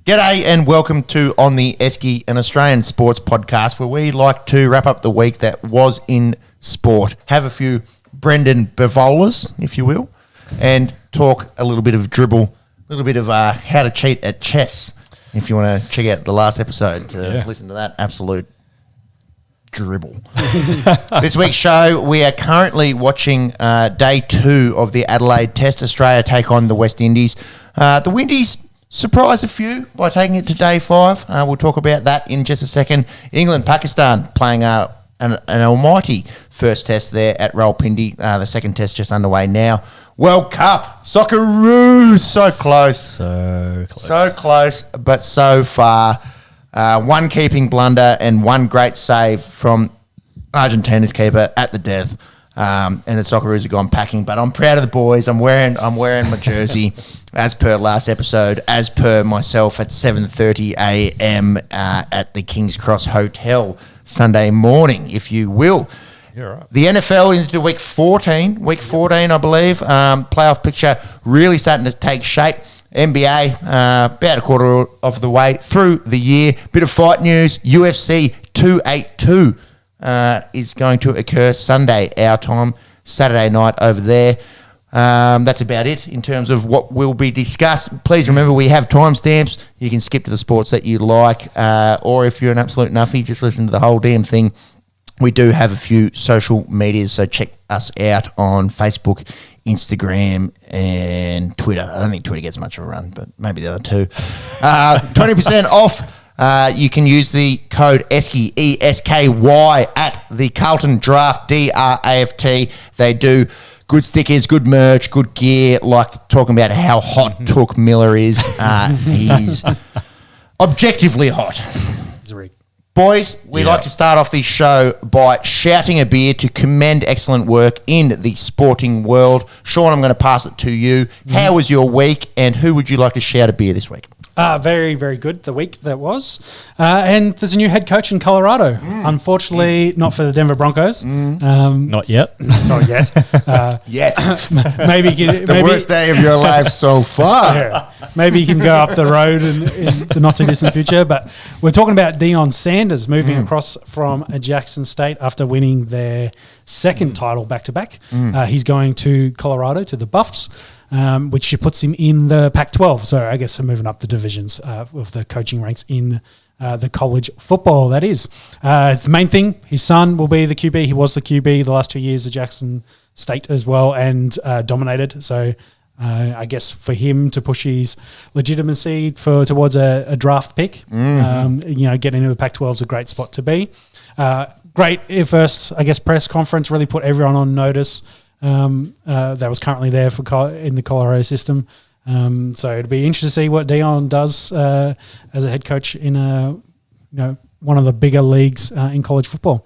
G'day and welcome to On The Esky, an Australian sports podcast where we like to wrap up the week that was in sport, have a few Brendan Bevolas, if you will, and talk a little bit of dribble, a little bit of how to cheat at chess. If you want to check out the last episode to listen to that absolute dribble. This week's show, we are currently watching day 2 of the Adelaide Test. Australia take on the West Indies. The Windies surprise a few by taking it to day 5. We'll talk about that in just a second. England, Pakistan playing an almighty first test there at Rawalpindi. The second test just underway now. World Cup, Socceroos, so close. So close, but so far. One keeping blunder and one great save from Argentina's keeper at the death. And the Socceroos have gone packing, but I'm proud of the boys. I'm wearing my jersey as per last episode, as per myself at 7:30 a.m. At the King's Cross Hotel Sunday morning, if you will. You're right. The NFL is into week 14, I believe. Playoff picture really starting to take shape. NBA, about a quarter of the way through the year. Bit of fight news. UFC 282 is going to occur Sunday, our time, Saturday night over there. That's about it in terms of what will be discussed. Please remember we have timestamps. You can skip to the sports that you like, or if you're an absolute nuffy, just listen to the whole damn thing. We do have a few social medias, so check us out on Facebook, Instagram, and Twitter. I don't think Twitter gets much of a run, but maybe the other two. 20% off. You can use the code ESKY, E-S-K-Y, at the Carlton Draft, D-R-A-F-T. They do good stickers, good merch, good gear, like talking about how hot Took Miller is. He's objectively hot. He's rigged. Boys, we like to start off this show by shouting a beer to commend excellent work in the sporting world. Sean, I'm going to pass it to you. How was your week, and who would you like to shout a beer this week? Very, very good, the week that was. And there's a new head coach in Colorado. Unfortunately, not for the Denver Broncos. Not yet. Not yet. The worst day of your life so far. Yeah, maybe you can go up the road in the not-too-distant future. But we're talking about Deion Sanders moving across from Jackson State after winning their second title back-to-back. He's going to Colorado, to the Buffs. Which puts him in the Pac-12. So I guess they're moving up the divisions of the coaching ranks in the college football, that is. The main thing, his son will be the QB. He was the QB the last 2 years at Jackson State as well, and dominated. So I guess for him to push his legitimacy towards a draft pick, getting into the Pac-12 is a great spot to be. Great first, I guess, press conference, really put everyone on notice. That was currently there in the Colorado system. So it'll be interesting to see what Deion does as a head coach in one of the bigger leagues in college football.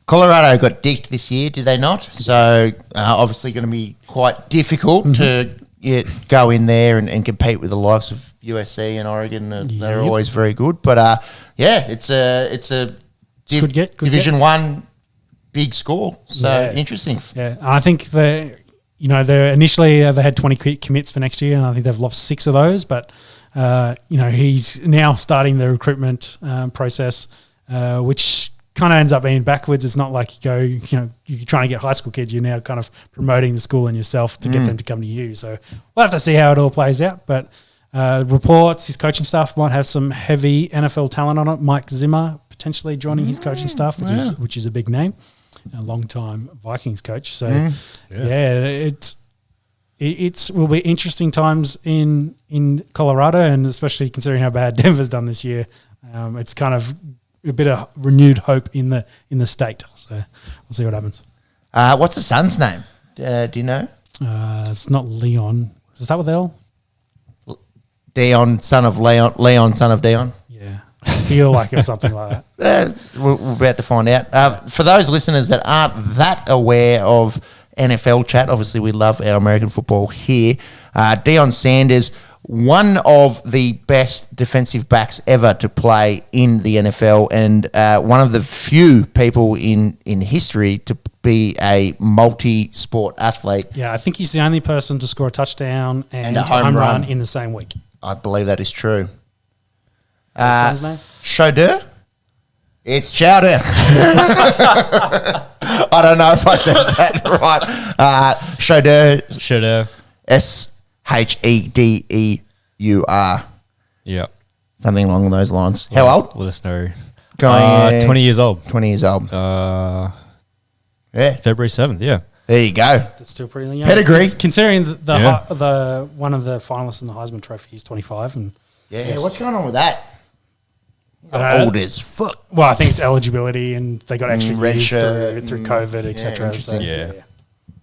Colorado got dicked this year, did they not? So obviously going to be quite difficult to go in there and compete with the likes of USC and Oregon. They're always very good. But it's a Division 1 big score, so interesting. Yeah, I think they initially they had 20 commits for next year, and I think they've lost 6 of those. But he's now starting the recruitment process, which kind of ends up being backwards. It's not like you're trying to get high school kids. You're now kind of promoting the school and yourself to get them to come to you. So we'll have to see how it all plays out. But reports his coaching staff might have some heavy NFL talent on it. Mike Zimmer potentially joining his coaching staff, which is a big name. A long-time Vikings coach. So, it will be interesting times in Colorado, and especially considering how bad Denver's done this year. It's kind of a bit of renewed hope in the state. So we'll see what happens. What's the son's name? Do you know? It's not Leon. Does it start with L? Deion, son of Leon. Leon, son of Deion. Yeah. I feel like it was something like that. We're about to find out. For those listeners that aren't that aware of NFL chat, obviously we love our American football here. Deion Sanders, one of the best defensive backs ever to play in the NFL, and one of the few people in history to be a multi-sport athlete. Yeah, I think he's the only person to score a touchdown and a home run in the same week. I believe that is true. Son's name? Chowder? It's chowder. I don't know if I said that right. Chowder. Shedeur. Shedeur. Yeah. Something along those lines. How old? Let us know. Going 20 years old. 20 years old. Yeah. February. February 7th, yeah. There you go. That's still pretty young. Pedigree. Considering the one of the finalists in the Heisman Trophy is 25. And Yeah, what's going on with that? Old as fuck. well, I think it's eligibility and they got extra red years shirt through COVID, etc. interesting. Yeah.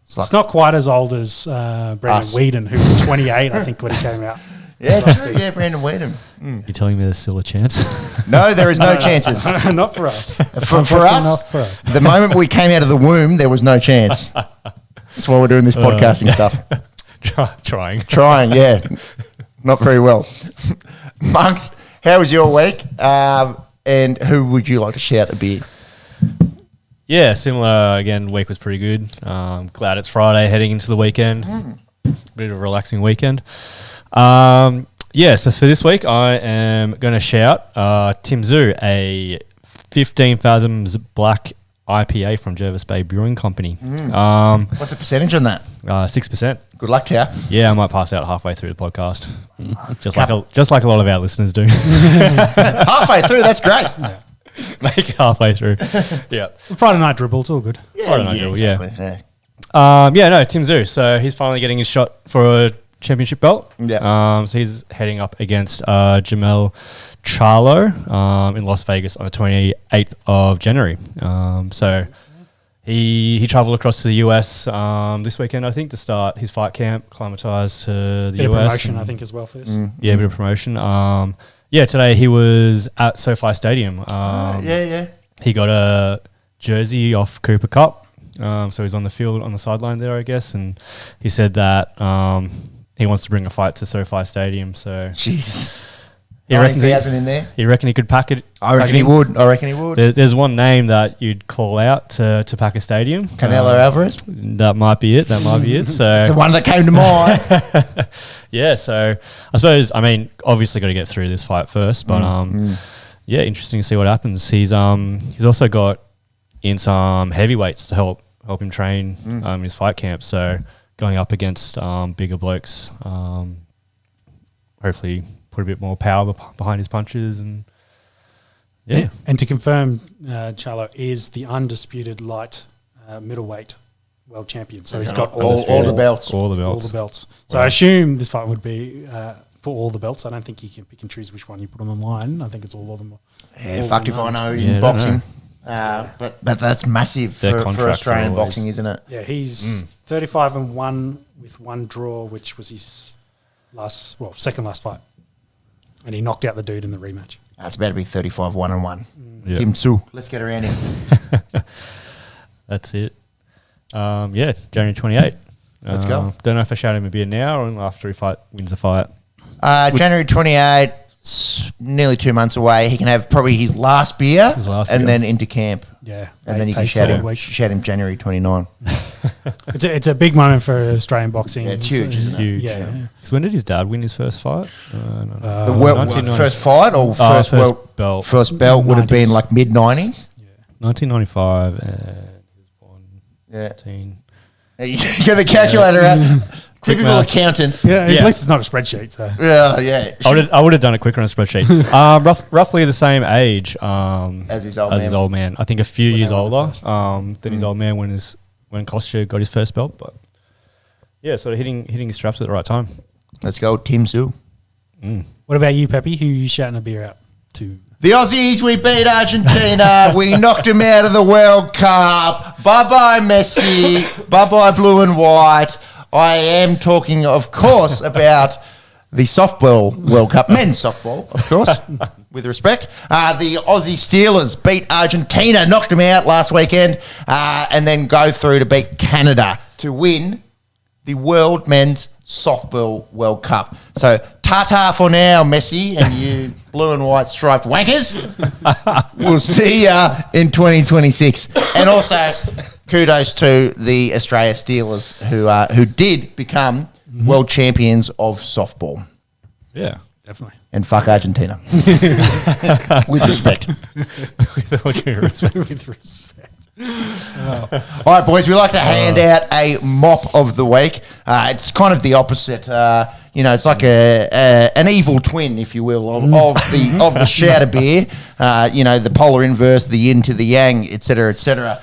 It's not quite as old as Brendan Us. Whedon, who was 28, I think, when he came out. Yeah, true. Yeah, Brandon Whedon. You telling me there's still a chance? No, there is no chances. Not for us. For us, Not for us. the moment we came out of the womb, there was no chance. That's why we're doing this podcasting stuff. Trying. Trying, yeah. Not very well. Monks, how was your week? And who would you like to shout a beer? Yeah, similar. Again, week was pretty good. Glad it's Friday, heading into the weekend. Bit of a relaxing weekend. So for this week, I am going to shout Tim Zoo, a 15 Fathoms Black IPA from Jervis Bay Brewing Company. What's the percentage on that? 6%. Good luck to you. Yeah, I might pass out halfway through the podcast, just like a lot of our listeners do. Halfway through, that's great. Make it halfway through. Yeah. Friday night dribble, it's all good. Yeah. Tim Zoo. So he's finally getting his shot for a championship belt. Yeah. So he's heading up against Jamel Charlo in Las Vegas on the 28th of January. So he travelled across to the US this weekend, I think, to start his fight camp, acclimatise to the Bit of US. promotion, I think, as well for this. Yeah, a bit of promotion. Today he was at SoFi Stadium. He got a jersey off Cooper Cup. So he's on the field, on the sideline there, I guess. And he said that he wants to bring a fight to SoFi Stadium. So Jeez. he reckons he hasn't in there. You reckon he could pack it? I reckon he would. There's one name that you'd call out to pack a stadium. Canelo Alvarez. That might be it. So It's the one that came to mind. yeah. So I suppose, obviously got to get through this fight first, but interesting to see what happens. He's also got in some heavyweights to help him train his fight camp. So going up against bigger blokes, hopefully put a bit more power behind his punches and. Yeah. And to confirm, Charlo is the undisputed light middleweight world champion. So he's got all the belts. All the belts. So I assume this fight would be for all the belts. I don't think you can pick and choose which one you put on the line. I think it's all of them. Yeah, fucked if I know in boxing. But that's massive for Australian boxing, isn't it? Yeah, he's 35-1 with one draw, which was his second last fight. And he knocked out the dude in the rematch. That's about to be 35-1-1. Yep. Tim Su. Let's get around him. That's it. January 28th. Let's go. Don't know if I shout him a beer now or after he wins the fight. January 28th, nearly 2 months away. He can have probably his last beer and then into camp. Yeah. And then you can shout him January 29. It's a big moment for Australian boxing. Yeah, it's huge, isn't it? Huge. Yeah. So when did his dad win his first fight? First fight or first belt? First belt would have been like mid-90s. Yeah. 1995 and he was born 19. Get the calculator out. Typical accountant. Yeah, at least it's not a spreadsheet. So. Yeah. I would have done it quicker on a spreadsheet. Roughly the same age as his old man. I think a few years older than his old man when Kostya got his first belt. But yeah, sort of hitting his straps at the right time. Let's go, Tim Zoo. What about you, Peppy? Who are you shouting a beer out to? The Aussies, we beat Argentina. We knocked them out of the World Cup. Bye-bye, Messi. Bye-bye, blue and white. I am talking, of course, about the softball World Cup. Men's softball, of course, with respect. The Aussie Steelers beat Argentina, knocked them out last weekend, and then go through to beat Canada to win the World Men's Softball World Cup. So, ta-ta for now, Messi, and you blue and white striped wankers. We'll see ya in 2026. And also, kudos to the Australia Steelers who did become world champions of softball. Yeah. Definitely. And fuck Argentina. With respect. With all due respect. With respect. All right, boys, we like to hand out a mop of the week. It's kind of the opposite. It's like an evil twin, if you will, of the shouter beer. The polar inverse, the yin to the yang, etc., etc.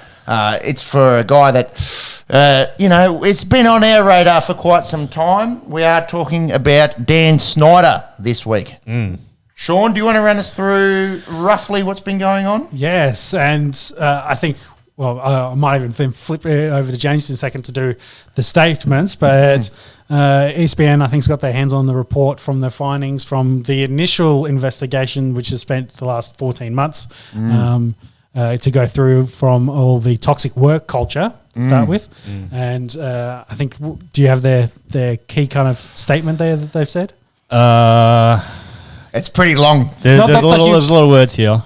It's for a guy that, it's been on our radar for quite some time. We are talking about Dan Snyder this week. Sean, do you want to run us through roughly what's been going on? Yes, and I think, I might even then flip it over to James in a second to do the statements, but ESPN, I think, has got their hands on the report from the findings from the initial investigation, which has spent the last 14 months to go through from all the toxic work culture to start with. And I think, do you have their key kind of statement there that they've said? It's pretty long. There's a lot of words here.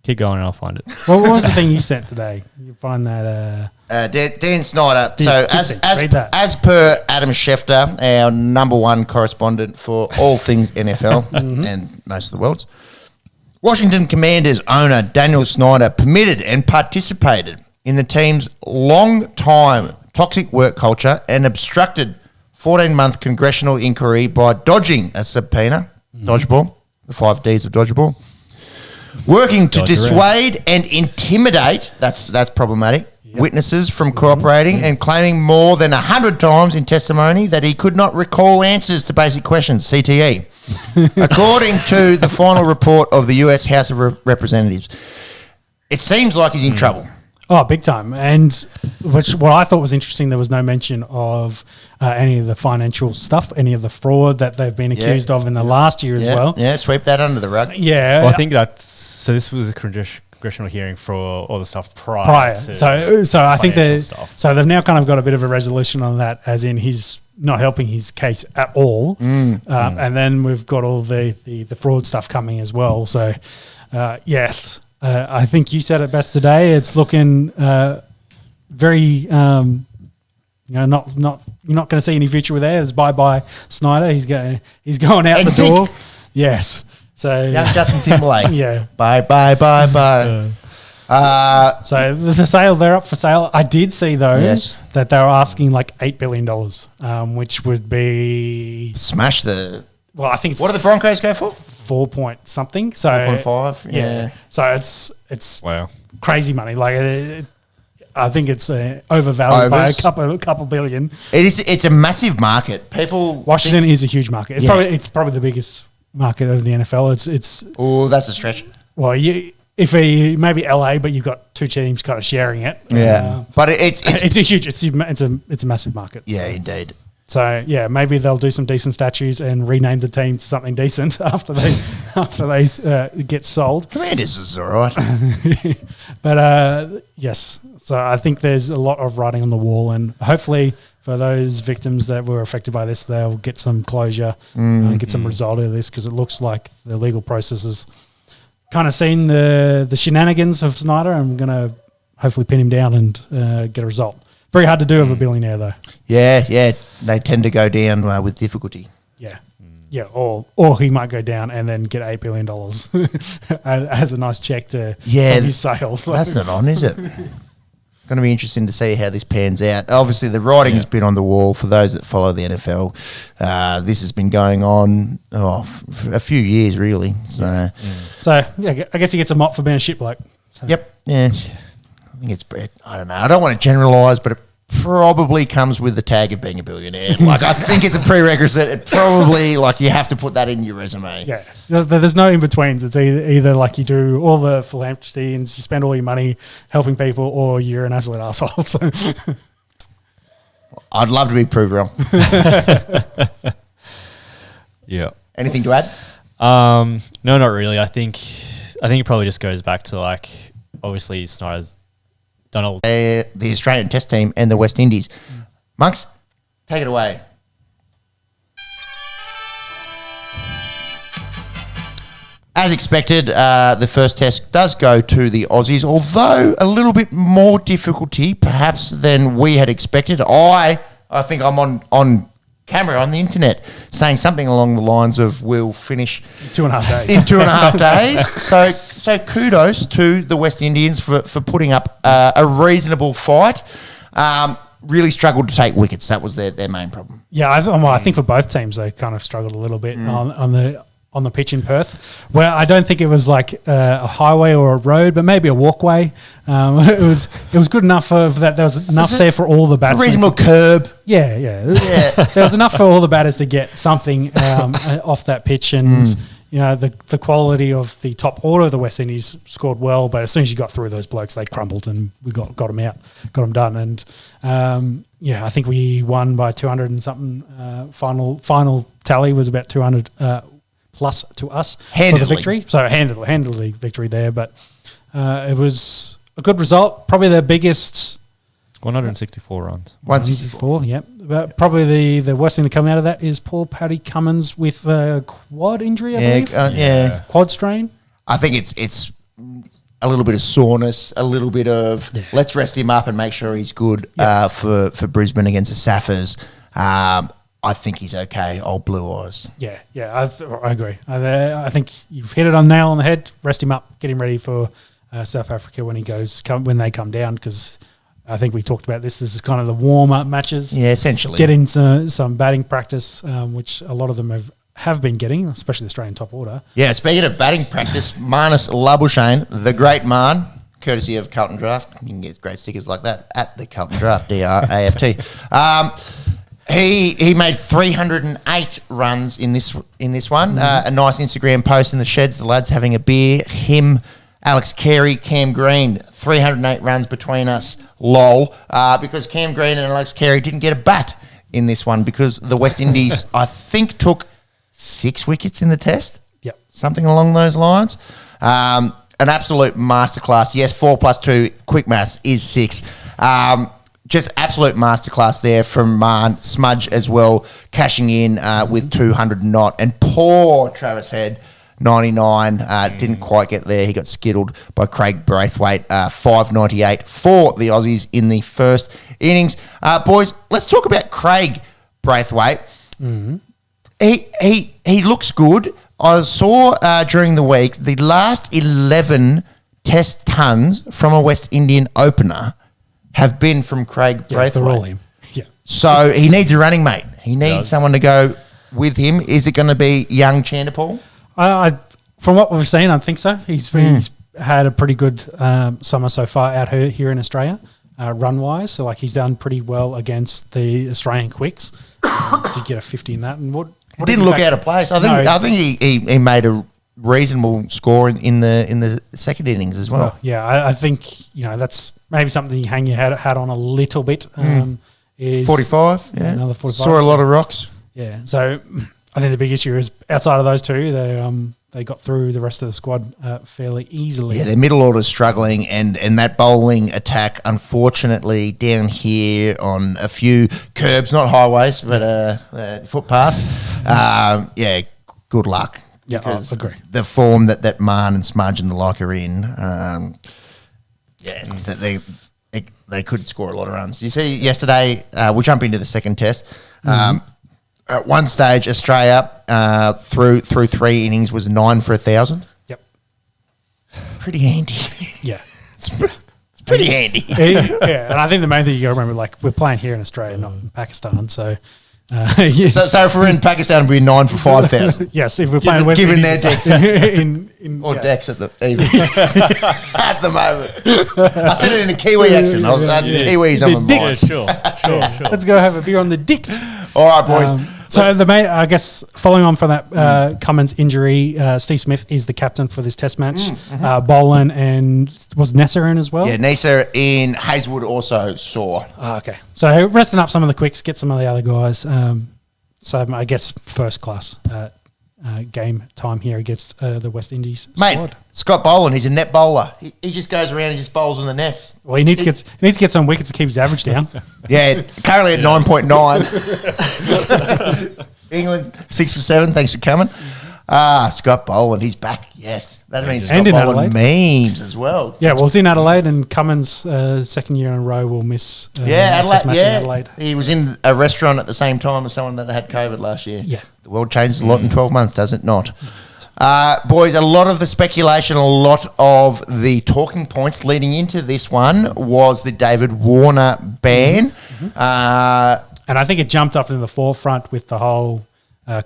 Keep going and I'll find it. What was the thing you sent today? You find that... Dan Snyder. So as per Adam Schefter, our number one correspondent for all things NFL and most of the world's, Washington Commanders owner Daniel Snyder permitted and participated in the team's long-time toxic work culture and obstructed 14-month congressional inquiry by dodging a subpoena, dodgeball, the 5 Ds of dodgeball, working to dissuade and intimidate, that's problematic, witnesses from cooperating and claiming more than 100 times in testimony that he could not recall answers to basic questions, CTE, according to the final report of the US House of Representatives. It seems like he's in trouble. Oh, big time. And what I thought was interesting, there was no mention of any of the financial stuff, any of the fraud that they've been accused of in the last year as well. Yeah, sweep that under the rug. Yeah. Well, I think so this was a congressional hearing for all the stuff prior. So I think stuff. So they've now kind of got a bit of a resolution on that, as in he's not helping his case at all. And then we've got all the fraud stuff coming as well. So, I think you said it best today. It's looking very, you're not going to see any future with there. It's bye Snyder. He's going out And the door. Yes. So young Justin Timberlake. Yeah. Bye. So the sale, they're up for sale. I did see though that they were asking like $8 billion, which would be smash the. Well, I think it's what do the Broncos go for? 4 point something. So 4.5. Yeah. So it's wow, crazy money. Like I think it's overvalued by a couple billion. It's a massive market. Washington is a huge market. It's probably the biggest market of the NFL. It's that's a stretch. Well, maybe LA, but you've got two teams kind of sharing it. Yeah, but it's a huge. It's a massive market. Yeah, indeed. So yeah, maybe they'll do some decent statues and rename the team to something decent after they get sold. Commanders is all right. But yes, so I think there's a lot of writing on the wall, and hopefully for those victims that were affected by this, they'll get some closure and get some result out of this, because it looks like the legal process has kind of seen the shenanigans of Snyder, and we're going to hopefully pin him down and get a result. Very hard to do of a billionaire, though. Yeah, they tend to go down with difficulty. Yeah, or he might go down and then get $8 billion as a nice check from his sales. That's not on, is it? Going to be interesting to see how this pans out. Obviously, the writing has been on the wall for those that follow the NFL. This has been going on for a few years, really. So I guess he gets a mop for being a shit bloke. So. Yep. Yeah. I think it's. I don't know. I don't want to generalise, but it probably comes with the tag of being a billionaire. Like, I think it's a prerequisite. It probably, you have to put that in your resume. Yeah. There's no in-betweens. It's either like you do all the philanthropy and you spend all your money helping people, or you're an absolute asshole. So. I'd love to be proved wrong. Yeah. Anything to add? No, not really. I think it probably just goes back to, obviously Snyder's done all the Australian Test team and the West Indies. Monks, take it away. As expected, the first test does go to the Aussies, although a little bit more difficulty perhaps than we had expected. I think I'm on camera on the internet saying something along the lines of we'll finish 2.5 days. in 2.5 days. So kudos to the West Indians for putting up a reasonable fight. Really struggled to take wickets. That was their main problem. Yeah, I think for both teams they kind of struggled a little bit on the pitch in Perth. Well, I don't think it was like a highway or a road, but maybe a walkway. It was good enough for that. There was enough there for all the batsmen. A reasonable curb. Yeah. There was enough for all the batters to get something off that pitch, and the quality of the top order of the West Indies scored well. But as soon as you got through those blokes, they crumbled, and we got them out, got them done, and. I think we won by 200 and something. Final tally was about 200 plus to us for the victory. So handily victory there, but it was a good result. Probably the biggest. 164 runs. 164, yep. But probably the worst thing to come out of that is poor Paddy Cummins with a quad injury, I believe. Quad strain. I think it's a little bit of soreness, a little bit of let's rest him up and make sure he's good for Brisbane against the Saffers. I think he's okay. Old Blue Eyes. Yeah, I agree. I think you've hit it on the nail on the head. Rest him up, get him ready for South Africa when they come down, because I think we talked about this. This is kind of the warm up matches. Yeah, essentially. Get into some batting practice, which a lot of them have been getting, especially the Australian top order. Yeah, speaking of batting practice, Marnus Labuschagne, the great Marn, courtesy of Carlton Draft. You can get great stickers like that at the Carlton Draft, DRAFT. He made 308 runs in this one. A nice Instagram post in the sheds, the lads having a beer. Him, Alex Carey, Cam Green, 308 runs between us. Lol. Because Cam Green and Alex Carey didn't get a bat in this one because the West Indies, I think, took 6 wickets in the test. Yep. Something along those lines. An absolute masterclass. Yes, 4 plus 2, quick maths, is 6. Just absolute masterclass there from Marn. Smudge as well, cashing in with 200 not. And poor Travis Head, 99, didn't quite get there. He got skittled by Craig Braithwaite, 598 for the Aussies in the first innings. Boys, let's talk about Craig Braithwaite. Mm-hmm. He looks good. I saw during the week the last 11 test tons from a West Indian opener have been from Craig Braithwaite. They're all him. Yeah. So he needs a running mate. He needs someone to go with him. Is it going to be young Chanderpaul? From what we've seen, I think so. He's had a pretty good summer so far out here in Australia, run-wise. So, he's done pretty well against the Australian quicks. Did get a 50 in that. And what didn't look out of place. I think he made a reasonable score in the second innings as well. Yeah, I think that's maybe something you hang your hat on a little bit. Is 45, yeah, another 45. Saw a lot of rocks. Yeah, so I think the big issue is outside of those two, they got through the rest of the squad fairly easily. Yeah, their middle order's struggling, and that bowling attack, unfortunately, down here on a few curbs, not highways, but footpaths. Good luck. Yeah, I agree. The form that Marn and Smudge and the like are in, they could score a lot of runs. You see, yesterday, we'll jump into the second test. At one stage, Australia, through 3 innings, was 9 for 1,000. Yep. Pretty handy. Yeah. It's pretty handy. Yeah, and I think the main thing you got to remember, we're playing here in Australia, not in Pakistan, so... So if we're in Pakistan, we'd be 9 for 5,000. Yes, if we're playing West given Indies, their decks decks at the at the moment. I said it in a Kiwi accent. I was Kiwis on my mind. Sure. Let's go have a beer on the dicks. All right, boys. So I guess following on from that Cummins injury, Steve Smith is the captain for this test match. Boland and was Nasser in as well? Yeah, Nasser in. Hazelwood also sore. Okay. So resting up some of the quicks, get some of the other guys. So I guess first class game time here against the West Indies squad. Scott Boland, he's a net bowler. He just goes around and just bowls in the nets. Well, he needs to get some wickets to keep his average down. Yeah, currently at 9.9. England 6 for 7. Thanks for coming. Scott Boland, he's back. Yes, that means And Scott in Boland memes as well. Yeah, well, it's in Adelaide, and Cummins, second year in a row, will miss. Adelaide. match in Adelaide. He was in a restaurant at the same time as someone that had COVID last year. Yeah. The world changes a lot in 12 months, does it not? Boys, a lot of the speculation, a lot of the talking points leading into this one was the David Warner ban. And I think it jumped up into the forefront with the whole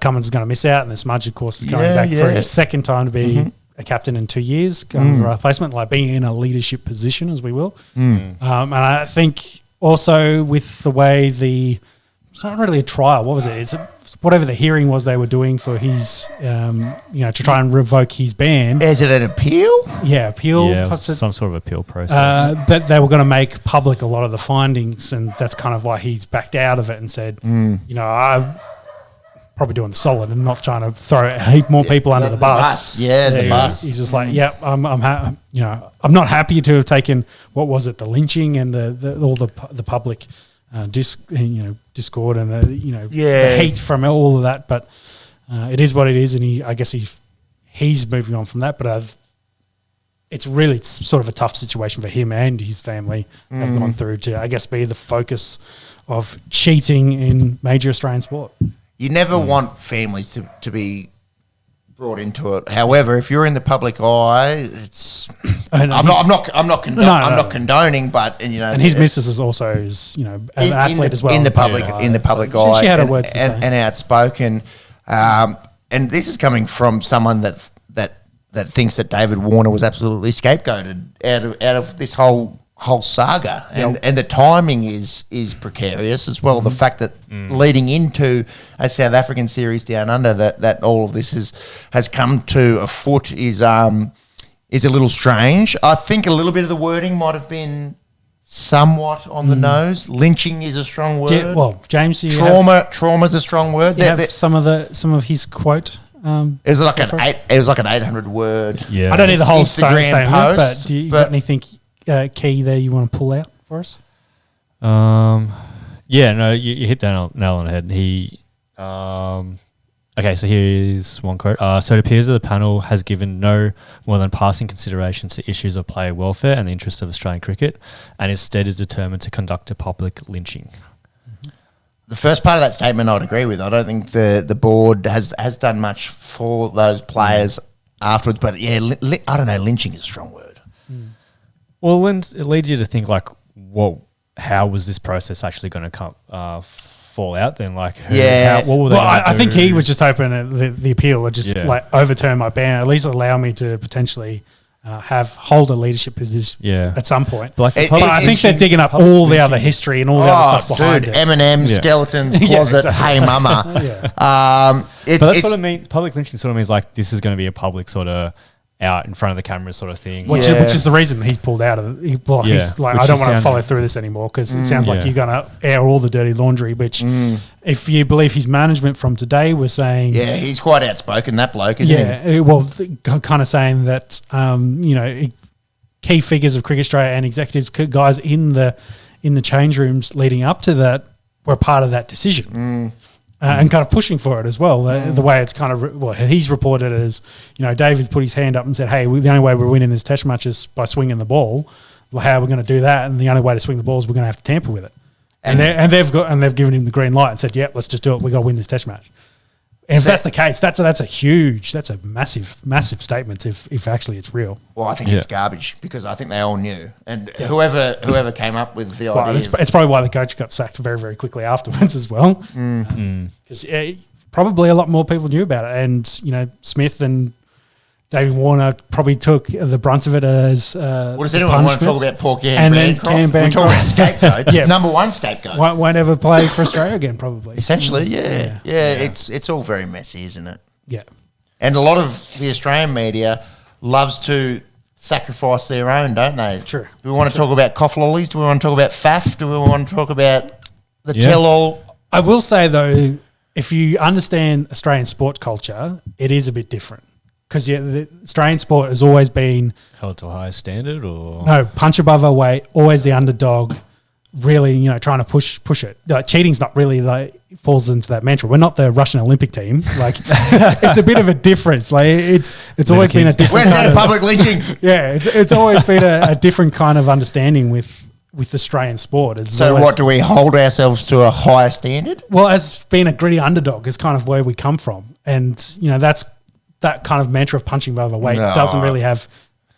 Cummins is going to miss out, and the Smudge, of course, is coming back for his second time to be a captain in 2 years, going for a replacement, like being in a leadership position, as we will. And I think also with the way it's not really a trial. What was it? It's whatever the hearing was they were doing for his, to try and revoke his ban. Is it an appeal? Yeah, appeal. Yeah, it was some sort of appeal process. That they were going to make public a lot of the findings, and that's kind of why he's backed out of it and said, I'm probably doing the solid and not trying to throw a heap more people under the bus. The bus. He's just like, I'm not happy to have taken what was it, the lynching and all the public discord and the hate from all of that, but it is what it is, and he's moving on from that. But it's really sort of a tough situation for him and his family have gone through to, I guess, be the focus of cheating in major Australian sport. You never want families to be brought into it. However, if you're in the public eye, it's I'm not condoning, but and his missus is also an athlete as well in the public eye. She had her words to say. And outspoken. And this is coming from someone that thinks that David Warner was absolutely scapegoated out of this whole saga, and the timing is precarious as well. The fact that leading into a South African series down under, that all of this has come to a foot is a little strange. I think a little bit of the wording might have been somewhat on the nose. Lynching is a strong word. James, trauma is a strong word. You have some of his quote. It was like an 800 word. Yeah, I don't need the whole Instagram statement, post, but do you got anything key there you want to pull out for us? You hit that nail on the head. So here's one quote. So it appears that the panel has given no more than passing consideration to issues of player welfare and the interests of Australian cricket, and instead is determined to conduct a public lynching. The first part of that statement I'd agree with. I don't think the board has done much for those players afterwards, but I don't know, lynching is a strong word. Well, it leads you to think like, how was this process actually going to fall out then? Like, what were they? I think he was just hoping that the appeal would just overturn my ban, at least allow me to potentially hold a leadership position at some point. But I think they're digging up all the other history and all the other stuff behind it. M&M, skeletons, closet, hey mama. But that's what it means. Public lynching sort of means like this is going to be a public sort of out in front of the camera sort of thing. Which is the reason he's pulled out of it. He's like, I don't want to follow through this anymore because it sounds like you're going to air all the dirty laundry, which if you believe his management from today was saying... Yeah, he's quite outspoken, that bloke, isn't he? Well, kind of saying that, key figures of Cricket Australia and executives, guys in the change rooms leading up to that were part of that decision. And kind of pushing for it as well. The way it's kind of he's reported it as, David's put his hand up and said, hey, the only way we're winning this test match is by swinging the ball. Well, how are we going to do that? And the only way to swing the ball is we're going to have to tamper with it. And they've given him the green light and said, yep, let's just do it. We got to win this test match. And if that's the case, that's a massive statement if actually it's real. Well, I think it's garbage because I think they all knew. And whoever came up with the idea. It's probably why the coach got sacked very, very quickly afterwards as well. Because probably a lot more people knew about it. And, Smith and David Warner probably took the brunt of it as does anyone want to talk about Paul and then Cam Bancroft? We're talking about scapegoats. Number one scapegoat. Won't ever play for Australia again, probably. Essentially, It's all very messy, isn't it? Yeah. And a lot of the Australian media loves to sacrifice their own, don't they? True. Do we want to talk about cough lollies? Do we want to talk about faff? Do we want to talk about the tell-all? I will say, though, if you understand Australian sport culture, it is a bit different. Because the Australian sport has always been... held to a higher standard or... No, punch above our weight, always the underdog, really, trying to push it. Cheating's not really falls into that mantra. We're not the Russian Olympic team. Like it's a bit of a difference. Like it's always been a different. Where's that public lynching? Yeah, it's always been a different kind of understanding with Australian sport. So what, do we hold ourselves to a higher standard? Well, as being a gritty underdog is kind of where we come from. And, that's that kind of mantra of punching above our weight doesn't really have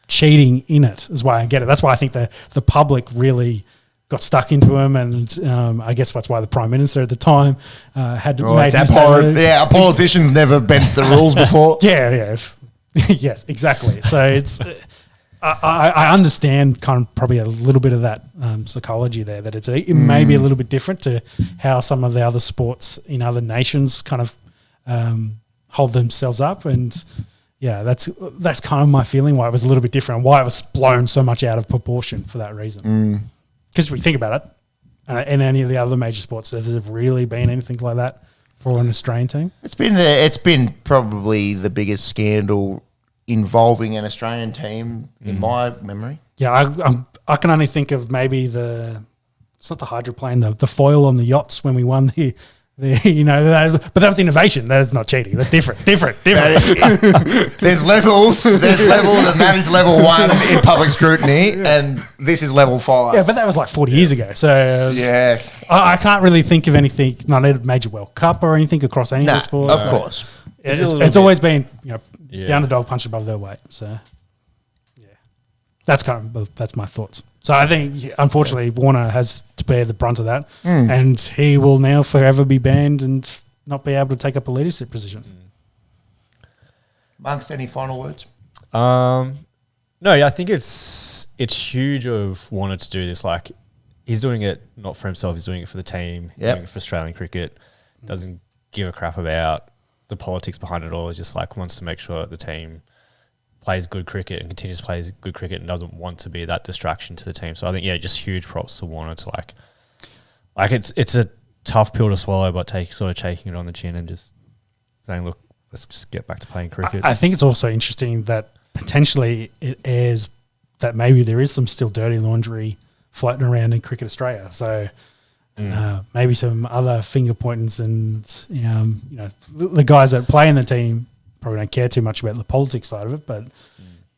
cheating in it, is why I get it. That's why I think the public really got stuck into him, and I guess that's why the Prime Minister at the time had to make a politician's never bent the rules before. Yeah. Yes, exactly. So it's... I understand kind of probably a little bit of that psychology there, that it may be a little bit different to how some of the other sports in other nations kind of hold themselves up. And yeah, that's kind of my feeling why it was a little bit different and why it was blown so much out of proportion for that reason. Because we think about it, in any of the other major sports, has there really been anything like that for an Australian team? It's been probably the biggest scandal involving an Australian team in my memory. Yeah, I can only think of maybe it's not the hydroplane, the foil on the yachts when we won but that was innovation. That is not cheating. That's different. There's levels, and that is level 1 in public scrutiny, and this is level 5. Yeah, but that was like 40 years ago. So yeah, I can't really think of anything, not a major World Cup or anything across any of the sports. Of course. It's always been, the underdog punched above their weight. So, yeah, that's my thoughts. So I think, unfortunately, Warner has to bear the brunt of that, and he will now forever be banned and not be able to take up a leadership position. Monks, any final words? No, I think it's huge of Warner to do this. Like, he's doing it not for himself; he's doing it for the team. He's doing it for Australian cricket. Doesn't give a crap about the politics behind it all. Is just like wants to make sure that the team plays good cricket and continues to play good cricket and doesn't want to be that distraction to the team. So I think, just huge props to Warner to like it's a tough pill to swallow, but sort of taking it on the chin and just saying, look, let's just get back to playing cricket. I think it's also interesting that potentially it airs that maybe there is some still dirty laundry floating around in Cricket Australia. So maybe some other finger pointings and, the guys that play in the team probably don't care too much about the politics side of it, but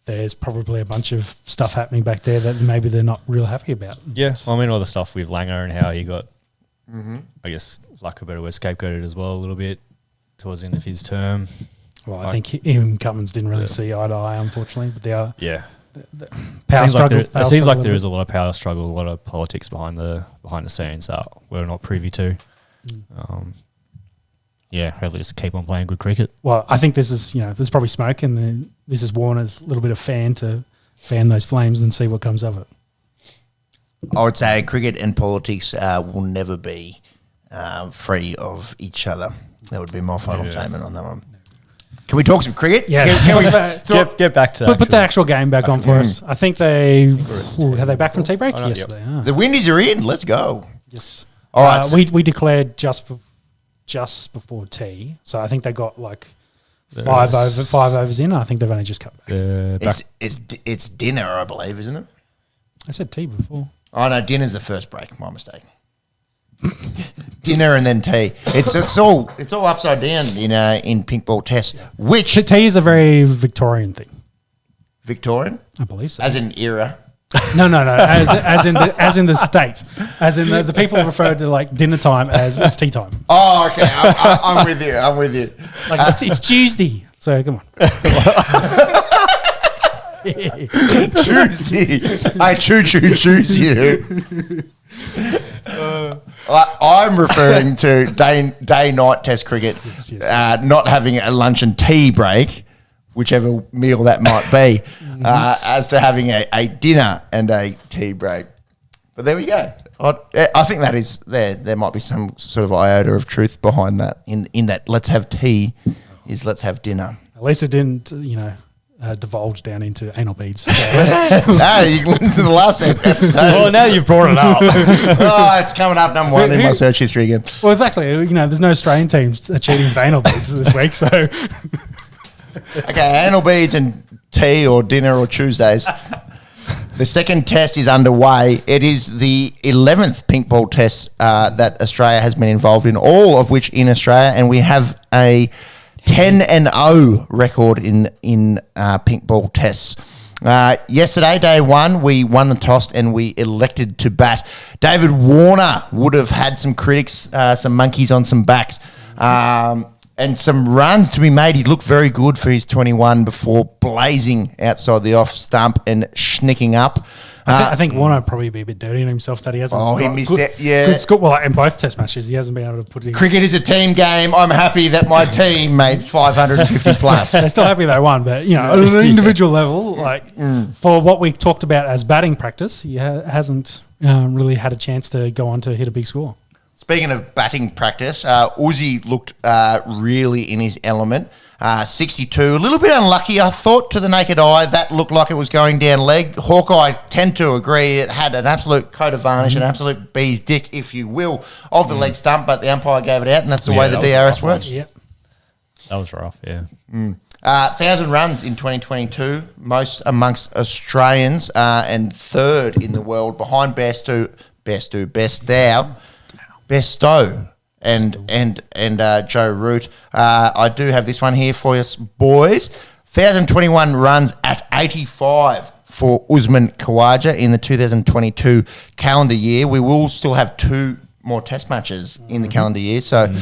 there's probably a bunch of stuff happening back there that maybe they're not real happy about. Yeah. Well, I mean, all the stuff with Langer and how he got, I guess, lack of a better word, scapegoated as well a little bit towards the end of his term. Well, I think him and Cummins didn't really see eye to eye, unfortunately, but they are. Yeah. Power struggle. It seems like there is a lot of power struggle, a lot of politics behind the scenes that we're not privy to. Hopefully just keep on playing good cricket. Well, I think this is, there's probably smoke, and then this is Warner's little bit of fan to fan those flames and see what comes of it. I would say cricket and politics will never be free of each other. That would be my final statement on that one. Can we talk some cricket? Yeah. Can we get back to put the actual game back on for us. I think have they back from tea break? Yes, they are. The Windies are in. Let's go. Yes. All right. We declared just before tea, so I think they got like 5 overs in. I think they've only just cut back. It's dinner, I believe, isn't it? I said tea before. Oh no, dinner's the first break. My mistake. Dinner and then tea. It's all upside down in pink ball tests. Which tea is a very Victorian thing. Victorian, I believe so. As in era. No. As in the state. As in the people refer to like dinner time as tea time. Oh, okay. I'm with you. I'm with you. Like it's Tuesday. So come on. Tuesday. I choose you. I'm referring to day-night test cricket, yes. Not having a lunch and tea break, whichever meal that might be, as to having a dinner and a tea break. But there we go. I think that is there might be some sort of iota of truth behind that. In that, let's have tea is let's have dinner. At least it didn't, divulge down into anal beads. No, you can listen to the last episode. Well, now you've brought it up. It's coming up number 1 in my search history again. Well, exactly. There's no Australian teams achieving with anal beads this week, so. Okay, anal beads and tea or dinner or Tuesdays. The second test is underway. It is the 11th pink ball test that Australia has been involved in, all of which in Australia, and we have a 10-0 record in pink ball tests. Yesterday, day one, we won the toss and we elected to bat. David Warner would have had some critics, some monkeys on some backs, and some runs to be made. He looked very good for his 21 before blazing outside the off stump and schnicking up. I think Warner would probably be a bit dirty on himself that he hasn't. Oh, he missed it. Yeah. Good score. Well, in both test matches, he hasn't been able to put it in. Cricket is a team game. I'm happy that my team made 550 plus. They're still happy they won, but, at an individual level, for what we talked about as batting practice, he hasn't really had a chance to go on to hit a big score. Speaking of batting practice, Aussie looked really in his element. 62, a little bit unlucky, I thought, to the naked eye. That looked like it was going down leg. Hawkeye tend to agree it had an absolute coat of varnish, an absolute bee's dick, if you will, of the leg stump, but the umpire gave it out, and that's the way the DRS works. Yep. That was rough, yeah. 1,000 runs in 2022, most amongst Australians, and third in the world, behind Bestow, and Joe Root. I do have this one here for us, boys. 1,021 runs at 85 for Usman Khawaja in the 2022 calendar year. We will still have 2 more test matches in the calendar year, so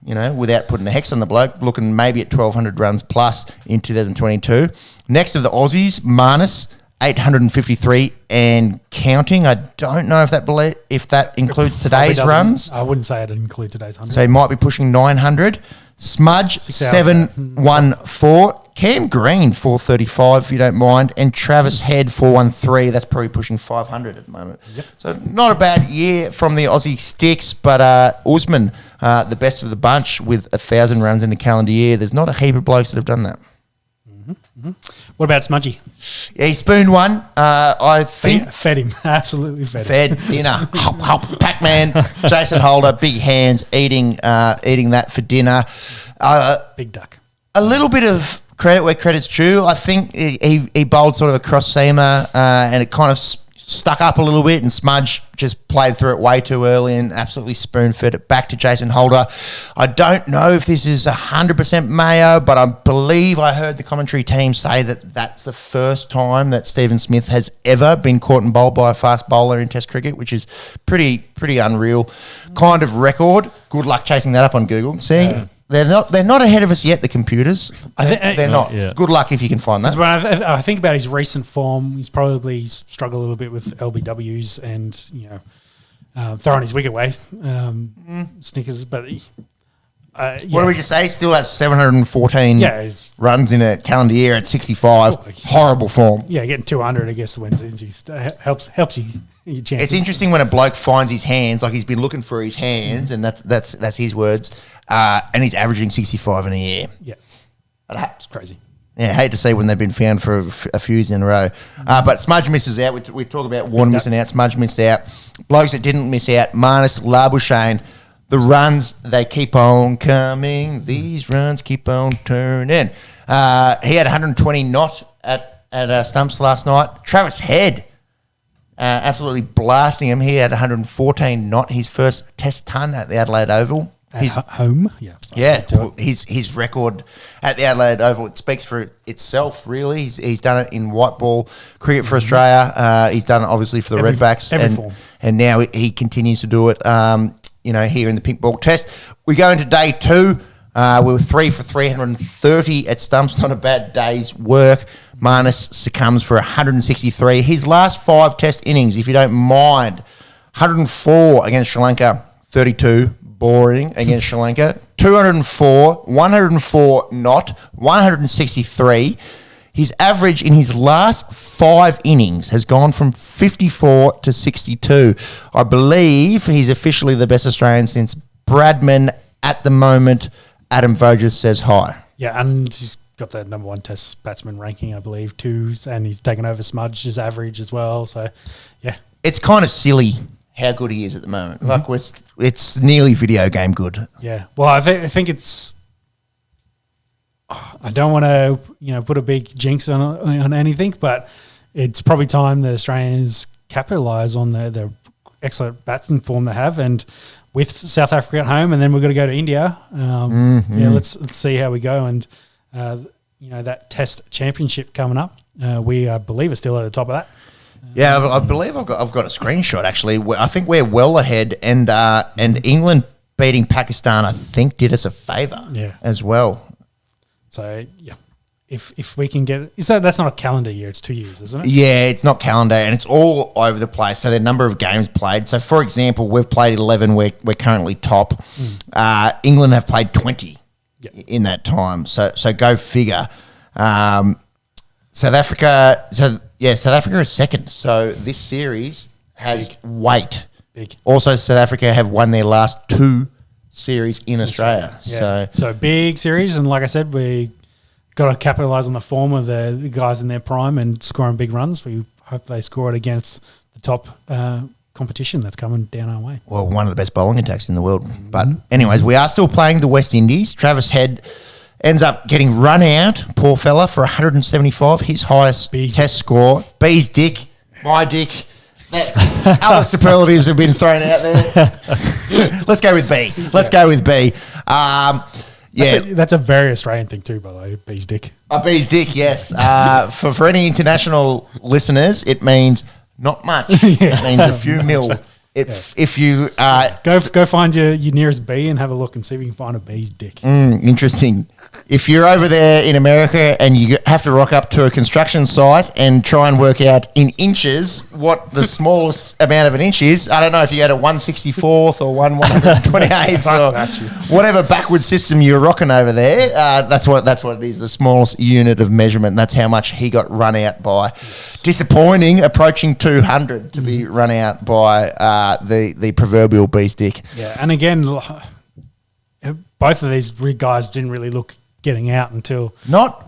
without putting a hex on the bloke, looking maybe at 1,200 runs plus in 2022. Next of the Aussies, Marnus, 853 and counting. I don't know if that includes today's runs. I wouldn't say it'd include today's 100. So he might be pushing 900. Smudge, 714. Cam Green, 435, if you don't mind. And Travis Head, 413. That's probably pushing 500 at the moment. Yep. So not a bad year from the Aussie sticks, but Usman, the best of the bunch with 1,000 runs in a calendar year. There's not a heap of blokes that have done that. What about Smudgy? Yeah, he spooned one. I think Fed him. Absolutely fed him. Dinner. Hop, hop. Pac-Man, Jason Holder, big hands, eating that for dinner. Big duck. A little bit of credit where credit's due. I think he bowled sort of a cross seamer, and it kind of stuck up a little bit, and Smudge just played through it way too early and absolutely spoon-fed it back to Jason Holder. I don't know if this is 100% Mayo, but I believe I heard the commentary team say that that's the first time that Stephen Smith has ever been caught and bowled by a fast bowler in Test cricket, which is pretty unreal kind of record. Good luck chasing that up on Google. See? Yeah. They're not ahead of us yet, the computers. They're not. Yeah. Good luck if you can find that. When I think about his recent form, he's probably struggled a little bit with LBWs and throwing his wicket away, snickers. But what do we just say? Still has 714 runs in a calendar year at 65. Horrible form. Yeah, getting 200 against the Wednesdays helps you. It's interesting when a bloke finds his hands, like he's been looking for his hands, and that's his words, and he's averaging 65 in a year. Yeah, it's crazy. Yeah, I hate to see when they've been found for a few years in a row. But Smudge misses out. We talk about Warner missing out. Smudge missed out. Blokes that didn't miss out, Marnus, Labuschagne, the runs, they keep on coming. These runs keep on turning. He had 120 not at stumps last night. Travis Head, absolutely blasting him. He had 114 not, his first test ton at the Adelaide Oval. Home? Yeah. Yeah. Well, his record at the Adelaide Oval, it speaks for itself, really. He's done it in white ball cricket for Australia. He's done it, obviously, for the Redbacks. And now he continues to do it, here in the pink ball test. We go into day 2. We were 3 for 330 at stumps. Not a bad day's work. Marnus succumbs for 163. His last 5 test innings, if you don't mind, 104 against Sri Lanka, 32, boring against Sri Lanka, 204, 104 not, 163. His average in his last 5 innings has gone from 54 to 62. I believe he's officially the best Australian since Bradman at the moment. Adam Voges says hi. Yeah, and he's got the number 1 test batsman ranking, I believe, too, and he's taken over Smudge's average as well. So, yeah. It's kind of silly how good he is at the moment. Like, it's nearly video game good. Yeah. Well, I think it's... I don't want to, put a big jinx on anything, but it's probably time the Australians capitalise on the excellent batting form they have, and with South Africa at home, and then we've got to go to India. Let's see how we go, and that Test Championship coming up. We believe are still at the top of that. Yeah, I believe I've got a screenshot actually. I think we're well ahead, and England beating Pakistan, I think, did us a favour as well. So yeah, if we can get that's not a calendar year; it's 2 years, isn't it? Yeah, it's not calendar, and it's all over the place. So the number of games played. So for example, we've played 11. We're currently top. England have played 20 in that time. So go figure. South Africa. South Africa is second. So this series has weight. Big. Also, South Africa have won their last 2 series in Australia. Yeah. So big series, and like I said, we got to capitalise on the form of the guys in their prime and scoring big runs. We hope they score it against the top competition that's coming down our way. Well, one of the best bowling attacks in the world. But anyways, we are still playing the West Indies. Travis Head ends up getting run out, poor fella, for 175, his highest test score. B's dick, my dick. Other superlatives have been thrown out there. Let's go with B. Go with B. That's a very Australian thing too, by the way, B's dick. A B's dick, yes. For any international listeners, it means not much. It means a few mil. If you go find your nearest B and have a look and see if you can find a B's dick. Interesting. If you're over there in America and you have to rock up to a construction site and try and work out in inches what the smallest amount of an inch is, I don't know if you had a 164th or 128th or whatever backward system you're rocking over there. That's what it is. The smallest unit of measurement. And that's how much he got run out by. Yes. Disappointing, approaching 200 to be run out by the proverbial beast dick. Yeah, and again, both of these guys didn't really look getting out until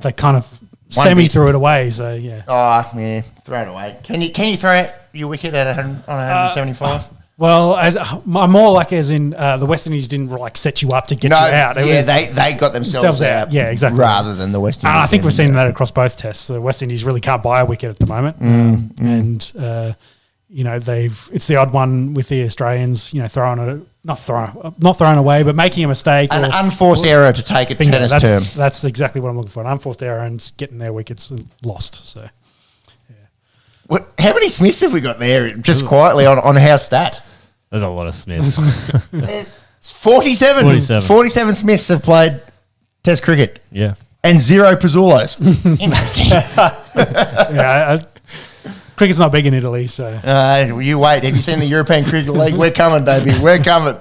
they kind of threw it away. So yeah. Oh yeah, throw it away. Can you throw out your wicket at 175? Well, I'm more like as in the West Indies didn't set you up to get you out. They got themselves out. Yeah, exactly. Rather than the West Indies. I think we've seen that across both tests. The West Indies really can't buy a wicket at the moment, and it's the odd one with the Australians. Not thrown away, but making a mistake. An unforced error to take a tennis term. That's exactly what I'm looking for. An unforced error and getting their wickets and lost. So, yeah. How many Smiths have we got there? Just quietly on our stat. There's a lot of Smiths. 47 Smiths have played Test cricket. Yeah. And 0 Pizzulos. Cricket's not big in Italy, so... you wait. Have you seen the European Cricket League? We're coming, baby. We're coming.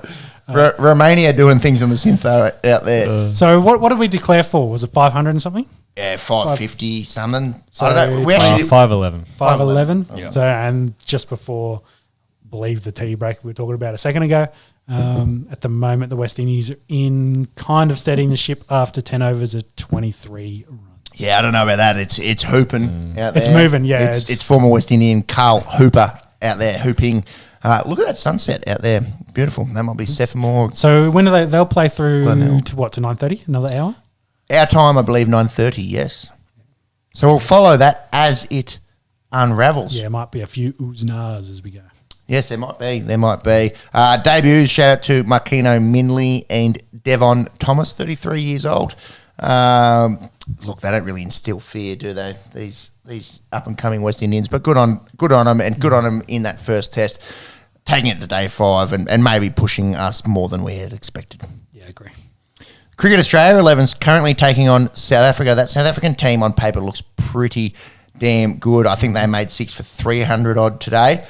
Romania doing things on the synth out there. So what did we declare for? Was it 500 and something? Yeah, 550 something. So I don't know. We actually 511. 511. Yeah. So, and just before, I believe the tea break we were talking about a second ago, at the moment the West Indies are in kind of steadying the ship after 10 overs at 23 runs. Yeah, I don't know about that. It's hooping out there. It's moving, yeah. It's former West Indian Carl Hooper out there hooping. Look at that sunset out there. Beautiful. That might be Sephamore. So when do they'll play through to 9:30? Another hour? Our time, I believe, 9:30, yes. So we'll follow that as it unravels. Yeah, it might be a few oohs and ahs as we go. Yes, there might be. Debuts, shout out to Markino Minley and Devon Thomas, 33 years old. Look, they don't really instill fear, do they? These up and coming West Indians, but good on them, and good on them in that first test, taking it to day 5 and maybe pushing us more than we had expected. Yeah, I agree. Cricket Australia 11's currently taking on South Africa. That South African team on paper looks pretty damn good. I think they made 6 for 300 odd today.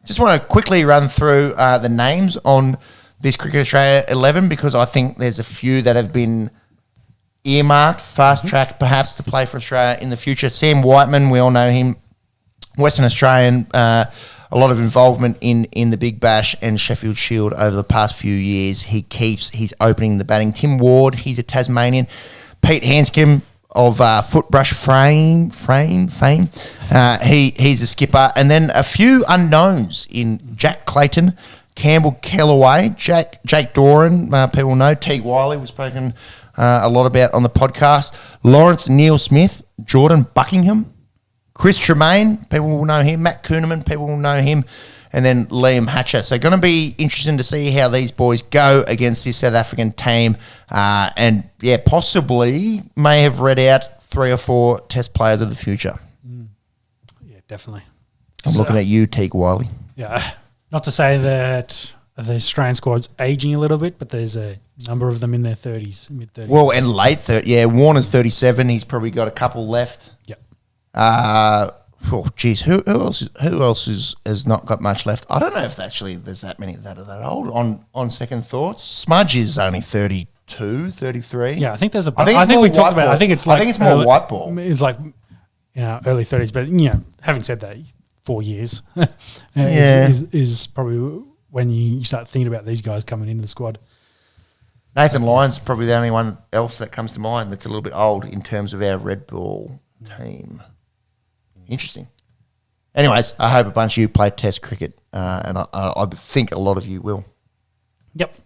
Just want to quickly run through the names on this Cricket Australia 11 because I think there's a few that have been earmarked, fast-tracked perhaps to play for Australia in the future. Sam Whiteman, we all know him, Western Australian, a lot of involvement in the Big Bash and Sheffield Shield over the past few years. He's opening the batting. Tim Ward, he's a Tasmanian. Pete Hanscom of Footbrush fame. He's a skipper. And then a few unknowns in Jack Clayton, Campbell Kellaway, Jake Doran, people know. Teague Wiley was spoken a lot about on the podcast. Lawrence Neil Smith, Jordan Buckingham, Chris Tremaine, people will know him. Matt Kuhneman, people will know him. And then Liam Hatcher. So going to be interesting to see how these boys go against this South African team. And, yeah, possibly may have read out 3 or 4 test players of the future. Yeah, definitely. I'm looking at you, Teague Wiley. Yeah, not to say that the Australian squad's aging a little bit, but there's a number of them in their 30s, mid-30s. Well, and late 30s. Yeah, Warner's 37. He's probably got a couple left. Yep. Oh, geez, who else has not got much left? I don't know if actually there's that many that are that old. On second thoughts, Smudge is only 32, 33. Yeah, I think there's a. I think we talked about. I think it's more white ball. It's like, early 30s. But having said that, 4 years is probably when you start thinking about these guys coming into the squad. Nathan Lyon's probably the only one else that comes to mind that's a little bit old in terms of our red ball team. Interesting. Anyways, I hope a bunch of you play Test cricket, and I think a lot of you will. Yep.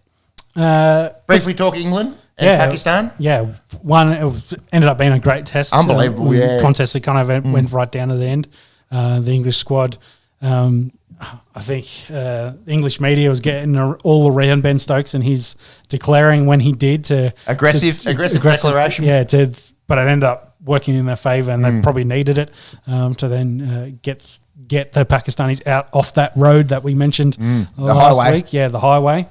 Briefly talk England and Pakistan. Yeah, ended up being a great test. Unbelievable, contest that kind of went right down to the end. The English squad, I think the English media was getting all around Ben Stokes and his declaring when he did to aggressive declaration. Yeah, but it ended up working in their favour, and they probably needed it to then get the Pakistanis out off that road that we mentioned last week. Yeah, the highway,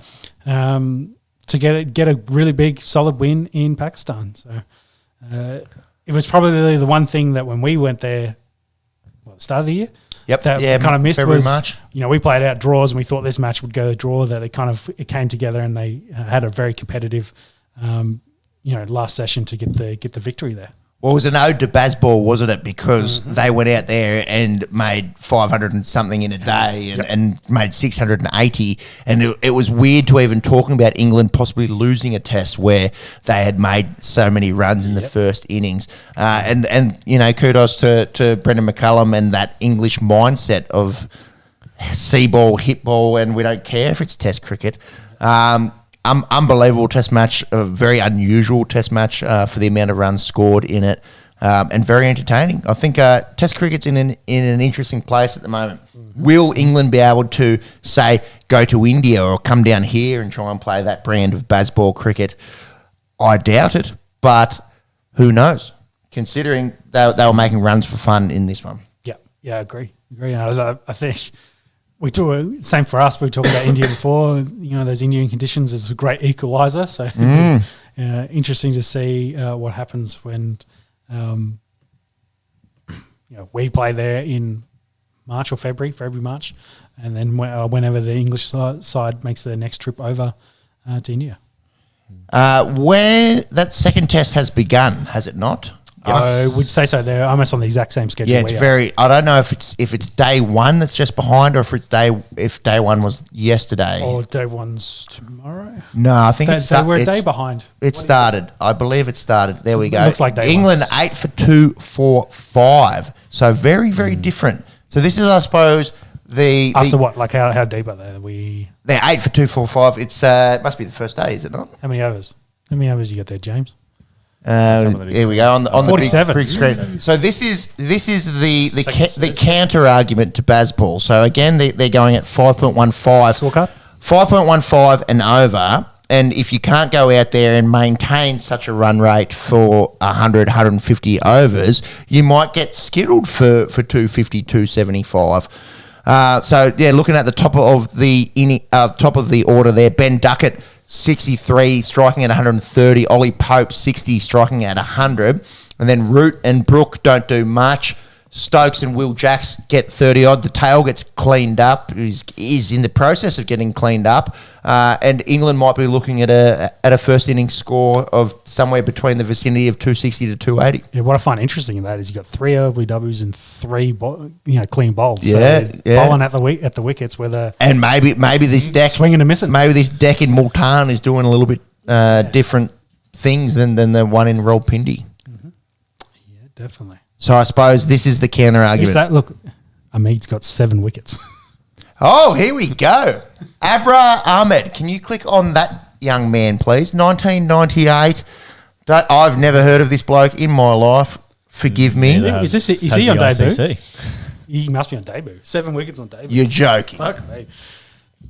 to get a really big, solid win in Pakistan. So it was probably the one thing that when we went there, at the start of the year, that kind of missed February, was March. We played out draws and we thought this match would go to draw. That it came together and they had a very competitive, last session to get the victory there. Well, it was an ode to Bazball, wasn't it? Because they went out there and made 500 and something in a day and made 680. And it was weird to even talking about England possibly losing a test where they had made so many runs in the first innings. And kudos to Brendan McCullum and that English mindset of see ball, hit ball, and we don't care if it's test cricket. Unbelievable test match, a very unusual test match for the amount of runs scored in it, and very entertaining. I think test cricket's in an interesting place at the moment. Will England be able to, say, go to India or come down here and try and play that brand of Bazball cricket? I doubt it, but who knows, considering they were making runs for fun in this one. Yeah, I agree. I think... same for us. We talked about India before. Those Indian conditions is a great equaliser. So interesting to see what happens when we play there in March or February, March, and then whenever the English side makes their next trip over to India. Where that second test has begun, has it not? I would say so. They're almost on the exact same schedule. Yeah, it's very. I don't know if it's day one that's just behind, or if day one was yesterday, or day one's tomorrow. No, I think they were a day behind. It started. I believe it started. There we go. Looks like day England 8 for 2 for 5. So very very different. So this is, I suppose, what? Like how deep are they? They're 8 for 2 for 5. It must be the first day, is it not? How many overs? How many overs you got there, James? Here we go on the big screen. So this is the counter argument to Bazball. So again, they're going at 5.15 scorecard, 5.15 and over. And if you can't go out there and maintain such a run rate for 100, 150 overs, you might get skittled for 250, 275. So yeah, looking at the top of the order there, Ben Duckett, 63, striking at 130. Ollie Pope, 60, striking at 100. And then Root and Brook don't do much. Stokes and Will Jacks get 30 odd. The tail gets cleaned up. Is in the process of getting cleaned up. And England might be looking at a first innings score of somewhere between the vicinity of 260 to 280. Yeah, what I find interesting in that is you've got 3 LBWs and 3 clean bowls. Yeah, so bowling at the wickets and maybe this deck swinging and missing. Maybe this deck in Multan is doing a little bit different things than the one in Rawalpindi. Mm-hmm. Yeah, definitely. So I suppose this is the counter argument. Look, Ahmed's got 7 wickets. Oh, here we go. Abra Ahmed. Can you click on that young man, please? 1998. I've never heard of this bloke in my life. Forgive me. Is he on debut? He must be on debut. 7 wickets on debut. You're joking. Fuck me.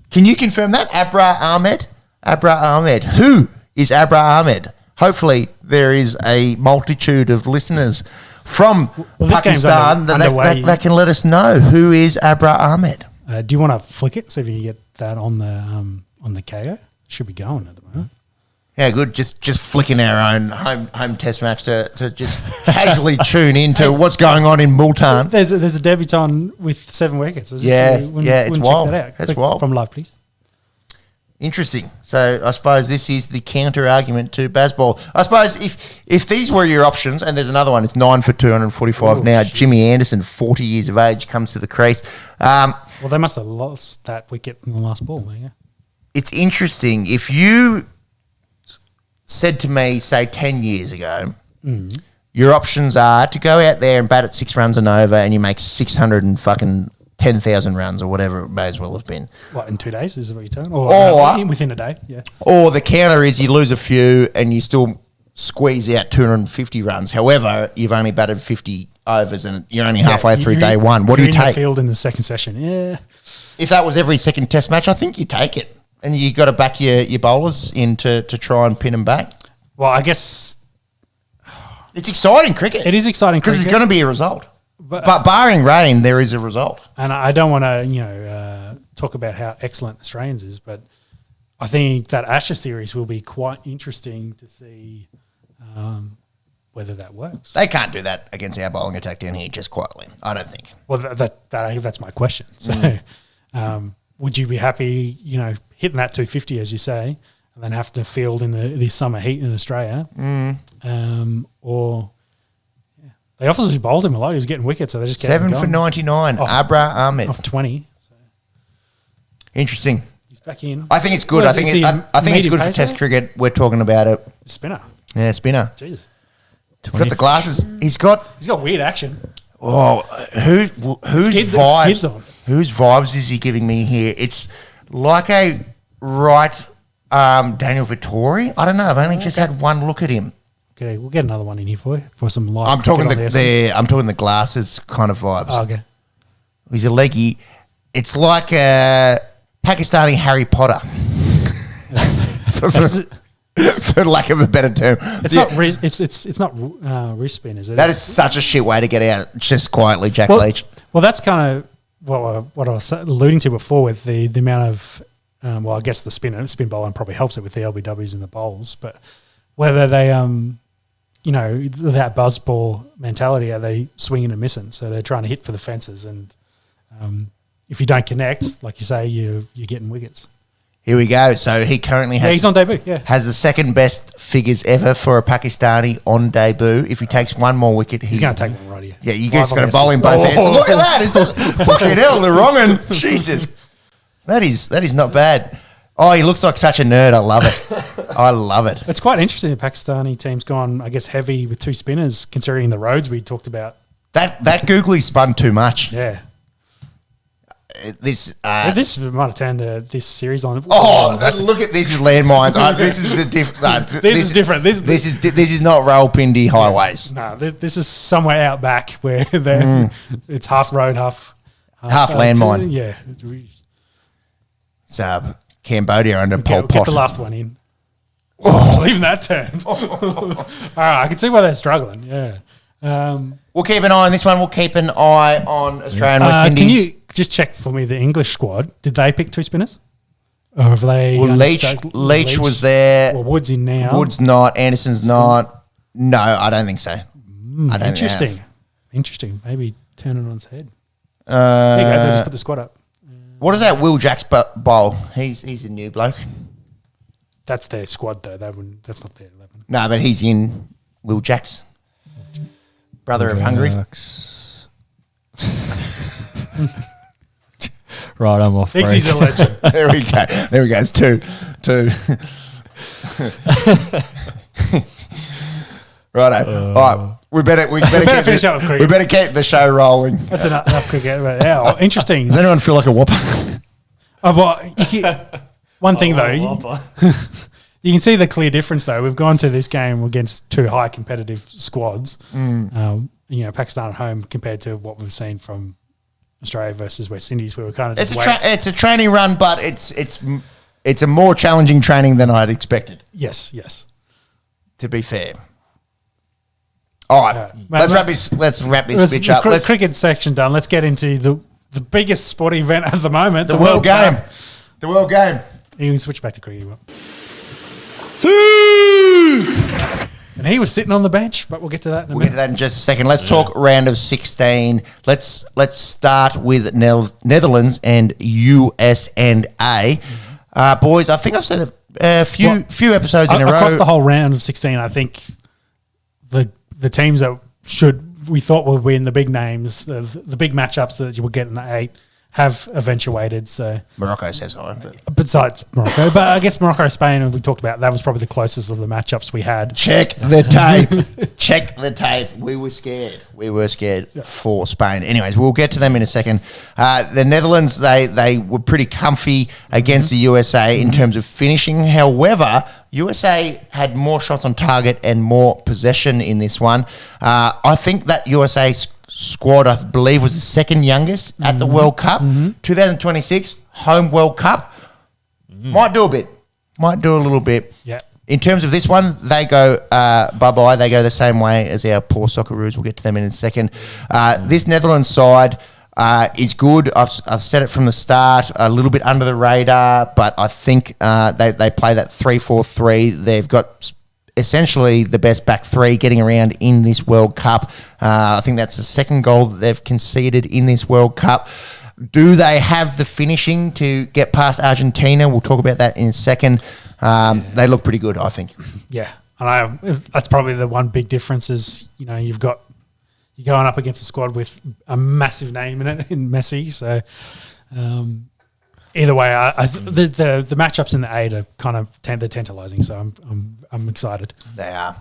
Can you confirm that? Abra Ahmed? Abra Ahmed. Who is Abra Ahmed? Hopefully there is a multitude of listeners from this game's Pakistan that can let us know who is Abra Ahmed. Do you want to flick it? See if you can get that on the KO? Should be going at the moment. Yeah, good. Just flicking our own home test match to just casually tune into what's going on in Multan. There's a debutant with 7 wickets. It's wild. That's wild. From live, please. Interesting. So I suppose this is the counter argument to Bazball. I suppose if these were your options, and there's another one, it's 9 for 245 now. Geez. Jimmy Anderson, 40 years of age, comes to the crease. Well, they must have lost that wicket in the last ball. Yeah. It's interesting. If you said to me, say 10 years ago, your options are to go out there and bat at 6 runs and over, and you make 600 and fucking 10,000 runs or whatever it may as well have been. What, in 2 days is what you're telling? Or within a day, yeah. Or the counter is you lose a few and you still squeeze out 250 runs. However, you've only batted 50 overs and you're only halfway through day one. What do you take? The field in the second session, yeah. If that was every second test match, I think you take it. And you got to back your bowlers in to try and pin them back. Well, I guess it's exciting cricket. It is exciting cricket. Because it's going to be a result. But barring rain, there is a result. And I don't want to, talk about how excellent Australians is, but I think that Ashes series will be quite interesting to see whether that works. They can't do that against our bowling attack down here just quietly, I don't think. Well, that's my question. So would you be happy, hitting that 250, as you say, and then have to field in the summer heat in Australia? Or... They obviously bowled him a lot. He was getting wickets, so they just kept 7 for 99, Abra Ahmed. Off 20. So. Interesting. He's back in. I think it's good. I think it's good for Test cricket. We're talking about it. Spinner. Yeah, spinner. Jesus. He's got the glasses. He's got weird action. Oh, whose vibes? On. Whose vibes is he giving me here? It's like a right Daniel Vittori. I don't know. I've only just had one look at him. Okay, we'll get another one in here for some light. I'm talking the glasses kind of vibes. Oh, okay. He's a leggy. It's like a Pakistani Harry Potter, for lack of a better term. It's not wrist spin, is it? That is such a shit way to get out just quietly, Jack Leach. Well, that's kind of what I was alluding to before with the amount of I guess the spin bowling probably helps it with the LBWs and the bowls, but whether they that buzzball mentality, are they swinging and missing? So they're trying to hit for the fences, and if you don't connect, like you say, you're getting wickets. Here we go. So he currently has... Yeah, he's on debut, yeah. Has the second best figures ever for a Pakistani on debut. If he takes one more wicket... He's going to take one right here. Yeah, you guys got to bowl him both hands. Look at that. Is that fucking hell, the wrong one. Jesus. That is not bad. Oh, he looks like such a nerd. I love it. I love it. It's quite interesting. The Pakistani team's gone, I guess, heavy with 2 spinners, considering the roads we talked about. That googly spun too much. Yeah. This might have turned this series on. Look at this is landmines. This is the different. This is different. This is not Rawalpindi highways. No, this is somewhere out back where it's half road, half landmine. Yeah. It's Cambodia under Pol Pot. Get the last one in. Leaving that turned. All right, I can see why they're struggling. Yeah. We'll keep an eye on this one. We'll keep an eye on Australia and West Indies. Can you just check for me the English squad? Did they pick 2 spinners? Or have they... Well, Leach was there. Well, Wood's in now. Wood's not. Anderson's not. No, I don't think so. I don't think Interesting. Maybe turn it on its head. There you go. They just put the squad up. What is that Will Jacks bowl? He's a new bloke. That's their squad, though. That's not their 11. No, but he's in Will Jacks. Brother of Hungary. Right, I'm off. Thinks he's a legend. There we go. It's two. Righto. All right. We better finish up with cricket. We better get the show rolling. That's enough cricket. Yeah, interesting. Does anyone feel like a whopper? One thing though, You can see the clear difference, though. We've gone to this game against two high competitive squads. Pakistan at home compared to what we've seen from Australia versus West Indies, where we're kind of it's a training run, but it's a more challenging training than I'd expected. Yes. To be fair. All right, let's wrap this bitch up. Let's cricket section done. Let's get into the biggest sporting event at the moment, the World Game. The World Game. You can switch back to cricket. And he was sitting on the bench, but we'll get to that in a minute. We'll get to that in just a second. Let's talk round of 16. Let's start with Netherlands and US and A. Boys, I think I've said a few episodes in a row. Across the whole round of 16, I think the teams that we thought would win, the big names, the big matchups that you would get in the 8 have eventuated. So Morocco says so. Besides Morocco, but I guess Morocco, Spain, and we talked about that was probably the closest of the matchups we had. Check the tape. Check the tape. We were scared. For Spain. Anyways, we'll get to them in a second. The Netherlands, they were pretty comfy against the USA in terms of finishing. However, USA had more shots on target and more possession in this one. I think that USA squad, I believe, was the second youngest at the World Cup. 2026 home World Cup. Might do a little bit. Yeah. In terms of this one, they go bye-bye. They go the same way as our poor Socceroos. We'll get to them in a second. This Netherlands side is good. I've said it from the start, a little bit under the radar, but I think they play that 3-4-3. They've got essentially the best back three getting around in this World Cup. I think that's the second goal that they've conceded in this World Cup. Do they have the finishing to get past Argentina? We'll talk about that in a second. They look pretty good, I think. Yeah, and that's probably the one big difference is, you're going up against a squad with a massive name in it, in Messi. So either way, the matchups in the 8 are kind of they're tantalising. So I'm excited. They are.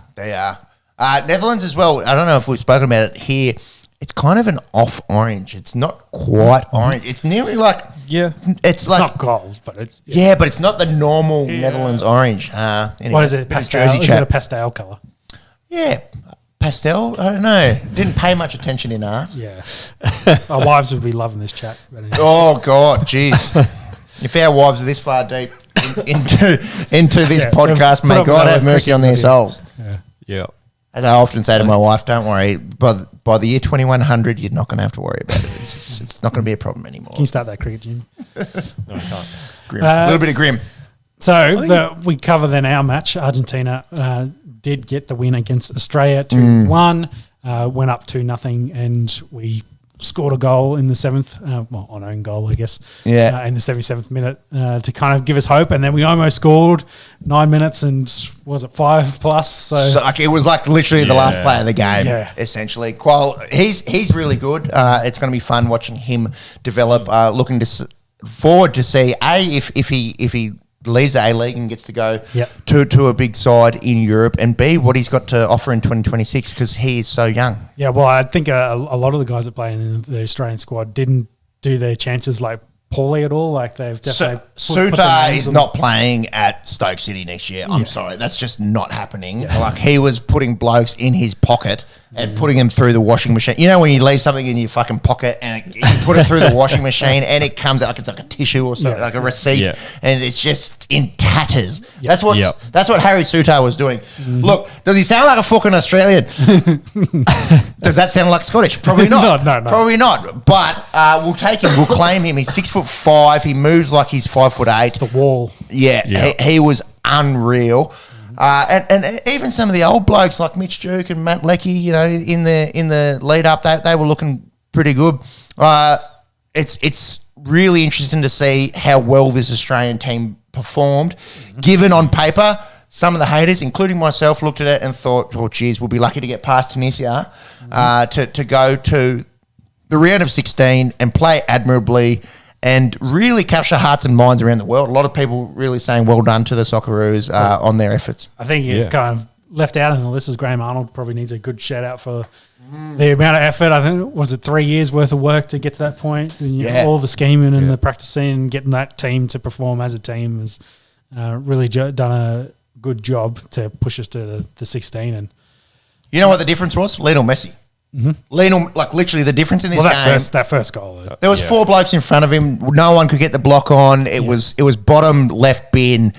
Netherlands as well. I don't know if we've spoken about it here. It's kind of an off orange. It's not quite orange. It's nearly like It's like not gold, but but it's not the normal Netherlands orange. Anyway, what is it? Pastel? Is it a pastel colour? Yeah. Pastel? I don't know. Didn't pay much attention in art. Yeah. Our wives would be loving this chat. Oh, God, jeez. If our wives are this far deep into this podcast, may God have mercy on their souls. Yeah. As I often say to my wife, don't worry. By the year 2100, you're not going to have to worry about it. It's not going to be a problem anymore. Can you start that cricket, Jim? No, I can't. Grim. A little bit of grim. So we cover then our match. Argentina did get the win against Australia 2-1, went up 2-0, and we scored a goal in the 7th, on own goal, I guess, in the 77th minute to kind of give us hope. And then we almost scored 9 minutes and, was it 5+? So it was like literally the last play of the game, essentially. Well, he's really good. It's going to be fun watching him develop. Looking forward to see, if he leaves the A-League and gets to go to a big side in Europe, and B, what he's got to offer in 2026 because he is so young. Yeah, well, I think a lot of the guys that play in the Australian squad didn't do their chances poorly at all. They've definitely Suter is not playing at Stoke City next year. I'm sorry, that's just not happening. He was putting blokes in his pocket and putting them through the washing machine. You know when you leave something in your fucking pocket and you put it through the washing machine and it comes out like it's like a tissue or something, like a receipt, and it's just in tatters. That's what Harry Suter was doing. Look, does he sound like a fucking Australian? Does that sound like Scottish? Probably not. No. Probably not. But we'll take him. We'll claim him. He's 6'5". He moves like he's 5'8". The wall. Yeah. He was unreal. And even some of the old blokes like Mitch Duke and Matt Leckie, in the lead up, they were looking pretty good. It's really interesting to see how well this Australian team performed. Given on paper, some of the haters, including myself, looked at it and thought, "Oh, geez, we'll be lucky to get past Tunisia to go to the round of 16 and play admirably." And really capture hearts and minds around the world. A lot of people really saying well done to the Socceroos on their efforts. I think it kind of left out in the list is Graham Arnold probably needs a good shout out for the amount of effort. I think, was it 3 years worth of work to get to that point? And all the scheming and the practicing and getting that team to perform as a team has really done good job to push us to the 16. And You know what the difference was? Lionel Messi. Lionel, like literally the difference in this game. That first goal. There was 4 blokes in front of him. No one could get the block on. It was bottom left bin,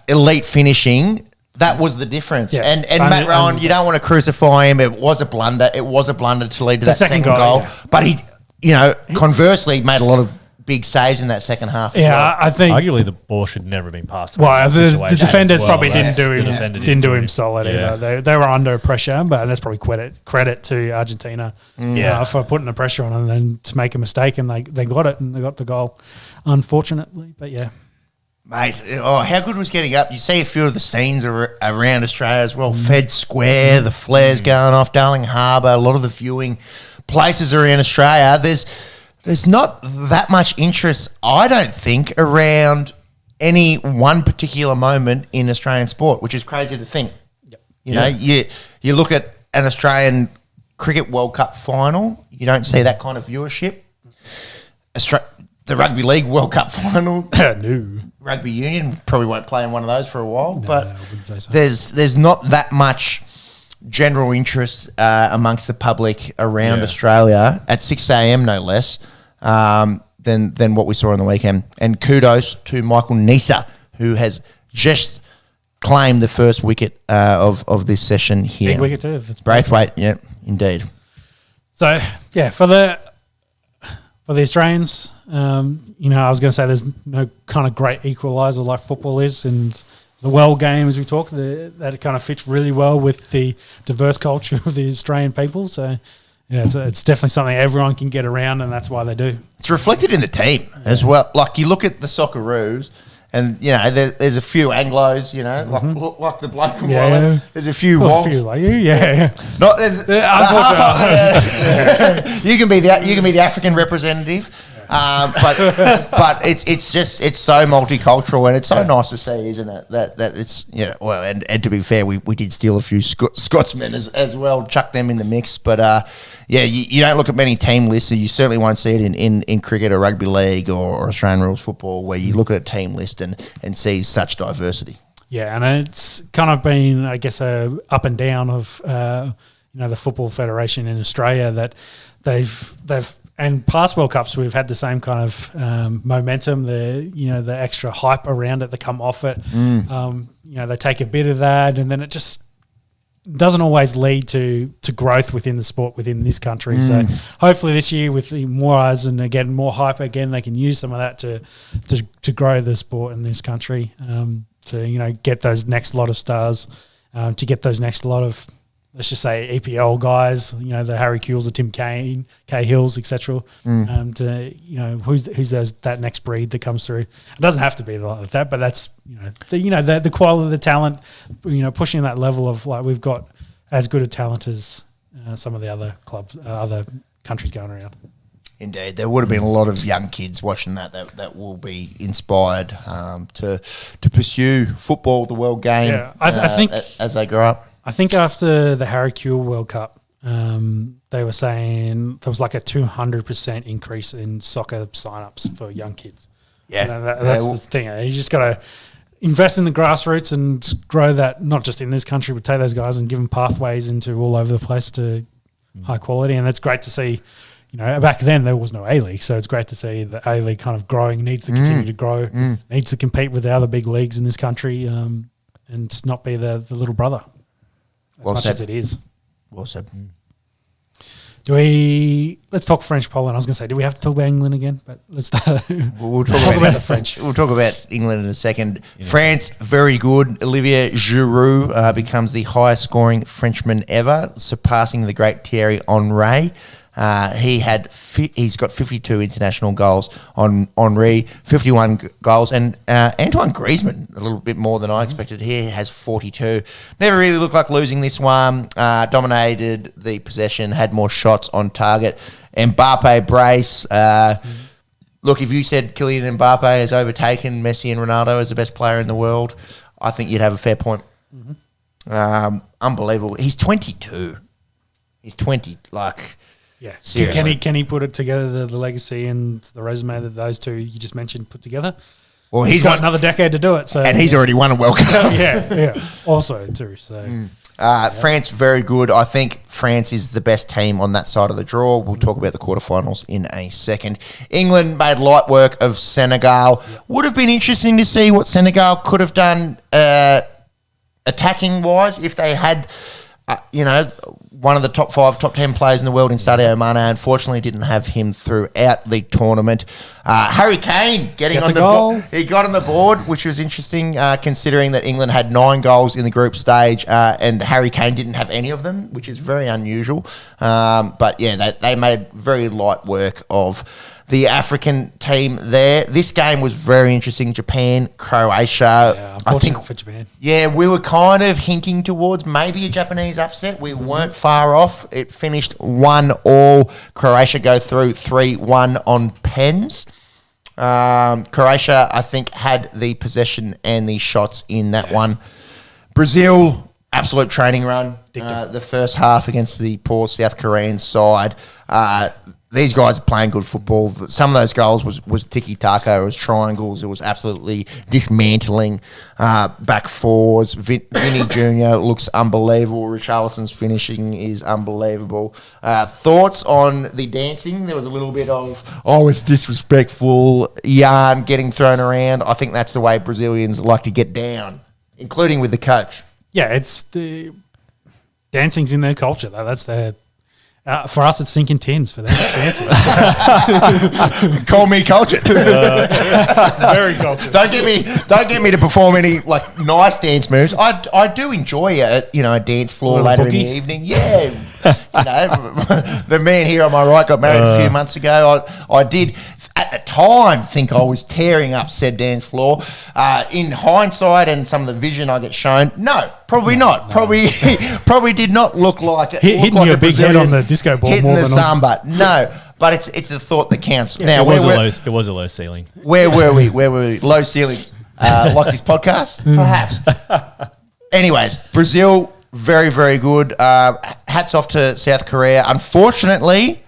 elite finishing. That was the difference. Yeah. And Matt Rowan, you don't want to crucify him. It was a blunder. It was a blunder to lead to that second goal. Yeah. But he, conversely, made a lot of big saves in that second half. Yeah, I think arguably the ball should never have been passed. Well, the defenders as well. probably Yes, didn't the defender do him solid either. They were under pressure, but that's probably credit to Argentina for putting the pressure on them and then to make a mistake, and they got it and they got the goal, unfortunately. But yeah. Mate, how good was getting up? You see a few of the scenes around Australia as well. Fed Square, the flares going off, Darling Harbour, a lot of the viewing places around Australia. There's not that much interest, I don't think, around any one particular moment in Australian sport, which is crazy to think. Yep. You look at an Australian Cricket World Cup final, you don't see that kind of viewership. The Rugby League World Cup final, No. Rugby Union probably won't play in one of those for a while, but I wouldn't say so. there's not that much general interest amongst the public around Australia at 6 a.m. no less than what we saw on the weekend. And kudos to Michael Nisa, who has just claimed the first wicket of this session here. Big wicket too. If it's Braithwaite, yeah, indeed. So yeah, for the Australians, I was going to say there's no kind of great equaliser like football is, and the world game, as we talk, that kind of fits really well with the diverse culture of the Australian people. So yeah, it's definitely something everyone can get around, and that's why they do. It's reflected in the team as well. Like you look at the Socceroos, and there's a few Anglos, like the bloke from Wallet. There's a few There's Wogs. a few like you, yeah. Not there's you can be the African representative, but it's so multicultural, and it's so nice to see, isn't it? That it's and to be fair, we did steal a few Scotsmen as well, chuck them in the mix, but you don't look at many team lists, and you certainly won't see it in cricket or rugby league or Australian rules football, where you look at a team list and see such diversity. Yeah, and it's kind of been, I guess, a up and down of the Football Federation in Australia, that they've and past World Cups we've had the same kind of momentum, the extra hype around it, they come off it. They take a bit of that, and then it just doesn't always lead to growth within the sport within this country. So hopefully this year, with more eyes and again more hype, again they can use some of that to grow the sport in this country, to get those next lot of stars, to get those next lot of, let's just say, EPL guys, the Harry Kewells, the Tim Cahills, etc. Who's that next breed that comes through. It doesn't have to be like that, but that's the quality of the talent, pushing that level of, like, we've got as good a talent as some of the other clubs, other countries going around. Indeed, there would have been a lot of young kids watching that will be inspired to pursue football, the world game. Yeah, I think as they grow up. I think after the Harry Kewell World Cup, they were saying there was like a 200% increase in soccer sign-ups for young kids. Yeah. That's the thing. You just got to invest in the grassroots and grow that, not just in this country, but take those guys and give them pathways into all over the place to high quality. And it's great to see, back then there was no A-League, so it's great to see the A-League kind of growing, needs to continue to grow, needs to compete with the other big leagues in this country, and not be the little brother. As it is. Well said. Let's talk French Poland. I was going to say, do we have to talk about England again? But let's start. We'll talk about the French. We'll talk about England in a second. France, very good. Olivier Giroud becomes the highest scoring Frenchman ever, surpassing the great Thierry Henry. He's got 52 international goals on Henry, 51 goals, and Antoine Griezmann, a little bit more than I expected. He has 42. Never really looked like losing this one. Dominated the possession, had more shots on target. Mbappe brace. Look, if you said Kylian Mbappe has overtaken Messi and Ronaldo as the best player in the world, I think you'd have a fair point. Unbelievable. He's 22. He's 20. Yeah, seriously. Can he put it together, the legacy and the resume that those two you just mentioned put together? Well, he's got another decade to do it. So and he's already won a World Cup. yeah. Also too. So France, very good. I think France is the best team on that side of the draw. We'll talk about the quarterfinals in a second. England made light work of Senegal. Would have been interesting to see what Senegal could have done attacking wise if they had, one of the top 5, top 10 players in the world in Sadio Mane. Unfortunately, didn't have him throughout the tournament. Harry Kane getting on the board. He got on the board, which was interesting considering that England had 9 goals in the group stage and Harry Kane didn't have any of them, which is very unusual. But yeah, they made very light work of the African team there. This game was very interesting. Japan, Croatia. Yeah, unfortunate for Japan. Yeah, we were kind of hinting towards maybe a Japanese upset. We weren't far off. It finished 1-1. Croatia go through 3-1 on pens. Croatia, I think, had the possession and the shots in that one. Brazil, absolute training run. The first half against the poor South Korean side. These guys are playing good football. Some of those goals was tiki-taka, it was triangles, it was absolutely dismantling back fours. Vinny Jr. looks unbelievable. Richarlison's finishing is unbelievable. Thoughts on the dancing? There was a little bit of, it's disrespectful, yarn getting thrown around. I think that's the way Brazilians like to get down, including with the coach. Yeah, it's the dancing's in their culture, though. That's their... for us, it's sinking tins for them. Call me cultured. Very cultured. Don't get me to perform any nice dance moves. I do enjoy a dance floor later in the evening. Yeah, the man here on my right got married a few months ago. I did at the time think I was tearing up said dance floor. In hindsight and some of the vision I get shown, no, probably not. No. Probably did not look like it. Hitting like your big head on the disco ball hitting more the than samba. No, but it's the thought that counts. Yeah, now it was a low ceiling. Where were we? Low ceiling, like this podcast, perhaps. Anyways, Brazil, very very good. Hats off to South Korea. Unfortunately,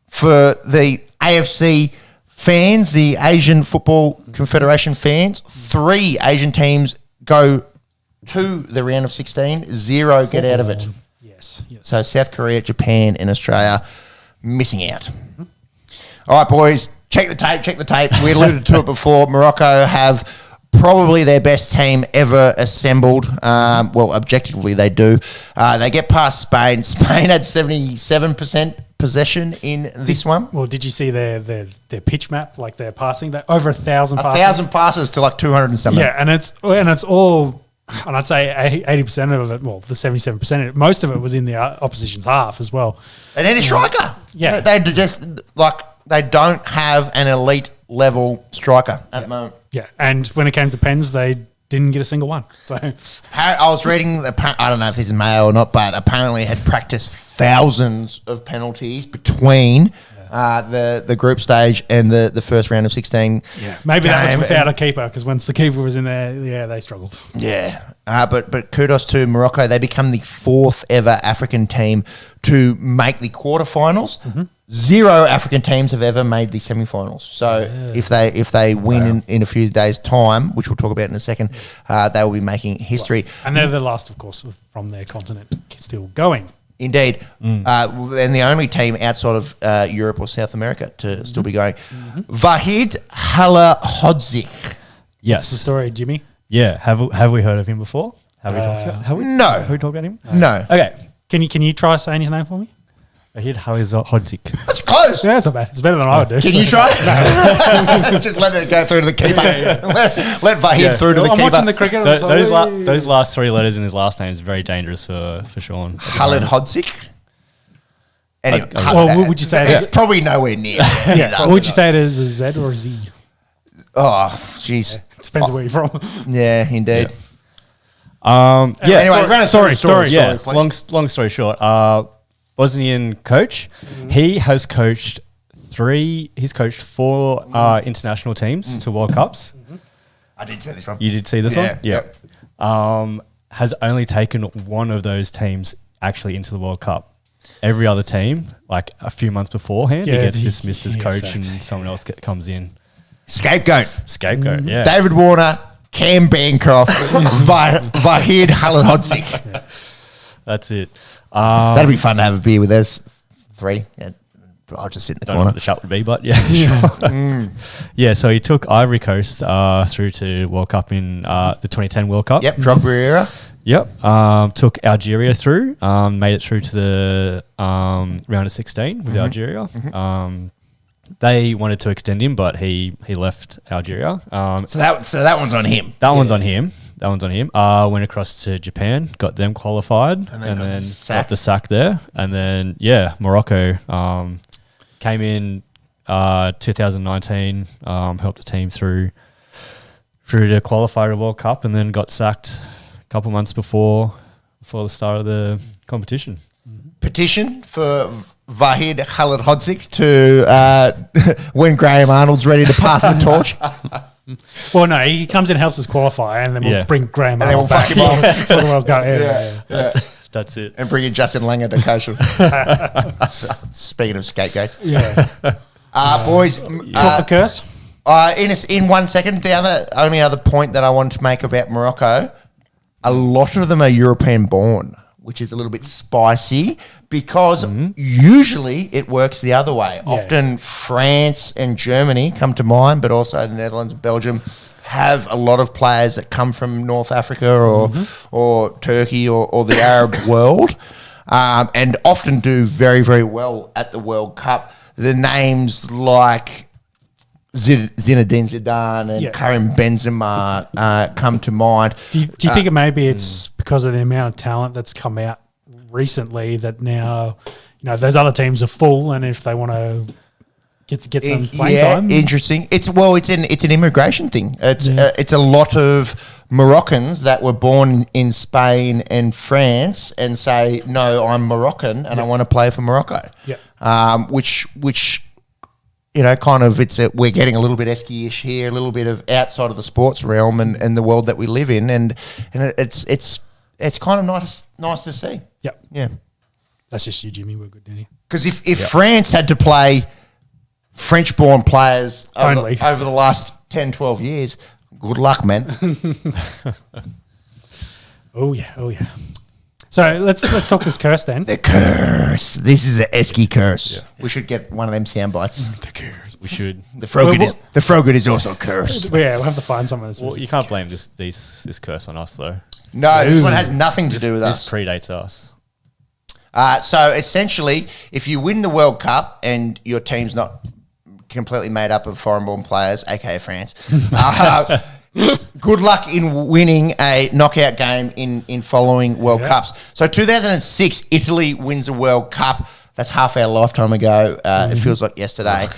for the AFC fans, the Asian Football Confederation fans, 3 Asian teams go to the round of 16, 0 get out of it. Yes. So South Korea, Japan, and Australia missing out. All right, boys, check the tape. We alluded to it before. Morocco have probably their best team ever assembled. Well, objectively, they do. They get past Spain. Spain had 77% possession in this one. Well, did you see their pitch map, like their passing? That over 1,000 passes. 1,000 passes to 200 and something. Yeah, and it's all, and I'd say 80% of it, well, the 77%, most of it was in the opposition's half as well. And then a striker. Yeah. They just, they don't have an elite level striker at the moment. Yeah, and when it came to pens, they didn't get a single one. So I was reading, I don't know if this is Mayo or not, but apparently had practiced thousands of penalties between the group stage and the first round of 16. Yeah, maybe that was without a keeper, because once the keeper was in there, they struggled. Yeah, but kudos to Morocco. They become the 4th ever African team to make the quarterfinals. Mm-hmm. 0 African teams have ever made the semi-finals. So if they win in a few days' time, which we'll talk about in a second, they will be making history. And they're the last, of course, from their continent still going. Indeed. And the only team outside of Europe or South America to still be going. Vahid Halilhodžić. Yes. What's the story, Jimmy? Yeah. Have we heard of him before? Have we talked about him? No. Okay. Can you try saying his name for me? Vahid Halilhodžić. That's close. Yeah, that's not bad. It's better than I would do. Can you try? Just let it go through to the keeper. Let Vahid through to the keeper. I'm watching the cricket. Those last 3 letters in his last name is very dangerous for Sean. Halilhodžić. Anyway, well, would you say it's probably nowhere near? Yeah. Would you say it is a Z or a Z? Oh, jeez. Depends where you're from. Yeah, indeed. Anyway, story. Yeah. Long story short. Bosnian coach. He has coached 4 international teams to World Cups. I did see this one. You did see this one? Yeah. Yep. Has only taken one of those teams actually into the World Cup. Every other team, a few months beforehand, he gets dismissed as coach and someone else comes in. Scapegoat. Yeah. David Warner, Cam Bancroft, Vahid Halilhodzik. That's it. That'd be fun to have a beer with us three. Yeah. I'll just sit in the Don't know corner. what the shot would be, but yeah, sure. Yeah, so he took Ivory Coast through to World Cup in the 2010 World Cup. Yep, Drogba era. Yep. Took Algeria through, made it through to the round of 16 with Algeria. They wanted to extend him, but he left Algeria. So that one's on him. That one's on him. Went across to Japan, got them qualified, and then got the sack there. And then, Morocco came in 2019, helped the team through to qualify the World Cup, and then got sacked a couple months before the start of the competition. Petition for Vahid Halilhodzik to when Graham Arnold's ready to pass the torch. Well, no, he comes in and helps us qualify, and then we'll bring Graham And then we'll back fuck him off. for the World Cup. Yeah. That's it. And bring in Justin Langer to coach. Speaking of scapegoats. Boys. Talk the curse. In 1 second, the only other point that I wanted to make about Morocco, a lot of them are European born, which is a little bit spicy because usually it works the other way. Yeah. Often France and Germany come to mind, but also the Netherlands and Belgium have a lot of players that come from North Africa or Turkey or the Arab world, and often do very, very well at the World Cup. The names like Zinedine Zidane and Karim Benzema come to mind. Do you think maybe it's because of the amount of talent that's come out recently that now, those other teams are full, and if they want to get some playing time? Interesting. It's an immigration thing. It's a lot of Moroccans that were born in Spain and France and say, no, I'm Moroccan and I want to play for Morocco. Yeah. Which kind of we're getting a little bit Esky-ish here, a little bit of outside of the sports realm and the world that we live in, and it's kind of nice to see. Yeah. Yeah. That's just you, Jimmy. We're good, Danny. Because if France had to play French-born players over the last 10, 12 years, good luck, man. Oh yeah. So let's talk this curse then. The curse. This is the Esky curse. Yeah. We should get one of them sound bites. The curse. We should. The Frogood is also cursed. Yeah, we'll have to find someone. Well, you can't blame this curse on us though. No, this one has nothing to do with us. This predates us. So essentially, if you win the World Cup and your team's not completely made up of foreign-born players, aka France, good luck in winning a knockout game in following World Cups. So 2006, Italy wins a World Cup. That's half our lifetime ago. It feels like yesterday.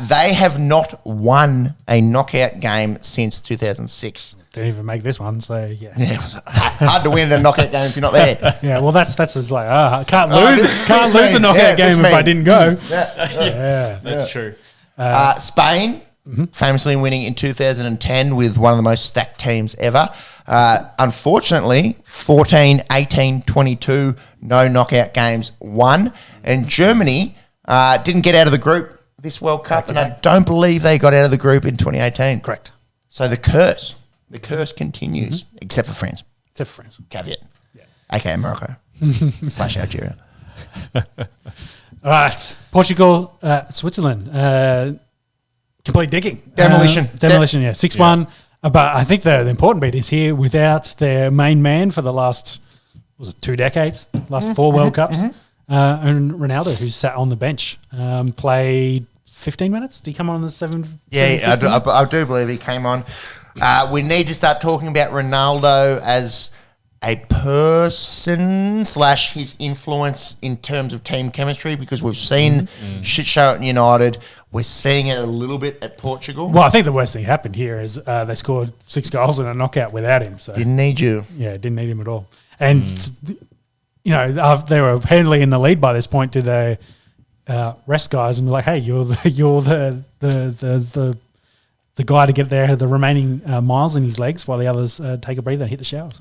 They have not won a knockout game since 2006. Didn't even make this one, so yeah. It was hard to win a knockout game if you're not there. Yeah, well, that's just like, can't lose a knockout game if I didn't go. Yeah. That's true. Spain, famously winning in 2010 with one of the most stacked teams ever. Unfortunately, 14, 18, 22, no knockout games won. And Germany didn't get out of the group this World Cup, and I don't believe they got out of the group in 2018. Correct. So the curse continues, except for France. Except for France. Caveat. Yeah. AKA Morocco / Algeria. All right. Portugal, Switzerland. Complete digging. Demolition. 6-1. But I think the important bit is here without their main man for the last, 2 decades? Last 4 World Cups. And Ronaldo, who's sat on the bench, played 15 minutes. Did he come on in the 7? Yeah, I do believe he came on. We need to start talking about Ronaldo as a person / his influence in terms of team chemistry, because we've seen shit show at United. We're seeing it a little bit at Portugal. Well, I think the worst thing happened here is they scored 6 goals in a knockout without him. So didn't need you. Yeah, didn't need him at all. And they were handily in the lead by this point. To the rest guys and be like, "Hey, you're the guy to get there the remaining miles in his legs while the others take a breather and hit the showers."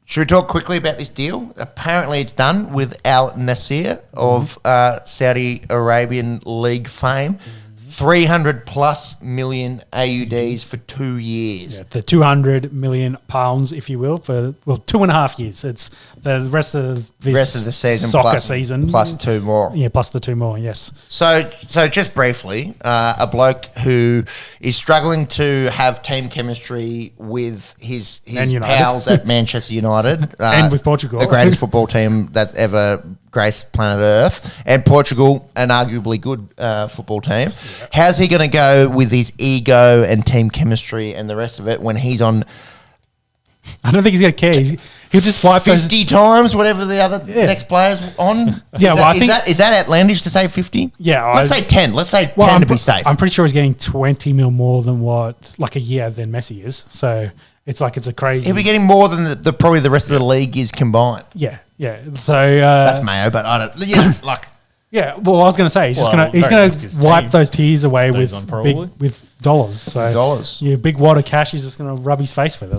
Should we talk quickly about this deal? Apparently it's done with Al Nasser of Saudi Arabian League fame. 300 plus million AUDs for 2 years. Yeah, the 200 million pounds, if you will, for 2.5 years. It's the rest of this The season soccer season plus 2 more. Yeah, plus the 2 more. Yes. So just briefly, a bloke who is struggling to have team chemistry with his pals at Manchester United and with Portugal, the greatest football team that's ever graced planet Earth, and Portugal, an arguably good football team. Yeah. How's he going to go with his ego and team chemistry and the rest of it when he's on? I don't think he's going to care. He'll just wipe 50 times whatever the other next player's on. Is that outlandish to say 50? Yeah, let's say 10. Let's say 10 to be safe. I'm pretty sure he's getting 20 mil more than what like a year than Messi is. So it's a crazy. He'll be getting more than probably the rest of the league is combined. Yeah. So that's Mayo, but I don't. Like. Yeah, well, I was going to say he's going to wipe those tears away with dollars. So your big wad of cash, he's just going to rub his face with it.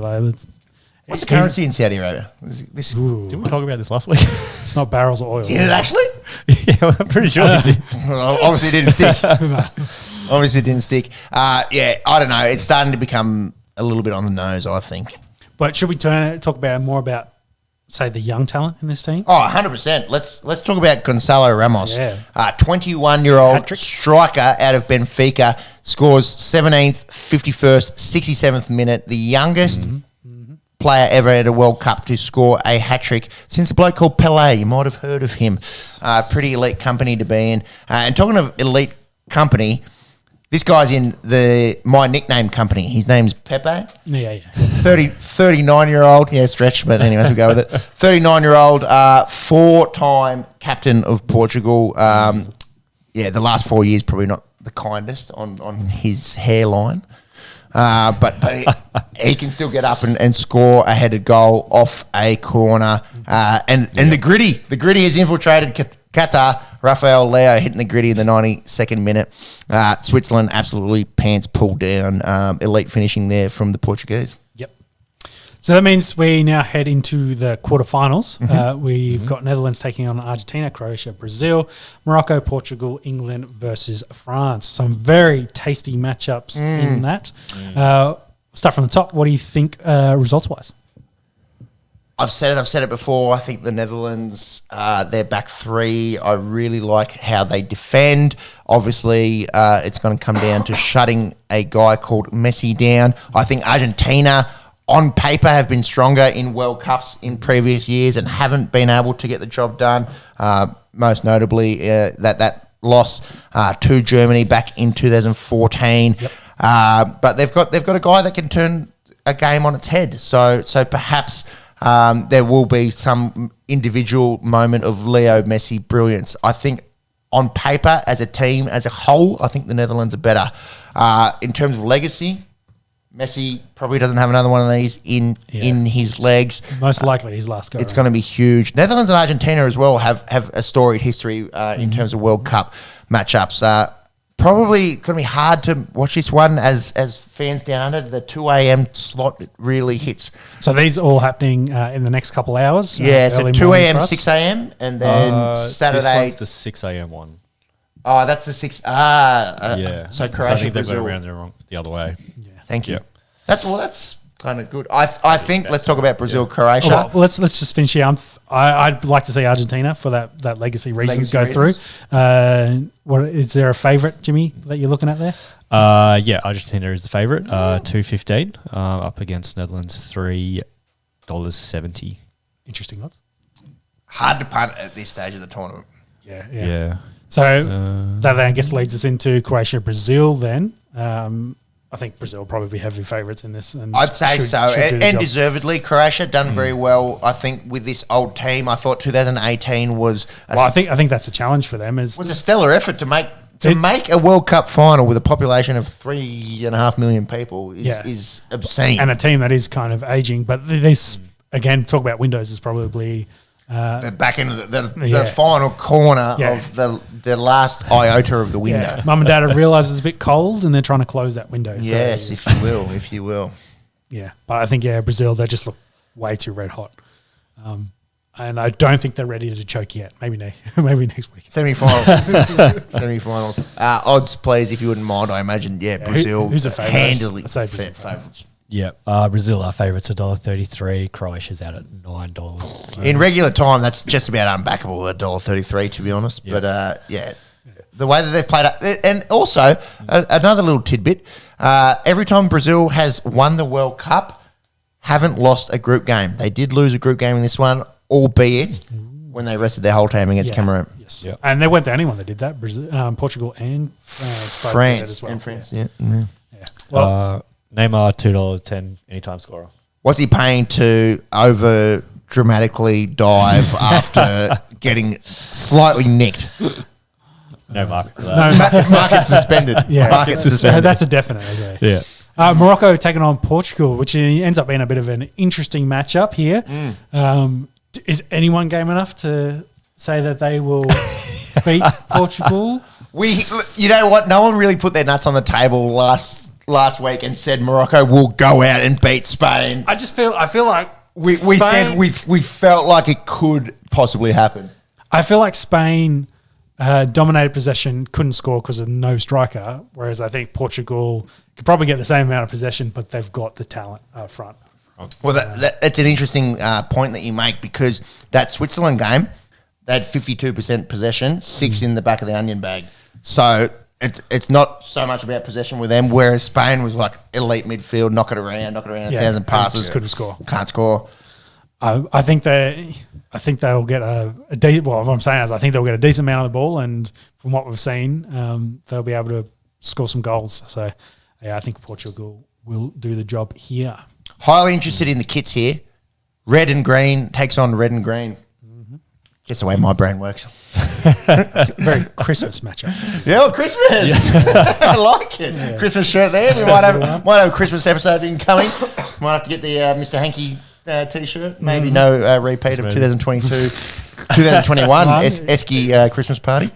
What's the currency in Saudi Arabia? Didn't we talk about this last week? It's not barrels of oil. Did it actually? Yeah, well, I'm pretty sure it did. Obviously, it didn't stick. Obviously, it didn't stick. Yeah, I don't know. It's starting to become a little bit on the nose, I think. But should we talk more about, say, the young talent in this team? Oh, 100%. Let's talk about Gonçalo Ramos. Yeah. 21-year-old striker out of Benfica, scores 17th, 51st, 67th minute, the youngest player ever at a World Cup to score a hat-trick since a bloke called Pelé. You might have heard of him. Pretty elite company to be in. And talking of elite company, this guy's in my nickname company. His name's Pepe. Yeah. 39-year-old. Yeah, stretch, but anyway, we'll go with it. 39-year-old, 4-time captain of Portugal. The last 4 years probably not the kindest on his hairline. But he can still get up and score a headed goal off a corner. And the gritty has infiltrated Qatar. Rafael Leo hitting the gritty in the 92nd minute. Switzerland absolutely pants pulled down. Elite finishing there from the Portuguese. Yep. So that means we now head into the quarterfinals. We've got Netherlands taking on Argentina, Croatia, Brazil, Morocco, Portugal, England versus France. Some very tasty matchups in that. Start from the top. What do you think results-wise? I've said it before. I think the Netherlands, their back three, I really like how they defend. Obviously, it's going to come down to shutting a guy called Messi down. I think Argentina, on paper, have been stronger in World Cups in previous years and haven't been able to get the job done. Most notably, that loss to Germany back in 2014. Yep. But they've got a guy that can turn a game on its head. So perhaps there will be some individual moment of Leo Messi brilliance. I think on paper, as a team, as a whole, I think the Netherlands are better. In terms of legacy, Messi probably doesn't have another one of these in his legs. Most likely his last go. It's going to be huge. Netherlands and Argentina as well have a storied history in terms of World Cup matchups. Probably going to be hard to watch this one as fans down under. The 2 a.m. slot really hits. So these all happening in the next couple hours? Yeah, so 2 a.m., 6 a.m. and then Saturday. This one's the 6 a.m. one. Oh, that's the 6. Yeah. So Croatia, so I think they've Brazil. got around the other way. Yeah. Thank you. Yeah. That's kind of good. I think let's talk about Brazil, Croatia. Oh, well, let's just finish here. I'd like to see Argentina for that legacy reason go through. What is there a favourite, Jimmy, that you're looking at there? Yeah, Argentina is the favourite. $2.15 up against Netherlands $3.70. Interesting odds. Hard to punt at this stage of the tournament. Yeah. So that then I guess leads us into Croatia, Brazil. Then I think Brazil will probably be heavy favourites in this. And I'd say so. And deservedly, Croatia done very well, I think, with this old team. I thought 2018 was... I think that's a challenge for them. Was a stellar effort to make a World Cup final with a population of 3.5 million people is obscene. And a team that is kind of ageing. But this, again, talk about windows is probably... the back end of the final corner of the last iota of the window. Yeah. Mum and Dad have realised it's a bit cold and they're trying to close that window. Yes, if you will. Yeah, but I think, Brazil, they just look way too red hot. And I don't think they're ready to choke yet. Maybe next week. Semi-finals. Odds, please, if you wouldn't mind. I imagine, Brazil who's a favourite? handily I'd say Brazil favourites. Yeah, Brazil are favourites $1.33. Croatia's out at $9. In regular time, that's just about unbackable at $1.33, to be honest. Yeah. But the way that they've played up, and also another little tidbit: every time Brazil has won the World Cup, haven't lost a group game. They did lose a group game in this one, albeit when they rested their whole team against Cameroon. Yes, Yeah. and they weren't the only one that did that. Brazil, Portugal and France both did that as well. And France. Yeah. Yeah. Well, Neymar $2.10 anytime scorer. What's he paying to over dramatically dive after getting slightly nicked? No market for that. no, Market suspended. yeah, Market suspended. that's a definite. Okay. Yeah. Morocco taking on Portugal, which ends up being a bit of an interesting matchup here. Is anyone game enough to say that they will beat Portugal? You know what? No one really put their nuts on the table last week and said Morocco will go out and beat Spain. I feel like We said we felt like it could possibly happen. I feel like Spain dominated possession, couldn't score because of no striker, whereas I think Portugal could probably get the same amount of possession, but they've got the talent up front. Well, that's an interesting point that you make, because that Switzerland game, they had 52% possession, 6 in the back of the onion bag. So it's not so much about possession with them, whereas Spain was like elite midfield, knock it around 1,000 passes. Just couldn't score. Can't score. I think they'll get what I'm saying is I think they'll get a decent amount of the ball, and from what we've seen, they'll be able to score some goals. So, I think Portugal will do the job here. Highly interested in the kits here. Red and green takes on red and green. Just the way my brain works. It's a very Christmas matchup. Yeah, well, Christmas. I like it. Yeah. Christmas shirt there. We might have a Christmas episode incoming. Might have to get the Mr. Hanky T-shirt. Maybe no repeat of 2021 Esky Christmas party.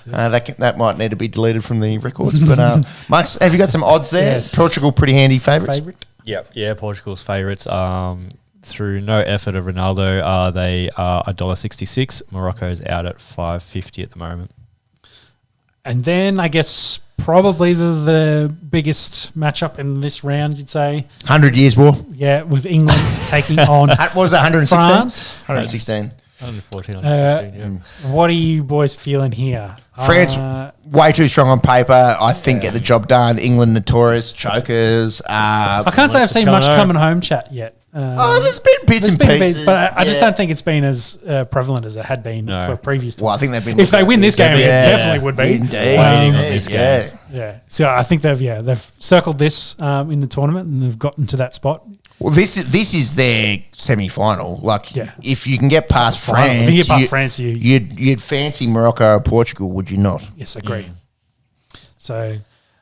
That might need to be deleted from the records. But Max, have you got some odds there? Yes. Portugal, pretty handy favourites. Yeah, Portugal's favourites. Through no effort of Ronaldo, they are $1.66. Morocco's out at $5.50 at the moment. And then I guess probably the biggest matchup in this round, you'd say. 100 Years War. Yeah, with England taking on What was that, 116? France. 116. 114, 116, What are you boys feeling here? France, way too strong on paper. I think get the job done. England, notorious chokers. I can't say I've seen much coming home chat yet. There's been bits and pieces. But I just don't think it's been as prevalent as it had been for previous times. Well, I think they've been. If they win this game, it definitely would be. Indeed. Yeah. So I think they've circled this in the tournament and they've gotten to that spot. Well, this is their semi-final. Like, if you can get past France, if you get past France, you'd fancy Morocco or Portugal, would you not? Yes, agree. So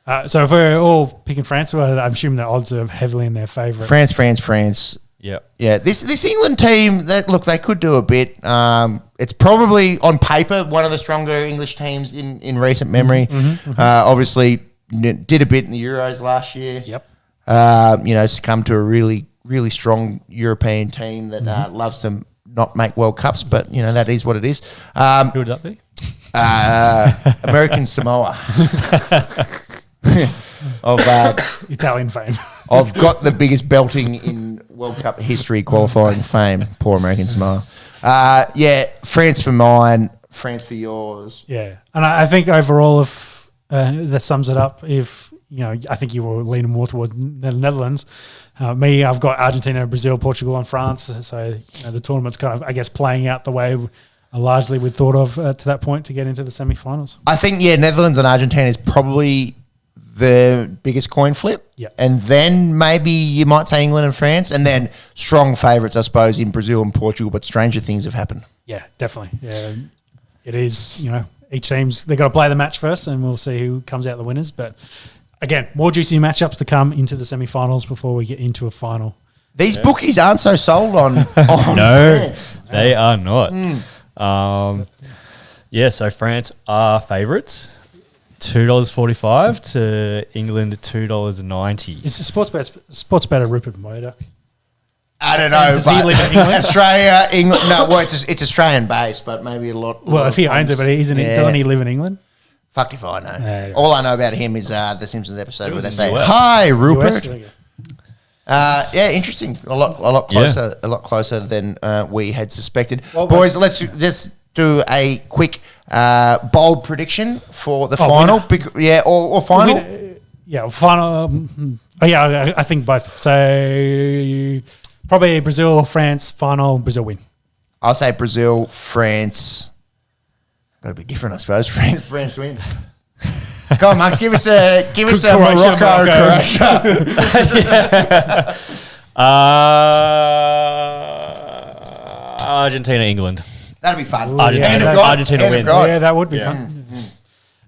if we're all picking France, well, I'm assuming the odds are heavily in their favour. France. Yeah. This England team, they could do a bit. It's probably on paper one of the stronger English teams in recent memory. Obviously, did a bit in the Euros last year. Yep. Succumbed to a really, really strong European team that loves to not make World Cups, but that is what it is. Who would that be? American Samoa. Of Italian fame. I've got the biggest belting in World Cup history qualifying fame. Poor American Samoa. France for mine, France for yours. Yeah, and I think overall, if that sums it up, if I think you were leaning more towards the Netherlands. Me, I've got Argentina, Brazil, Portugal, and France. So the tournament's kind of, I guess, playing out the way largely we'd thought of to that point to get into the semi-finals. I think Netherlands and Argentina is probably the biggest coin flip. Yeah. And then maybe you might say England and France, and then strong favourites, I suppose, in Brazil and Portugal, but stranger things have happened. Yeah, definitely. Yeah, it is, each team's, they've got to play the match first, and we'll see who comes out the winners. But again, more juicy matchups to come into the semi-finals before we get into a final. These bookies aren't so sold on No, France. They are not. So France are favourites. $2.45 to England $2.90. It's a sports bet Rupert Murdoch. I don't know, Does he but live in England? Australia, England. No, well, it's Australian based, but maybe a lot. Well, if he owns it, but doesn't he live in England? Fucked if I know. Yeah. All I know about him is the Simpsons episode where they in say, US. "Hi, Rupert." US? Yeah, interesting. A lot closer than we had suspected. Well, Boys, let's just do a quick bold prediction for the final. Or final. Final. I think both. So probably Brazil, France final. Brazil win. I'll say Brazil, France. Got to be different, I suppose. France win. Come on, Max, give us a Morocco, Croatia. Argentina, England. That'd be fun. Ooh, Argentina win. Yeah, that would be fun.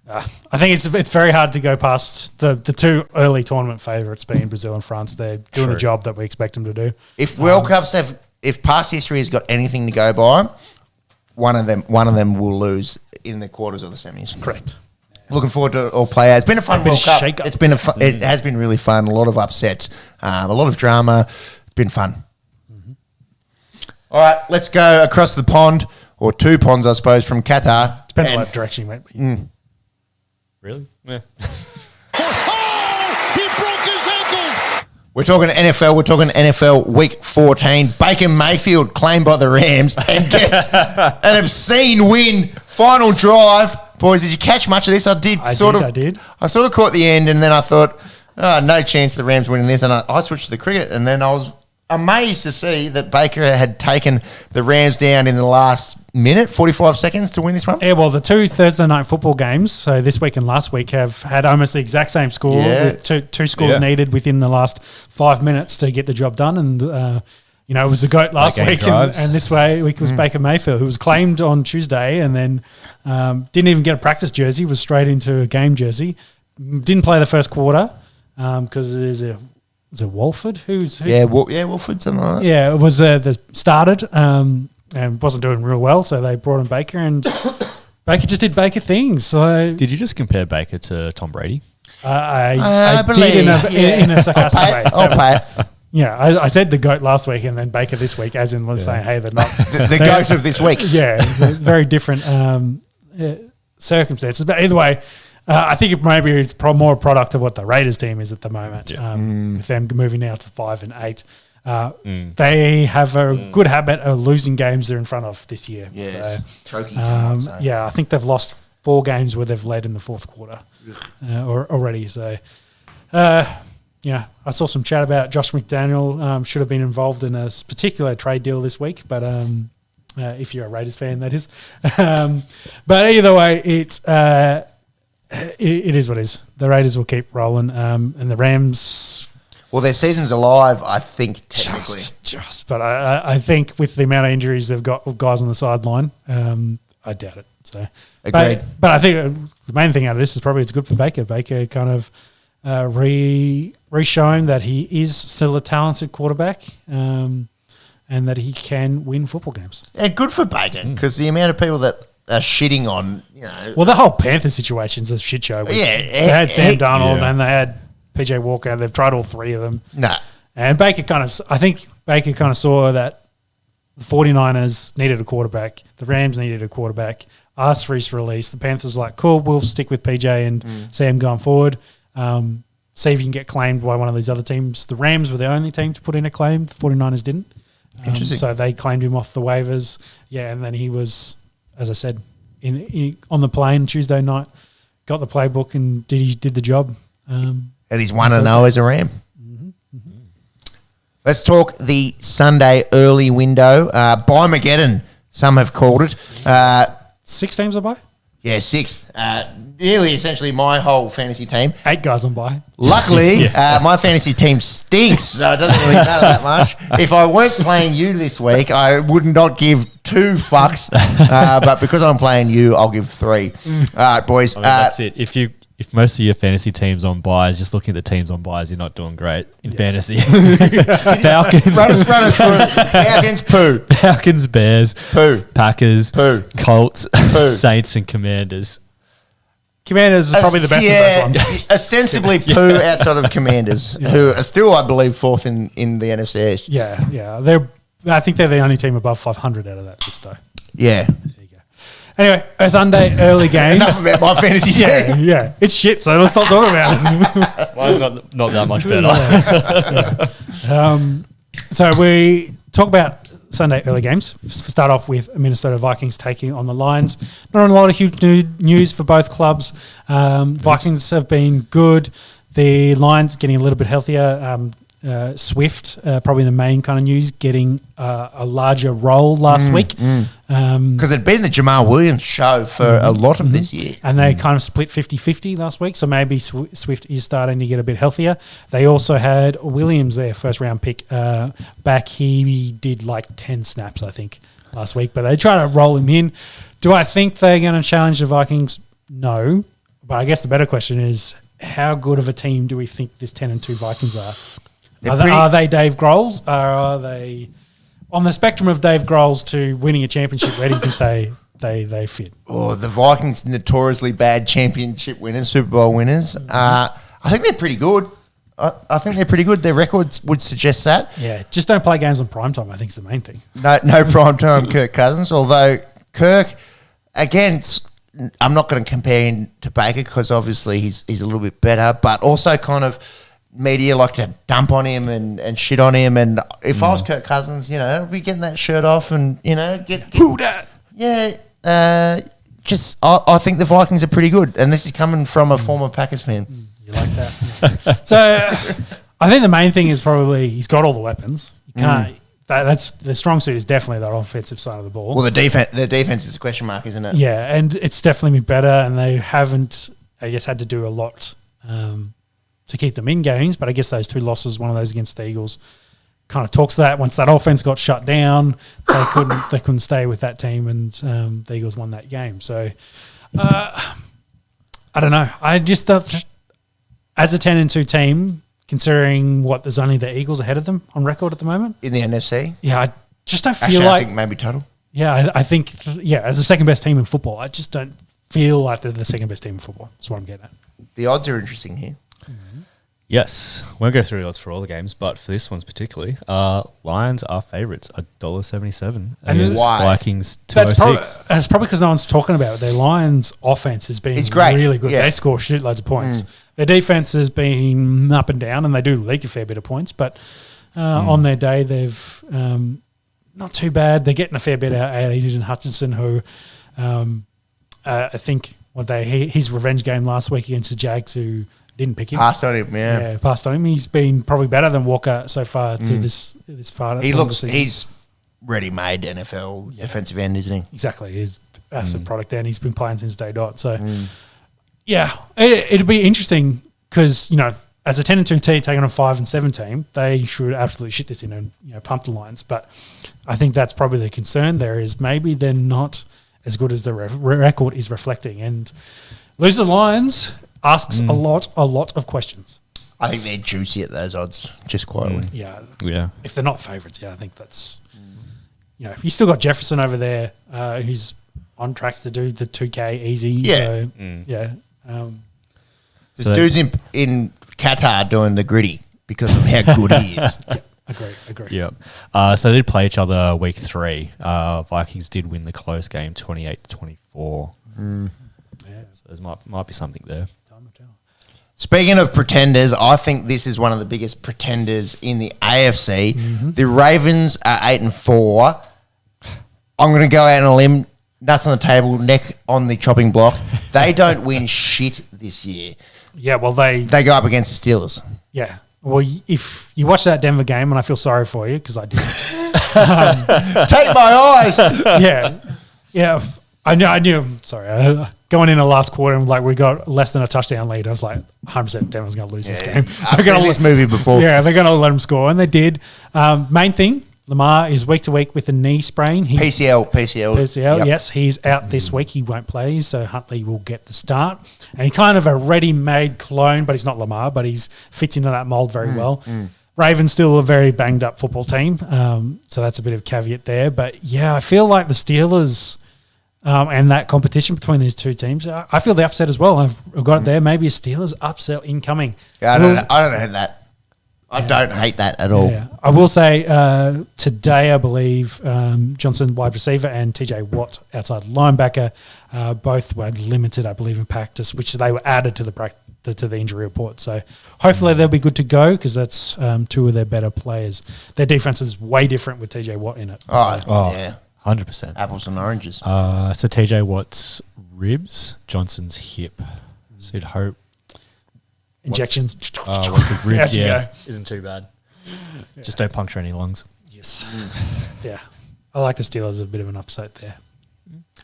I think it's very hard to go past the two early tournament favourites being Brazil and France. They're doing a job that we expect them to do. If World Cups if past history has got anything to go by, one of them will lose in the quarters or the semis. Correct. Looking forward to all players. It's been a fun bit of World Cup. shake-up. It has been really fun. A lot of upsets, a lot of drama. It's been fun. All right, let's go across the pond, or two ponds, I suppose, from Qatar. Depends on what direction you went. Really? Yeah. He broke his ankles. We're talking NFL. We're talking NFL Week 14. Baker Mayfield claimed by the Rams and gets an obscene win. Final drive. Boys, did you catch much of this? I did. I sort of caught the end, and then I thought, no chance the Rams winning this. And I switched to the cricket, and then I was amazed to see that Baker had taken the Rams down in the last minute, 45 seconds to win this one. Yeah, well, the two Thursday night football games, so this week and last week, have had almost the exact same score. With two scores needed within the last 5 minutes to get the job done. And, it was the GOAT last week, and this week was Baker Mayfield, who was claimed on Tuesday and then didn't even get a practice jersey, was straight into a game jersey. Didn't play the first quarter because there's a Walford Walford, something like that. Yeah, it was the started and wasn't doing real well, so they brought in Baker, and Baker just did Baker things. So did you just compare Baker to Tom Brady? I did in a sarcastic way. I'll pay it. Yeah, I said the GOAT last week and then Baker this week, as in saying, hey, they're not the GOAT of this week. Yeah, very different circumstances. But either way, I think it maybe it's more a product of what the Raiders team is at the moment. With them moving now to 5 and 8, they have a good habit of losing games they're in front of this year. Yes, choking. I think they've lost 4 games where they've led in the fourth quarter already. So. I saw some chat about Josh McDaniel should have been involved in a particular trade deal this week, but if you're a Raiders fan, that is. But either way, it is what it is. The Raiders will keep rolling, and the Rams. Well, their season's alive, I think, technically. Just. But I think with the amount of injuries they've got of guys on the sideline, I doubt it. So, agreed. But I think the main thing out of this is probably it's good for Baker. Baker kind of re-showing that he is still a talented quarterback and that he can win football games. And good for Baker, because the amount of people that are shitting on, Well, the whole Panther situation's a shit show. They had Sam Darnold and they had PJ Walker. They've tried all 3 of them. No. And I think Baker kind of saw that the 49ers needed a quarterback. The Rams needed a quarterback. Asked for his release. The Panthers were like, cool, we'll stick with PJ and Sam going forward. See if you can get claimed by one of these other teams. The Rams were the only team to put in a claim. The 49ers didn't. Interesting. So they claimed him off the waivers. Yeah, and then he was, as I said, on the plane Tuesday night, got the playbook and did the job. And he's 1-0 as a Ram. Let's talk the Sunday early window. Buy-Mageddon, some have called it. 6 teams on bye? Yeah, 6. Nearly essentially my whole fantasy team. 8 guys on bye. Luckily, my fantasy team stinks, so it doesn't really matter that much. If I weren't playing you this week, I would not give 2 fucks. But because I'm playing you, I'll give 3. All right, boys. That's it. If most of your fantasy teams on buys, just looking at the teams on buys, you're not doing great in fantasy. Falcons. Run us through. Falcons, poo. Falcons, Bears, Poo. Packers, Poo. Colts, Poo. Saints, and Commanders. Commanders is probably the best of those ones. Ostensibly poo outside of Commanders, who are still, I believe, fourth in the NFC East. Yeah. I think they're the only team above 500 out of that list, though. Yeah. There you go. Anyway, Sunday early games. Enough about my fantasy team. Yeah. It's shit, so let's not talk about it. Mine's not that much better. So we talk about Sunday early games. Start off with Minnesota Vikings taking on the Lions. Not a lot of huge news for both clubs. Vikings have been good. The Lions getting a little bit healthier. Swift, probably the main kind of news, getting a larger role last week. Because it'd been the Jamal Williams show for a lot of this year. And they kind of split 50-50 last week, so maybe Swift is starting to get a bit healthier. They also had Williams, their first-round pick, back. He did like 10 snaps, I think, last week, but they try to roll him in. Do I think they're going to challenge the Vikings? No. But I guess the better question is, how good of a team do we think this 10-2 Vikings are? Are they Dave Grohl's? Or are they on the spectrum of Dave Grohl's to winning a championship? Where do you think they fit? Oh, the Vikings, notoriously bad championship winners, Super Bowl winners. I think they're pretty good. I think they're pretty good. Their records would suggest that. Yeah, just don't play games on primetime, I think is the main thing. No primetime Kirk Cousins, although Kirk, again, I'm not going to compare him to Baker because obviously he's a little bit better, but also kind of media like to dump on him and shit on him. And if I was Kirk Cousins, I'd be getting that shirt off and, get who that? Yeah. I think the Vikings are pretty good. And this is coming from a former Packers fan. You like that? Yeah. So I think the main thing is probably he's got all the weapons. You can't. That's the strong suit is definitely the offensive side of the ball. Well, the defense is a question mark, isn't it? Yeah, and it's definitely been better, and they haven't, I guess, had to do a lot to keep them in games. But I guess those two losses, one of those against the Eagles, kind of talks to that. Once that offense got shut down, they couldn't stay with that team, and the Eagles won that game. So I don't know. I just as a 10-2 team, considering what there's only the Eagles ahead of them on record at the moment in the NFC. Yeah, I just don't feel Actually, like. I think maybe total. Yeah, I think as the second best team in football, I just don't feel like they're the second best team in football. That's what I'm getting at. The odds are interesting here. Yes, won't go through the odds for all the games, but for this one's particularly, Lions are favourites, $1.77 against Vikings $2.06. That's probably because no one's talking about it. Their Lions' offense has been really good. Yeah. They score shitloads of points. Their defense has been up and down, and they do leak a fair bit of points. But on their day, they've not too bad. They're getting a fair bit out of Aiden Hutchinson, who I think his revenge game last week against the Jags, who didn't pick him. Passed on him, yeah. Passed on him. He's been probably better than Walker so far to this part. He's ready-made NFL defensive end, isn't he? Exactly. He's absolute product, and he's been playing since day dot. So, it'd be interesting because, as a 10-2 team taking on a 5-7 team, they should absolutely shit this in and pump the Lions. But I think that's probably the concern there is maybe they're not as good as the record is reflecting. And lose the Lions asks a lot of questions. I think they're juicy at those odds, just quietly. Yeah. If they're not favourites, I think that's, you still got Jefferson over there who's on track to do the 2K easy. Yeah. So, this dude's in Qatar doing the gritty because of how good he is. Agree. Yep. So they did play each other week 3. Vikings did win the close game 28-24. So there might be something there. Speaking of pretenders, I think this is one of the biggest pretenders in the AFC. The Ravens are 8-4. I'm going to go out on a limb, nuts on the table, neck on the chopping block. They don't win shit this year. Yeah, well, they go up against the Steelers. Yeah. Well, if you watch that Denver game, and I feel sorry for you because I did. Take my eyes. Yeah. I knew. Sorry, going in the last quarter, and we got less than a touchdown lead. I was like, 100% Denver's going to lose this game. I've seen this movie before. Yeah, they're going to let them score, and they did. Main thing, Lamar is week to week with a knee sprain. PCL. Yes, he's out this week. He won't play, so Huntley will get the start. And he's kind of a ready-made clone, but he's not Lamar, but he fits into that mold very well. Ravens still a very banged-up football team, so that's a bit of a caveat there. But, I feel like the Steelers and that competition between these two teams. I feel the upset as well. I've got it there. Maybe a Steelers upset incoming. Yeah, I don't hate that. I don't hate that at all. Yeah. I will say today, I believe Johnson, wide receiver, and TJ Watt, outside linebacker, both were limited, I believe, in practice, which they were added to the injury report. So hopefully they'll be good to go because that's two of their better players. Their defense is way different with TJ Watt in it. Yeah. 100%. Apples and oranges. So TJ Watt's ribs, Johnson's hip. So you'd hope. Injections. What's the ribs? Yeah. Isn't too bad. Just don't puncture any lungs. Yes. Yeah. I like the Steelers a bit of an upset there.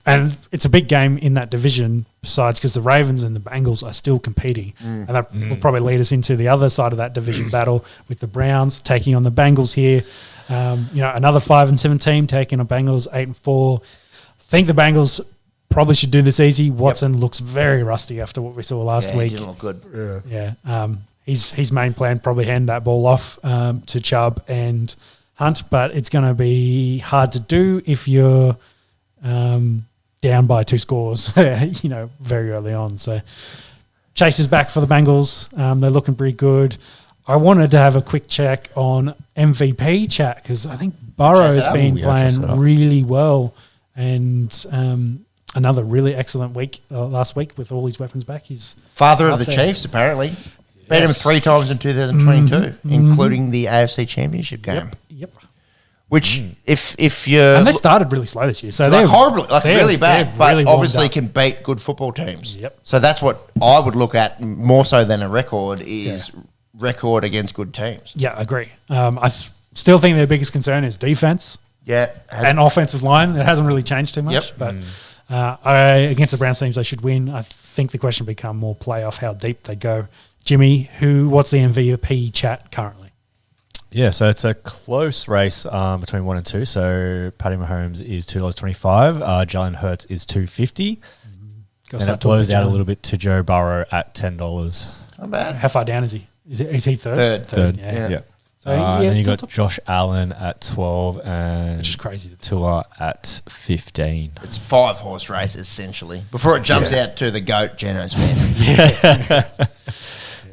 And it's a big game in that division besides because the Ravens and the Bengals are still competing. And that will probably lead us into the other side of that division battle with the Browns taking on the Bengals here. Another 5-7 team taking on Bengals 8-4. I think the Bengals probably should do this easy. Watson looks very rusty after what we saw last week. He didn't look good. Yeah. His main plan probably hand that ball off to Chubb and Hunt, but it's going to be hard to do if you're down by 2 scores, very early on. So Chase is back for the Bengals. They're looking pretty good. I wanted to have a quick check on MVP chat because I think Burrow has been playing really well and another really excellent week last week with all his weapons back. He's father of the Chiefs, apparently. Beat him 3 times in 2022, including the AFC Championship game. Yep. Which, if you're... And they started really slow this year. So they're horribly, really bad, but really obviously can beat good football teams. Yep. So that's what I would look at more so than a record is record against good teams. Yeah, I agree. I still think their biggest concern is defense. Yeah. And offensive line. It hasn't really changed too much. But against the Browns teams, they should win. I think the question will become more playoff, how deep they go. Jimmy, what's the MVP chat currently? Yeah, so it's a close race between 1 and 2. So Patty Mahomes is $2.25. Jalen Hurts is $2.50. And it blows out a little bit to Joe Burrow at $10. Not bad. How far down is he? Is he third? Third. Yeah. So then you got Josh Allen at 12 and which is crazy. Tua at 15. It's 5-horse race essentially before it jumps out to the GOAT, Geno Smith.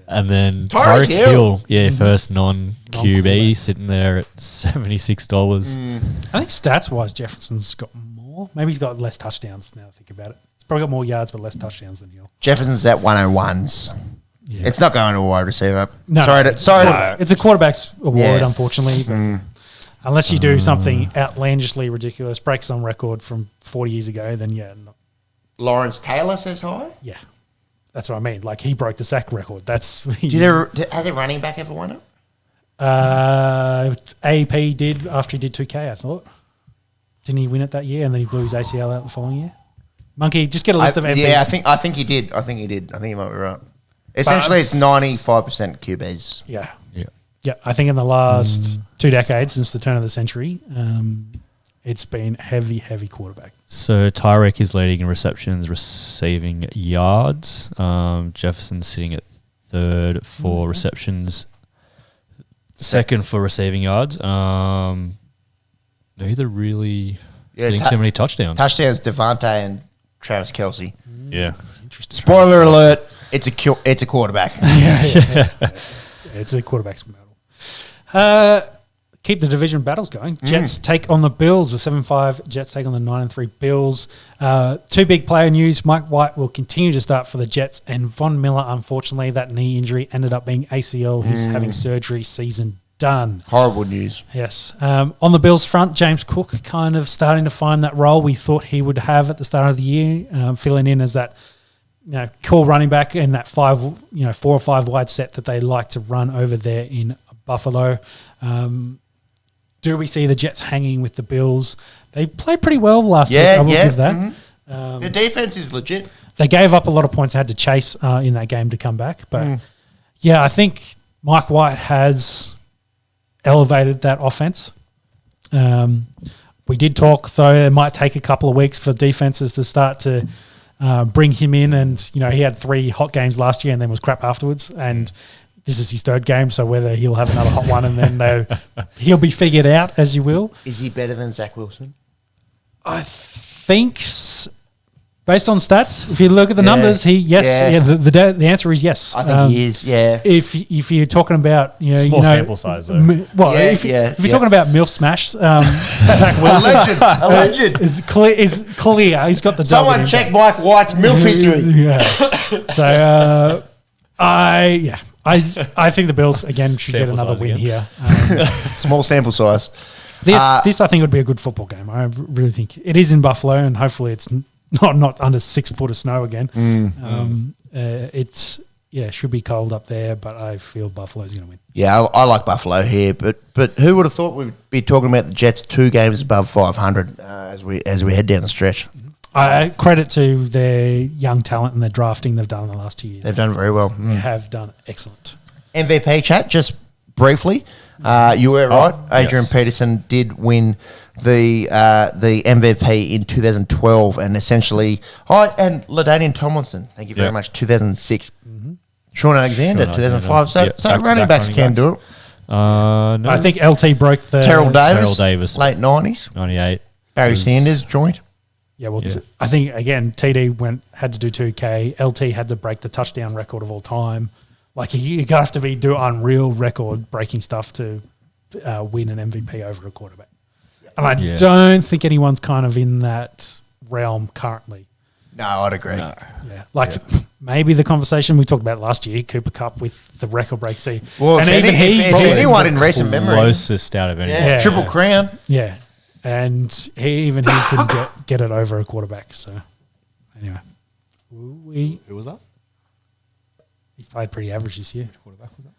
And then Tyreek Hill, first non-QB, sitting there at $76. I think stats-wise, Jefferson's got more. Maybe he's got less touchdowns now I think about it. He's probably got more yards but less touchdowns than Hill. Jefferson's at 101s. Yeah. It's not going to a wide receiver. No, it's a quarterback's award, unfortunately. But unless you do something outlandishly ridiculous, break some record from 40 years ago, then Lawrence Taylor says hi? Yeah. That's what I mean. Like, he broke the sack record. Has a running back ever won it? AP did after he did 2K, I thought. Didn't he win it that year and then he blew his ACL out the following year? Monkey, just get a list of MVPs. Yeah, I think he did. I think he might be right. Essentially, it's 95% QBs. Yeah. I think in the last 2 decades since the turn of the century, it's been heavy quarterback. So Tyreek is leading in receptions, receiving yards. Jefferson's sitting at third for receptions, second for receiving yards. Neither really getting too many touchdowns. Touchdowns, Devontae and Travis Kelce. Yeah. Interesting. Spoiler alert, it's a quarterback. It's a quarterback's battle. Keep the division battles going. Jets take on the Bills. The 7-5 Jets take on the 9-3 Bills. 2 big player news. Mike White will continue to start for the Jets, and Von Miller, unfortunately, that knee injury ended up being ACL. He's having surgery. Season done. Horrible news. Yes. On the Bills front, James Cook kind of starting to find that role we thought he would have at the start of the year, filling in as that core running back in that 4 or 5 wide set that they like to run over there in Buffalo. Do we see the Jets hanging with the Bills? They played pretty well last week. I will give that. The defense is legit. They gave up a lot of points, had to chase in that game to come back. But, I think Mike White has elevated that offense. We did talk, though, it might take a couple of weeks for defenses to start to bring him in. And, he had 3 hot games last year and then was crap afterwards. And this is his 3rd game, so whether he'll have another hot one and then he'll be figured out, as you will. Is he better than Zach Wilson? I think based on stats, if you look at the numbers, the answer is yes. I think he is. Yeah. If you're talking about Small sample size though. If you're talking about MILF Smash, Zach Wilson, alleged is clear. He's got the someone check Mike White's MILF history. Yeah. So I think the Bills again should get another win here. Small sample size. This I think would be a good football game. I really think it is in Buffalo, and hopefully it's not under 6 foot of snow again. It's should be cold up there, but I feel Buffalo's going to win. Yeah, I like Buffalo here, but who would have thought we'd be talking about the Jets 2 games above 500 as we head down the stretch? Credit to their young talent and their drafting they've done in the last 2 years. They've done very well. They have done excellent. MVP chat, just briefly. You were right. Adrian Peterson did win the MVP in 2012, and essentially, and LaDainian Tomlinson, thank you very much, 2006. Sean Alexander, 2005. So running backs can do it. No. I think LT broke the Terrell Davis, late 90s. 98. Barry Sanders joint. Yeah, I think again TD had to do 2K. LT had to break the touchdown record of all time. Like you have to do unreal record breaking stuff to win an MVP over a quarterback. And I don't think anyone's kind of in that realm currently. No, I'd agree. No. Yeah, maybe the conversation we talked about last year, Cooper Kupp with the record break. Well, and if anyone in recent memory, closest out of anyone, Triple Crown. Yeah, and he could get it over a quarterback. So anyway, who was that? He's played pretty average this year. Which quarterback was that?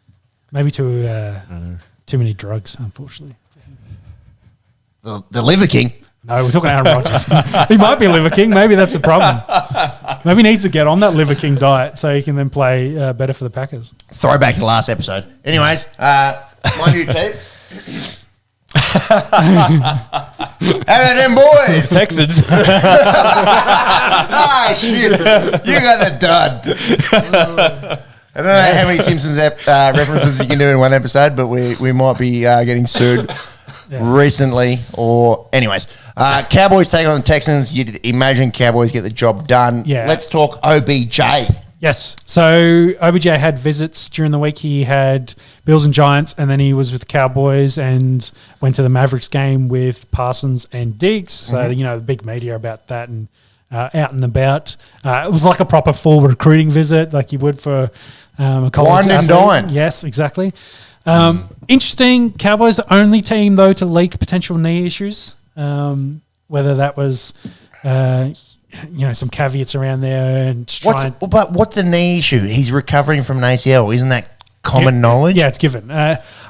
Maybe too many drugs, unfortunately. The Liver King. No, we're talking Aaron Rodgers. He might be a Liver King. Maybe that's the problem. Maybe he needs to get on that Liver King diet so he can then play better for the Packers. Throwback to the last episode. Anyways, my new team. How about them boys? Texans. Shit. You got the dud. I don't know how many Simpsons references you can do in one episode, but we might be getting sued recently. Or anyways, Cowboys take on the Texans. You'd imagine Cowboys get the job done. Yeah. Let's talk OBJ. Yes. So OBJ had visits during the week. He had Bills and Giants, and then he was with the Cowboys and went to the Mavericks game with Parsons and Diggs. So, the big media about that and out and about. It was like a proper full recruiting visit like you would for a college Wine and dine. Yes, exactly. Interesting. Cowboys the only team, though, to leak potential knee issues, whether that was... some caveats around there and but what's the knee issue? He's recovering from an ACL. Isn't that common knowledge? Yeah, it's given.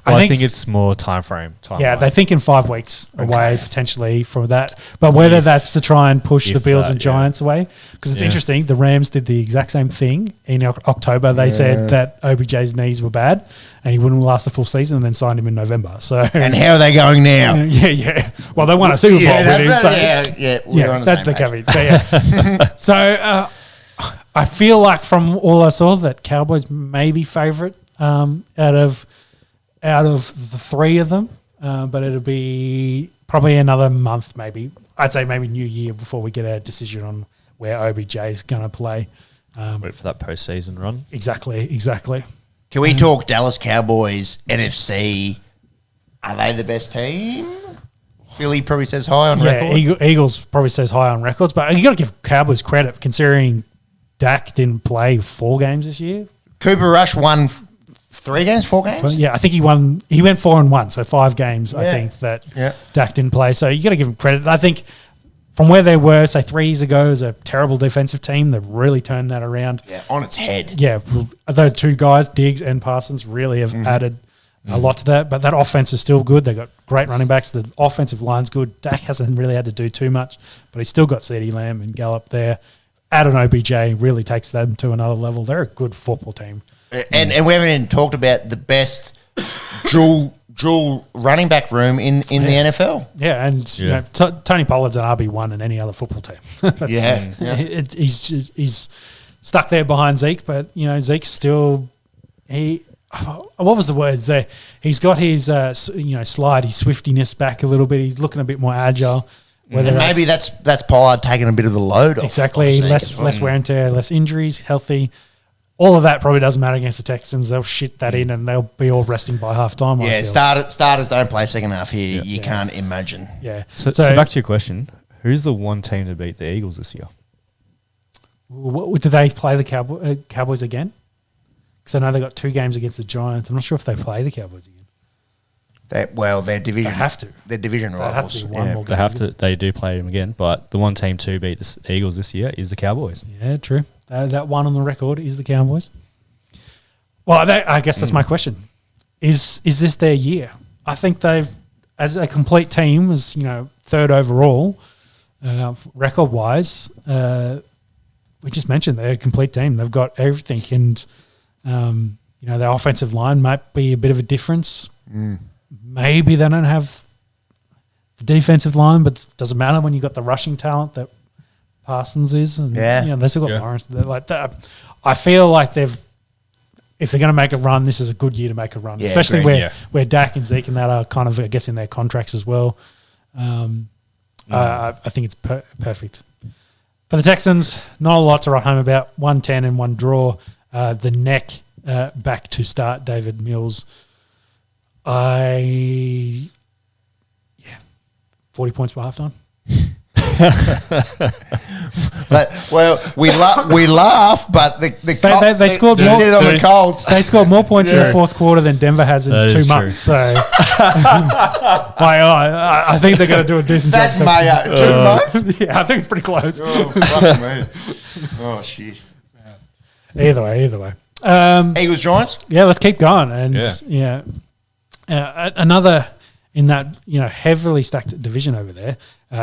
I think it's more time frame. They think in 5 weeks away potentially from that. But whether that's to try and push the Bills and Giants away, because it's interesting. The Rams did the exact same thing in October. They said that OBJ's knees were bad and he wouldn't last the full season, and then signed him in November. So and how are they going now? Yeah. Well, they won a Super Bowl with him. That's the caveat. So I feel like from all I saw that Cowboys may be favourite out of the 3 of them, but it'll be probably another month, maybe. I'd say maybe New Year before we get a decision on where OBJ is going to play. Wait for that postseason run. Exactly. Can we talk Dallas Cowboys, NFC? Are they the best team? Philly probably says high on record. Eagles probably says high on records, but you got to give Cowboys credit considering Dak didn't play 4 games this year. Cooper Rush won 3 games, 4 games? Yeah, I think he won. He went 4-1, so 5 games. I think that Dak didn't play. So you got to give him credit. I think from where they were, say 3 years ago, as a terrible defensive team, they've really turned that around. Yeah, on its head. Yeah, those 2 guys, Diggs and Parsons, really have added a lot to that. But that offense is still good. They've got great running backs. The offensive line's good. Dak hasn't really had to do too much, but he's still got CeeDee Lamb and Gallup there. Add an OBJ really takes them to another level. They're a good football team. And we haven't even talked about the best dual running back room in the NFL. Yeah, and Tony Pollard's an RB1 in any other football team. He's stuck there behind Zeke, but Zeke's still what was the words there? He's got his slide, his swiftiness back a little bit. He's looking a bit more agile. Whether And maybe that's Pollard taking a bit of the load off. exactly off Zeke as well. less wear and tear, less injuries, healthy. All of that probably doesn't matter against the Texans. They'll shit that in and they'll be all resting by half time. Yeah, starters don't play second half here. You can't imagine. Yeah. So back to your question, who's the one team to beat the Eagles this year? Do they play the Cowboys again? Because I know they got 2 games against the Giants. I'm not sure if they play the Cowboys again. Their division. They have to. Their division They have rivals. to one more They have to. They do play them again, but the one team to beat the Eagles this year is the Cowboys. Yeah, true. That one on the record is the Cowboys. Well, I guess that's my question. Is this their year? I think they've, as a complete team, as 3rd overall, record wise. We just mentioned they're a complete team. They've got everything, and their offensive line might be a bit of a difference. Maybe they don't have the defensive line, but it doesn't matter when you got the rushing talent that Parsons is, and they still got Lawrence. They're like that. I feel like if they're going to make a run, this is a good year to make a run, especially where Dak and Zeke and that are kind of, I guess, in their contracts as well. I think it's perfect for the Texans. Not a lot to write home about. 110 and 1 draw. The neck back to start. David Mills. 40 points by halftime. But we laugh, but they scored more. Did it on the Colts. They scored more points in the fourth quarter than Denver has in 2 months. So I think they're going to do a decent That's job. That's Mayo. 2 months. Yeah, I think it's pretty close. Oh fuck me! Oh shit. Either way. Eagles Giants. Yeah, let's keep going. And another in that heavily stacked division over there.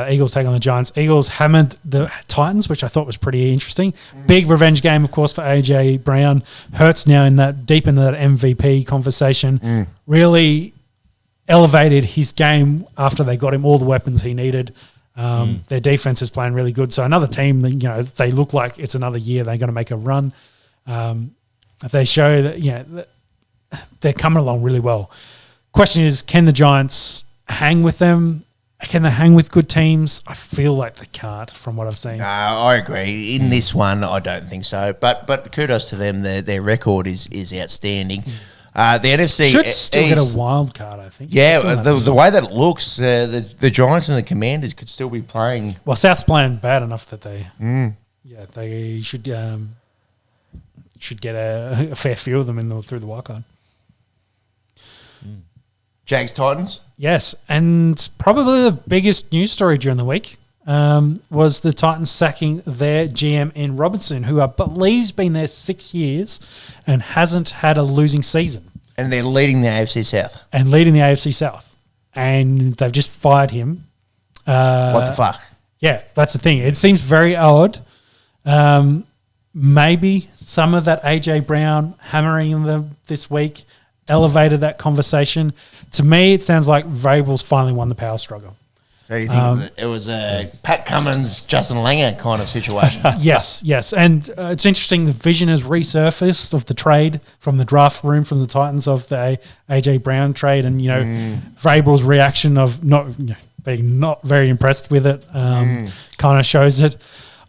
Eagles take on the Giants. Eagles hammered the Titans, which I thought was pretty interesting. Big revenge game, of course, for AJ Brown. Hurts now deep in that MVP conversation. Really elevated his game after they got him all the weapons he needed. Their defense is playing really good. So another team, they look like it's another year they're going to make a run. They show that they're coming along really well. Question is, can the Giants hang with them? Can they hang with good teams? I feel like they can't, from what I've seen. No, I agree. In this one, I don't think so. But kudos to them. Their record is outstanding. The NFC should still East, get a wild card, I think. Yeah, the way that it looks, the Giants and the Commanders could still be playing. Well, South's playing bad enough that they should get a fair few of them through the wild card. Jags Titans. Yes, and probably the biggest news story during the week was the Titans sacking their GM in Robinson, who I believe has been there 6 years and hasn't had a losing season. And they're leading the AFC South. And they've just fired him. What the fuck? Yeah, that's the thing. It seems very odd. Maybe some of that AJ Brown hammering them this week elevated that conversation. To me, it sounds like Vrabel's finally won the power struggle. So you think it was a Pat Cummins, Justin Langer kind of situation? Yes. And it's interesting, the vision has resurfaced of the trade from the draft room from the Titans of the AJ Brown trade, and, Vrabel's reaction of being not very impressed with it kind of shows it.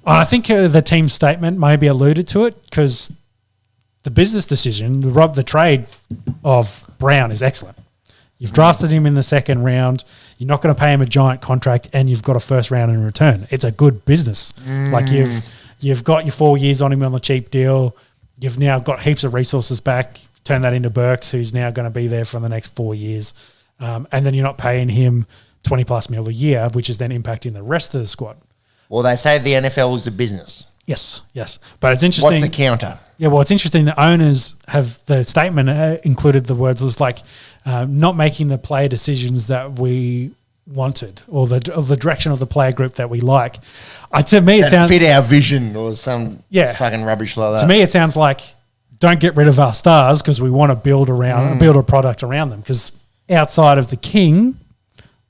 I think the team statement maybe alluded to it, because the business decision, the trade of Brown is excellent. You've drafted him in the second round. You're not going to pay him a giant contract, and you've got a first round in return. It's a good business. Like you've got your 4 years on him on the cheap deal. You've now got heaps of resources back. Turn that into Burks, who's now going to be there for the next 4 years. And then you're not paying him $20+ million a year, which is then impacting the rest of the squad. Well, they say the NFL is a business. Yes. But it's interesting. What's the counter? Yeah, well, it's interesting. The owners have the statement included the words was like not making the player decisions that we wanted, or the direction of the player group that we like. To me, it sounds fit our vision or some fucking rubbish like that. To me, it sounds like don't get rid of our stars because we want to build a product around them. Because outside of the king,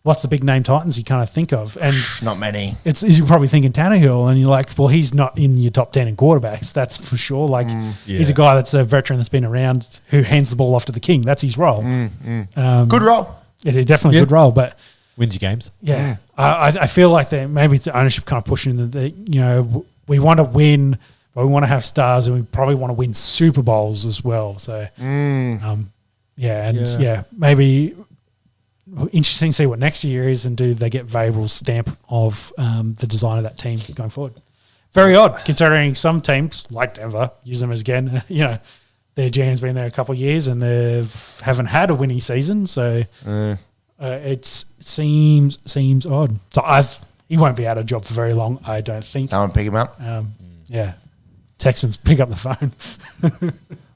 what's the big name Titans you kind of think of? And not many. You're probably thinking Tannehill, and you're like, well, he's not in your top 10 in quarterbacks. That's for sure. Like he's a guy that's a veteran that's been around who hands the ball off to the king. That's his role. Good role. It's definitely a good role. But Wins your games. Yeah, I feel like that maybe it's the ownership kind of pushing that we want to win, but we want to have stars, and we probably want to win Super Bowls as well. So, maybe interesting to see what next year is, and do they get Vrabel's stamp of the design of that team going forward? Very odd, considering some teams like Denver use them as again. Their GM's been there a couple of years and they haven't had a winning season, so it seems odd. So he won't be out of job for very long, I don't think. Someone pick him up. Texans pick up the phone.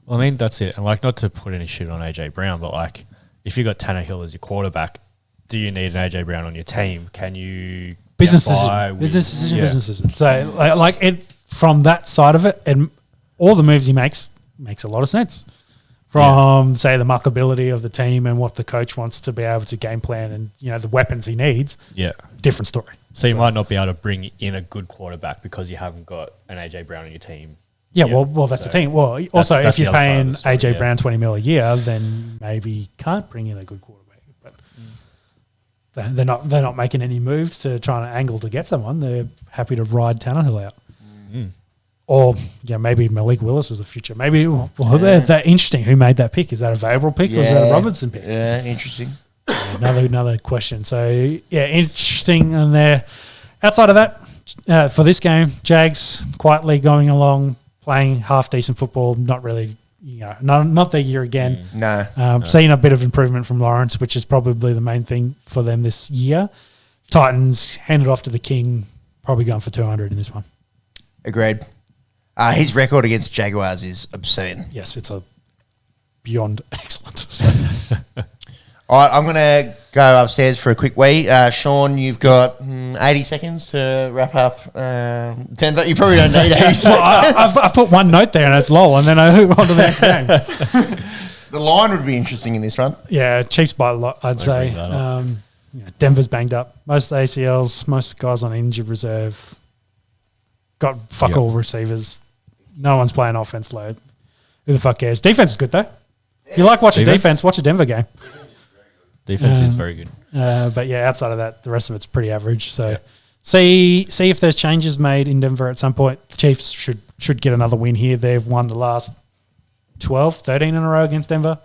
Well, I mean, that's it. And not to put any shit on AJ Brown, but if you got Tannehill as your quarterback, do you need an AJ Brown on your team? Can you business decision? So from that side of it, and all the moves he makes a lot of sense. From say the markability of the team and what the coach wants to be able to game plan, and the weapons he needs. Yeah, different story. So you might not be able to bring in a good quarterback because you haven't got an AJ Brown on your team. Yeah, well, that's the thing. Well, also if you're paying AJ Brown $20 million a year, then maybe you can't bring in a good quarterback. But they're not making any moves to try and angle to get someone. They're happy to ride Tannehill out. Or maybe Malik Willis is the future. Maybe they're interesting. Who made that pick? Is that a Vrabel pick or is that a Robinson pick? Yeah, interesting. Another question. So interesting. And there, outside of that, for this game, Jags quietly going along, playing half decent football. Not really, not their year again. No. Seeing a bit of improvement from Lawrence, which is probably the main thing for them this year. Titans handed off to the King, probably going for 200 in this one. Agreed. His record against Jaguars is obscene. Yes, it's beyond excellent. All right, I'm going to go upstairs for a quick wee. Sean, you've got 80 seconds to wrap up Denver. You probably don't need 80 seconds. I've put one note there and it's lol, and then I move on to the next game. The line would be interesting in this one. Yeah, Chiefs by a lot, I'd say. Denver's banged up. Most ACLs, most guys on injured reserve. Got all receivers. No one's playing offense load. Who the fuck cares? Defense is good, though. If you like watching defense, watch a Denver game. Defense is very good. But outside of that, the rest of it's pretty average. So see if there's changes made in Denver at some point. The Chiefs should get another win here. They've won the last 12, 13 in a row against Denver.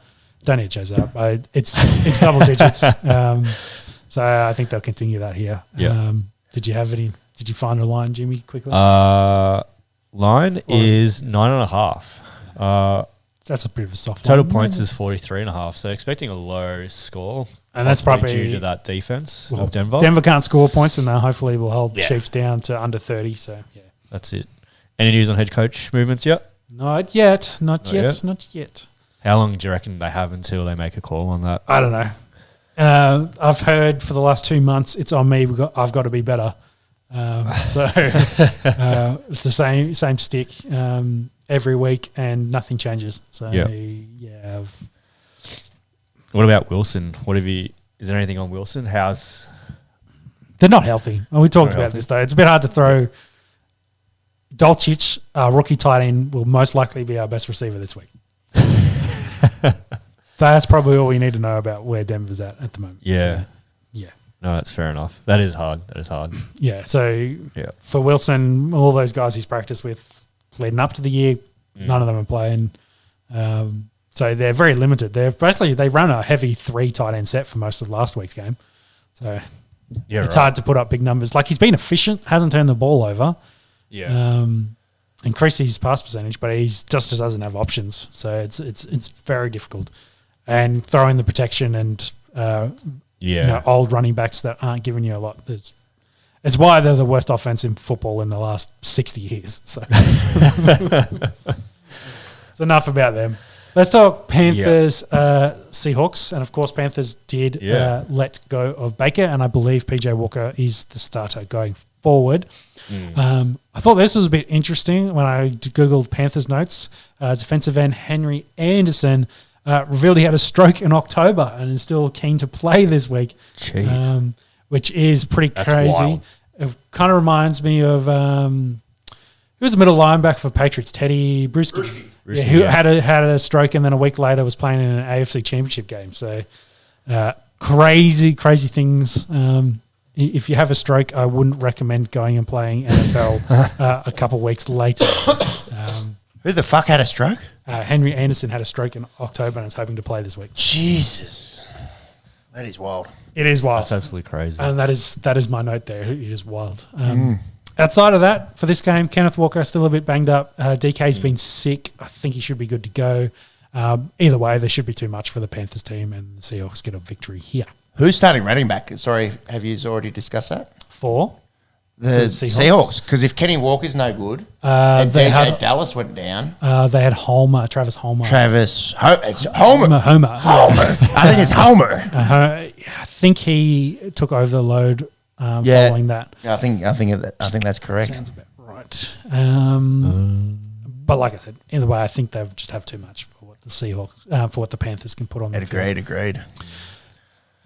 Don't need to chase that up. It's double digits. So I think they'll continue that here. Yeah. Did you find a line, Jimmy, quickly? Line is 9.5. That's a bit of a soft total line. points is 43.5. So expecting a low score. And that's probably due to that defense of Denver. Denver can't score points, and hopefully will hold the Chiefs down to under 30. So that's it. Any news on head coach movements yet? Not yet. Not yet. How long do you reckon they have until they make a call on that? I don't know. I've heard for the last 2 months it's on me. I've got to be better. It's the same stick every week, and nothing changes. So What about Wilson? Is there anything on Wilson? They're not healthy. We talked about this though. It's a bit hard to throw. Dolchich, rookie tight end, will most likely be our best receiver this week. That's probably all we need to know about where Denver's at the moment. Yeah. So, no, that's fair enough. That is hard. Yeah, so for Wilson, all those guys he's practiced with leading up to the year, none of them are playing. So they're very limited. They run a heavy 3 tight end set for most of last week's game. So it's hard to put up big numbers. He's been efficient, hasn't turned the ball over. Yeah. Increased his pass percentage, but he just doesn't have options. So it's very difficult. And throwing the protection and old running backs that aren't giving you a lot. It's why they're the worst offense in football in the last 60 years. So it's enough about them. Let's talk Panthers, Seahawks. And, of course, Panthers did let go of Baker, and I believe PJ Walker is the starter going forward. I thought this was a bit interesting when I Googled Panthers notes. Defensive end Henry Anderson revealed he had a stroke in October and is still keen to play this week, which is pretty crazy. Wild. It kind of reminds me of who was the middle linebacker for Patriots, Teddy Bruschi. Who had a stroke and then a week later was playing in an AFC Championship game. So got crazy things. If you have a stroke, I wouldn't recommend going and playing NFL a couple of weeks later. Who the fuck had a stroke? Henry Anderson had a stroke in October and is hoping to play this week. Jesus. That is wild. It is wild. That's absolutely crazy. And that is my note there. It is wild. Outside of that, for this game, Kenneth Walker still a bit banged up. DK's been sick. I think he should be good to go. Either way, there should be too much for the Panthers team, and the Seahawks get a victory here. Who's starting running back? Sorry, have you already discussed that? For the Seahawks. Because if Kenny Walker's no good, and DJ Dallas went down. They had Travis Homer. It's Homer. Homer. I think it's Homer. I think he took over the load following that. Yeah, I think that's correct. Sounds about right. But like I said, either way, I think they just have too much for what the Seahawks, for what the Panthers can put on the field. Agreed.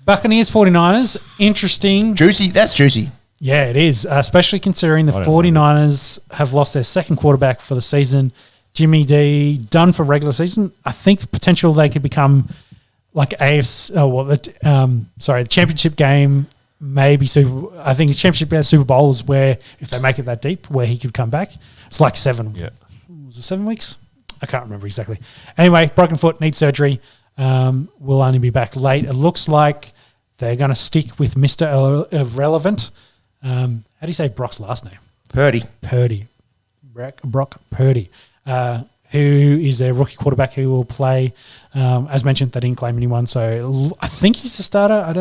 Buccaneers 49ers, interesting. Juicy, that's juicy. Yeah, it is, especially considering the 49ers have lost their second quarterback for the season. Jimmy D, done for regular season. I think the potential they could become like the championship game, maybe Super. I think the championship game Super Bowl is where, if they make it that deep, where he could come back. It's like 7. Yeah. Was it 7 weeks? I can't remember exactly. Anyway, broken foot, needs surgery. Will only be back late. It looks like they're going to stick with Mr. Irrelevant. How do you say Brock's last name? Purdy. Brock Purdy, who is their rookie quarterback who will play. As mentioned, they didn't claim anyone, so I think he's the starter. I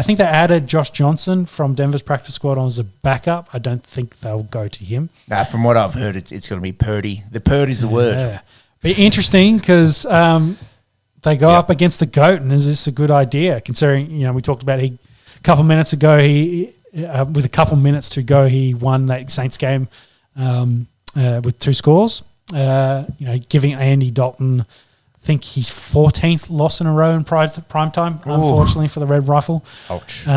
think they added Josh Johnson from Denver's practice squad on as a backup. I don't think they'll go to him. Nah, from what I've heard, it's going to be Purdy. The Purdy's the word. Yeah. Be interesting because they go up against the GOAT, and is this a good idea? Considering, we talked about a couple minutes ago, with a couple minutes to go, he won that Saints game with 2 scores. Giving Andy Dalton, I think his 14th loss in a row in prime time, unfortunately, for the Red Rifle. Ouch.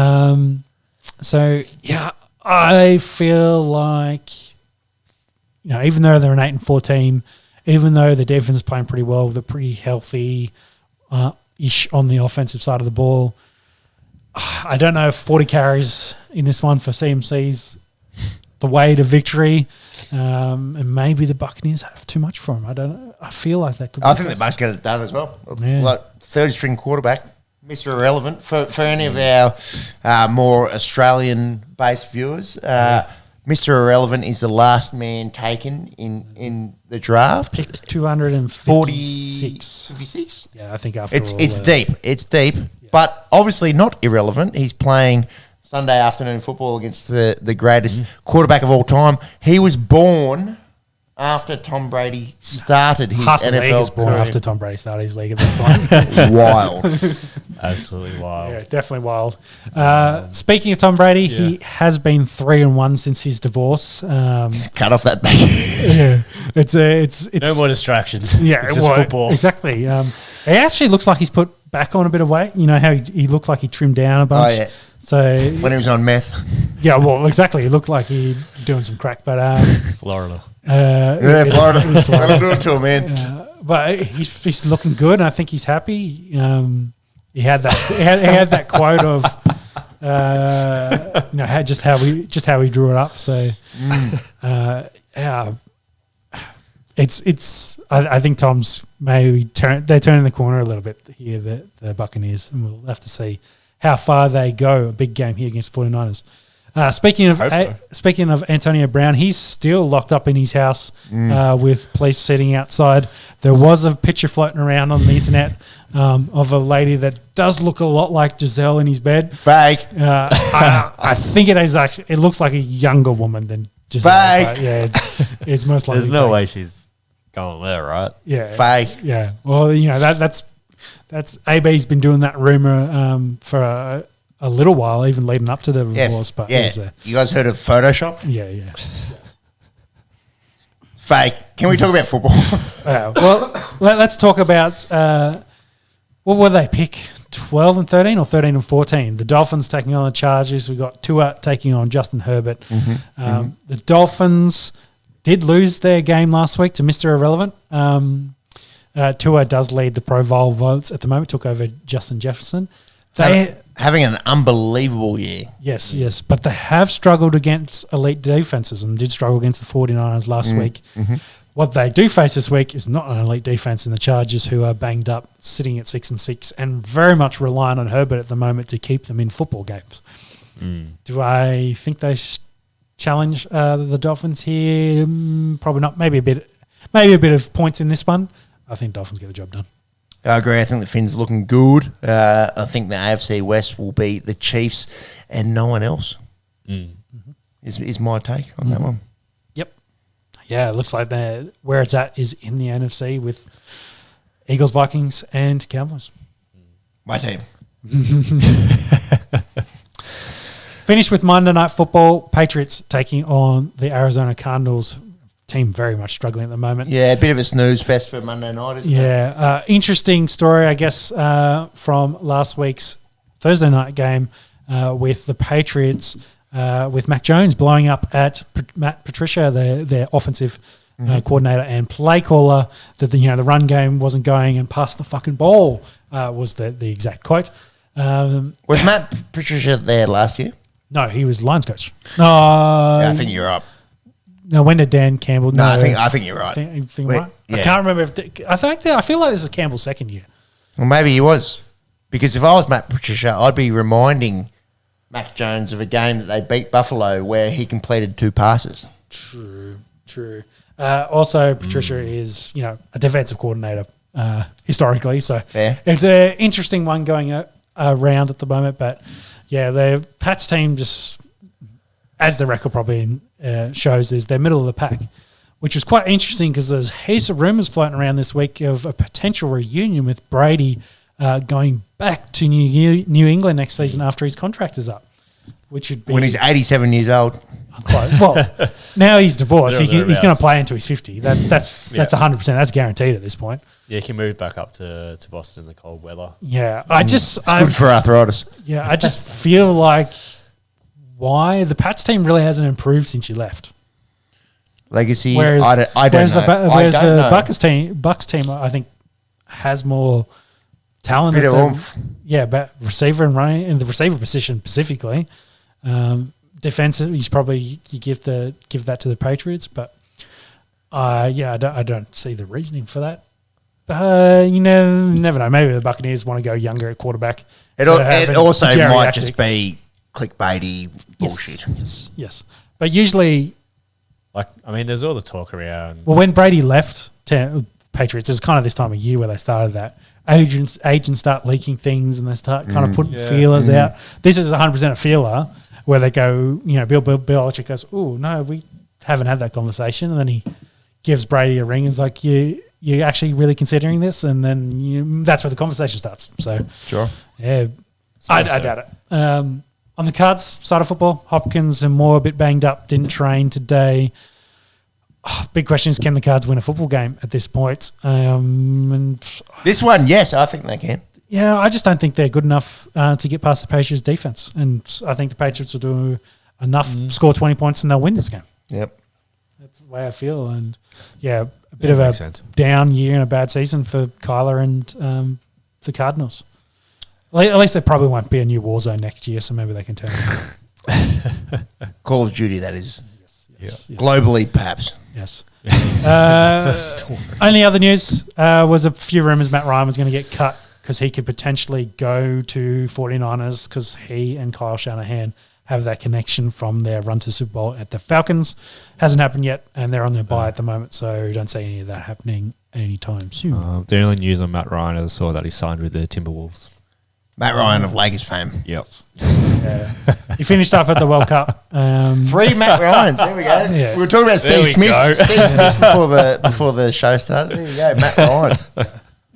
I feel like, even though they're an 8-4 team, even though the defense is playing pretty well, they're pretty healthy ish on the offensive side of the ball. I don't know if 40 carries in this one for CMC's the way to victory. And maybe the Buccaneers have too much for him. I don't know. I feel like that could be. I think they must get it done as well. Yeah. Like third-string quarterback, Mr. Irrelevant. For any of our more Australian-based viewers, Mr. Irrelevant is the last man taken in the draft. Picked 256. 56? Yeah, I think after it's deep. It's deep, but obviously not irrelevant. He's playing Sunday afternoon football against the greatest quarterback of all time. He was born after Tom Brady started his Half NFL the league is born career. after Tom Brady started his league at this point. Wild. Absolutely wild. Yeah, definitely wild. Speaking of Tom Brady, he has been 3-1 since his divorce. Just cut off that back. Yeah, it's no more distractions. Yeah, it's just football. Exactly. He actually looks like he's put back on a bit of weight. You know how he looked like he trimmed down a bunch. Oh, yeah. So when he was on meth. Yeah, well, exactly. He looked like he doing some crack, but Florida. Florida. That'll do it to him, man. But he's looking good, and I think he's happy. He had that he had that quote of just how he drew it up. So it's I think Tom's maybe they're turning the corner a little bit here, the Buccaneers, and we'll have to see how far they go. A big game here against 49ers. Speaking of Antonio Brown, he's still locked up in his house with police sitting outside. There was a picture floating around on the internet of a lady that does look a lot like Giselle in his bed. Fake. I think it is actually. It looks like a younger woman than Giselle. Fake. Yeah, it's most likely. There's no fake. way she's going there, right? Yeah, fake. Yeah. Well, that's AB's been doing that rumor for a little while, even leading up to the divorce. But you guys heard of Photoshop? Yeah. Fake. Can we talk about football? Well, let's talk about what were they pick? 12 and 13 or 13 and 14? The Dolphins taking on the Chargers. We got Tua taking on Justin Herbert. The Dolphins did lose their game last week to Mr. Irrelevant. Tua does lead the Pro Bowl votes at the moment. Took over Justin Jefferson. Having an unbelievable year. Yes. But they have struggled against elite defenses and did struggle against the 49ers last week. Mm-hmm. What they do face this week is not an elite defense in the Chargers, who are banged up, sitting at 6-6, and very much relying on Herbert at the moment to keep them in football games. Do I think they challenge the Dolphins here? Probably not. Maybe a bit of points in this one. I think Dolphins get the job done. I agree. I think the Finns are looking good. I think the AFC West will be the Chiefs and no one else. Is my take on that one. Yep. Yeah, it looks like where it's at is in the NFC with Eagles, Vikings, and Cowboys. My team. Finished with Monday Night Football. Patriots taking on the Arizona Cardinals. Team very much struggling at the moment. Yeah, a bit of a snooze fest for Monday night, isn't it? Yeah. Interesting story, I guess, from last week's Thursday night game with the Patriots, with Mac Jones blowing up at Matt Patricia, their offensive coordinator and play caller, that the run game wasn't going and pass the fucking ball was the exact quote. Was Matt Patricia there last year? No, he was Lions coach. No, Yeah, I think you're up. No, when did Dan Campbell? No, I think you're right. Right? I can't remember. I feel like this is Campbell's second year. Well, maybe he was, because if I was Matt Patricia, I'd be reminding Mac Jones of a game that they beat Buffalo where he completed 2 passes. True. Also, Patricia is a defensive coordinator historically, so Fair. It's an interesting one going around at the moment. But yeah, the Pats team just, as the record probably shows, is they're middle of the pack, which was quite interesting because there's heaps of rumours floating around this week of a potential reunion with Brady going back to New England next season after his contract is up, which would be When he's 87 years old. close. Well, now he's divorced. He's going to Thereabouts. play into his 50. That's 100%. That's guaranteed at this point. Yeah, he moved back up to Boston in the cold weather. Yeah, I Good for arthritis. feel like why the Pats team really hasn't improved since you left. Legacy, Whereas, I don't know. Whereas I don't the know. Bucks team, I think, has more talent. Bit at of the- oomph. Yeah, but receiver and running in the receiver position specifically. Defensive, you give that to the Patriots, but I don't see the reasoning for that. You never know. Maybe the Buccaneers want to go younger at quarterback. It also might just be clickbaity bullshit. Yes. But usually, There's all the talk around. well, when Brady left Patriots, it was kind of this time of year where they started that. Agents start leaking things and they start kind of putting feelers out. This is 100% a feeler where they go, Bill Belichick goes, oh, no, we haven't had that conversation. And then he gives Brady a ring and is like, you're actually really considering this? And then that's where the conversation starts. So, Sure. yeah, I doubt it. On the Cards side of football, Hopkins and Moore a bit banged up, didn't train today. Big question is, can the Cards win a football game at this point? And This one, yes, I think they can. yeah, I just don't think they're good enough to get past the Patriots' defense. And I think the Patriots will do enough, score 20 points, and they'll win this game. Yep. That's the way I feel. And yeah, a bit of a makes sense. down year and a bad season for Kyler and the Cardinals. At least there probably won't be a new war zone next year, so maybe they can turn it. Call of Duty, that is. Yes. Globally, perhaps. Yes. Only other news was a few rumours Matt Ryan was going to get cut because he could potentially go to 49ers because he and Kyle Shanahan have that connection from their run to Super Bowl at the Falcons. Hasn't happened yet, and they're on their bye at the moment, so don't see any of that happening anytime soon. The only news on Matt Ryan is I saw that he signed with the Timberwolves. Matt Ryan of Lakers fame. Yep. He finished up at the World Cup. 3 Matt Ryans. There we go. Yeah. We were talking about There Steve we Smith. go. Steve Smith before the show started. There you go, Matt Ryan.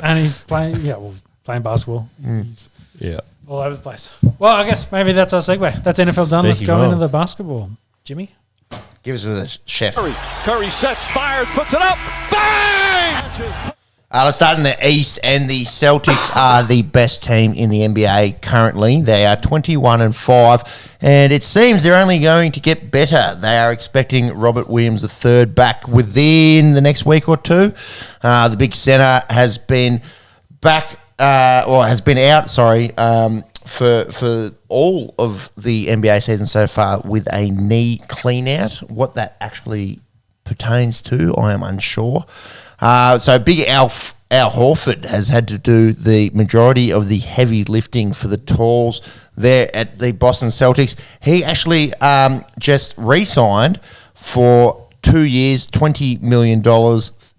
And he's playing basketball. He's Yeah. all over the place. Well, I guess maybe that's our segue. That's NFL done. Let's Speaking go of. into the basketball. Jimmy? Give us with a chef. Curry sets, fires, puts it up. Bang! Let's start in the East, and the Celtics are the best team in the NBA currently. They are 21-5, and it seems they're only going to get better. They are expecting Robert Williams III back within the next week or two. The big center has been back, or has been out, for all of the NBA season so far with a knee clean out. What that actually pertains to, I am unsure. So Big Al Horford has had to do the majority of the heavy lifting for the Talls there at the Boston Celtics. He actually just re-signed for 2 years, $20 million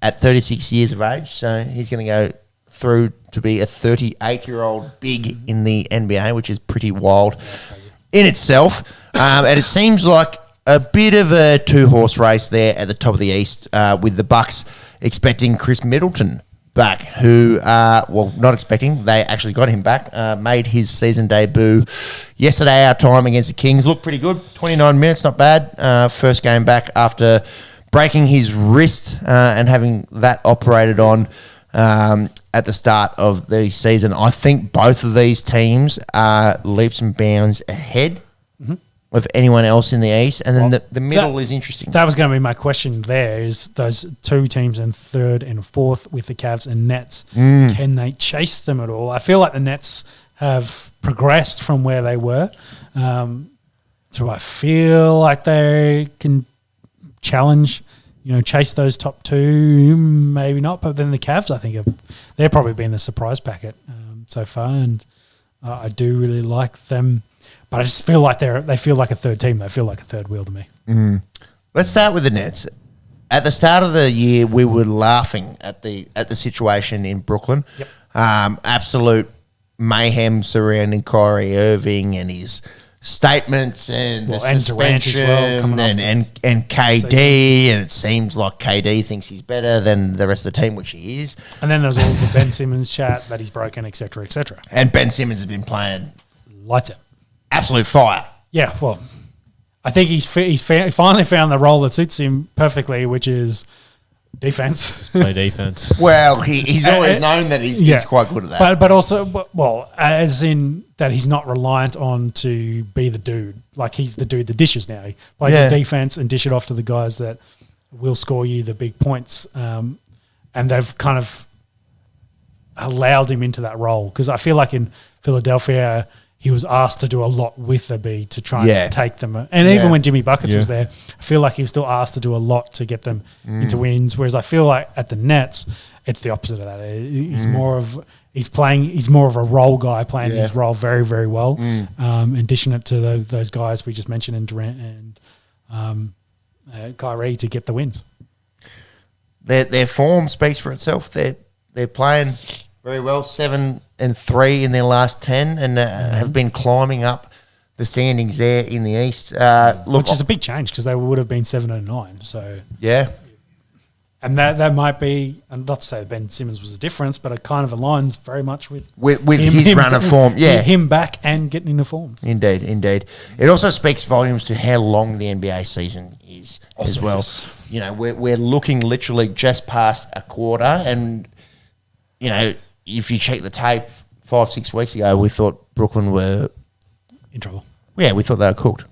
at 36 years of age. So he's going to go through to be a 38-year-old big in the NBA, which is pretty wild in itself. And it seems like a bit of a two-horse race there at the top of the East with the Bucks expecting Chris Middleton back, who, not expecting, they actually got him back, made his season debut yesterday, our time, against the Kings. Looked pretty good, 29 minutes, not bad. First game back after breaking his wrist and having that operated on at the start of the season. I think both of these teams are leaps and bounds ahead of anyone else in the East. And then the middle is interesting. That was going to be my question there, is those two teams in third and fourth with the Cavs and Nets. Can they chase them at all? I feel like the Nets have progressed from where they were. So I feel like they can challenge, chase those top two, maybe not. But then the Cavs, I think, they're probably been the surprise packet so far. And I do really like them. But I just feel like they feel like a third team. They feel like a third wheel to me. Let's start with the Nets. At the start of the year, we were laughing at the situation in Brooklyn. Yep. Absolute mayhem surrounding Kyrie Irving and his statements and the suspension and KD, and it seems like KD thinks he's better than the rest of the team, which he is. And then there's all the Ben Simmons chat that he's broken, etc., etc. And Ben Simmons has been playing lights out. Absolute fire. Yeah, well, I think he's finally found the role that suits him perfectly, which is defense. Just play defense. Well, he's always known that he's quite good at that. But also, as in that he's not reliant on to be the dude. Like, he's the dude that dishes now. He plays the defense and dish it off to the guys that will score you the big points. And they've kind of allowed him into that role, because I feel like in Philadelphia he was asked to do a lot with the B to try and take them. And even when Jimmy Buckets was there, I feel like he was still asked to do a lot to get them into wins. Whereas I feel like at the Nets, it's the opposite of that. He's more of a role guy, playing his role very, very well, and dishing it to those guys we just mentioned, and Durant and Kyrie, to get the wins. Their form speaks for itself. They're playing very well, 7-3 in their last 10, and have been climbing up the standings there in the East. Which is a big change, because they would have been 7-9. So yeah, and that might be, and not to say that Ben Simmons was the difference, but it kind of aligns very much with his run of form. Yeah, him back and getting into form. Indeed. It also speaks volumes to how long the NBA season is as well. Yes. We're looking literally just past a quarter, and if you check the tape 5-6 weeks ago, we thought Brooklyn were in trouble. Yeah, we thought they were cooked.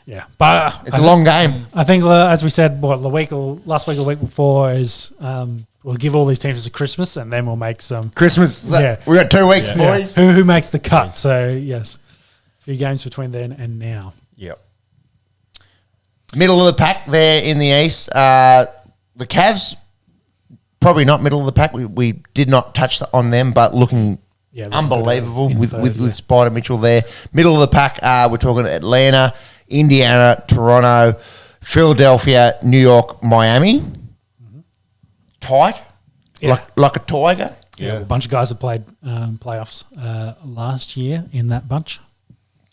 Yeah, but it's a long game. I think, as we said, last week or the week before, is we'll give all these teams a Christmas, and then we'll make some Christmas. Yeah, we got 2 weeks, boys. Yeah. Who makes the cut? So yes, a few games between then and now. Yep. Middle of the pack there in the East. The Cavs, probably not middle of the pack. We did not touch on them, but looking unbelievable with Spider Mitchell there. Middle of the pack, we're talking Atlanta, Indiana, Toronto, Philadelphia, New York, Miami. Tight, like a tiger. Yeah, a bunch of guys that played playoffs last year in that bunch.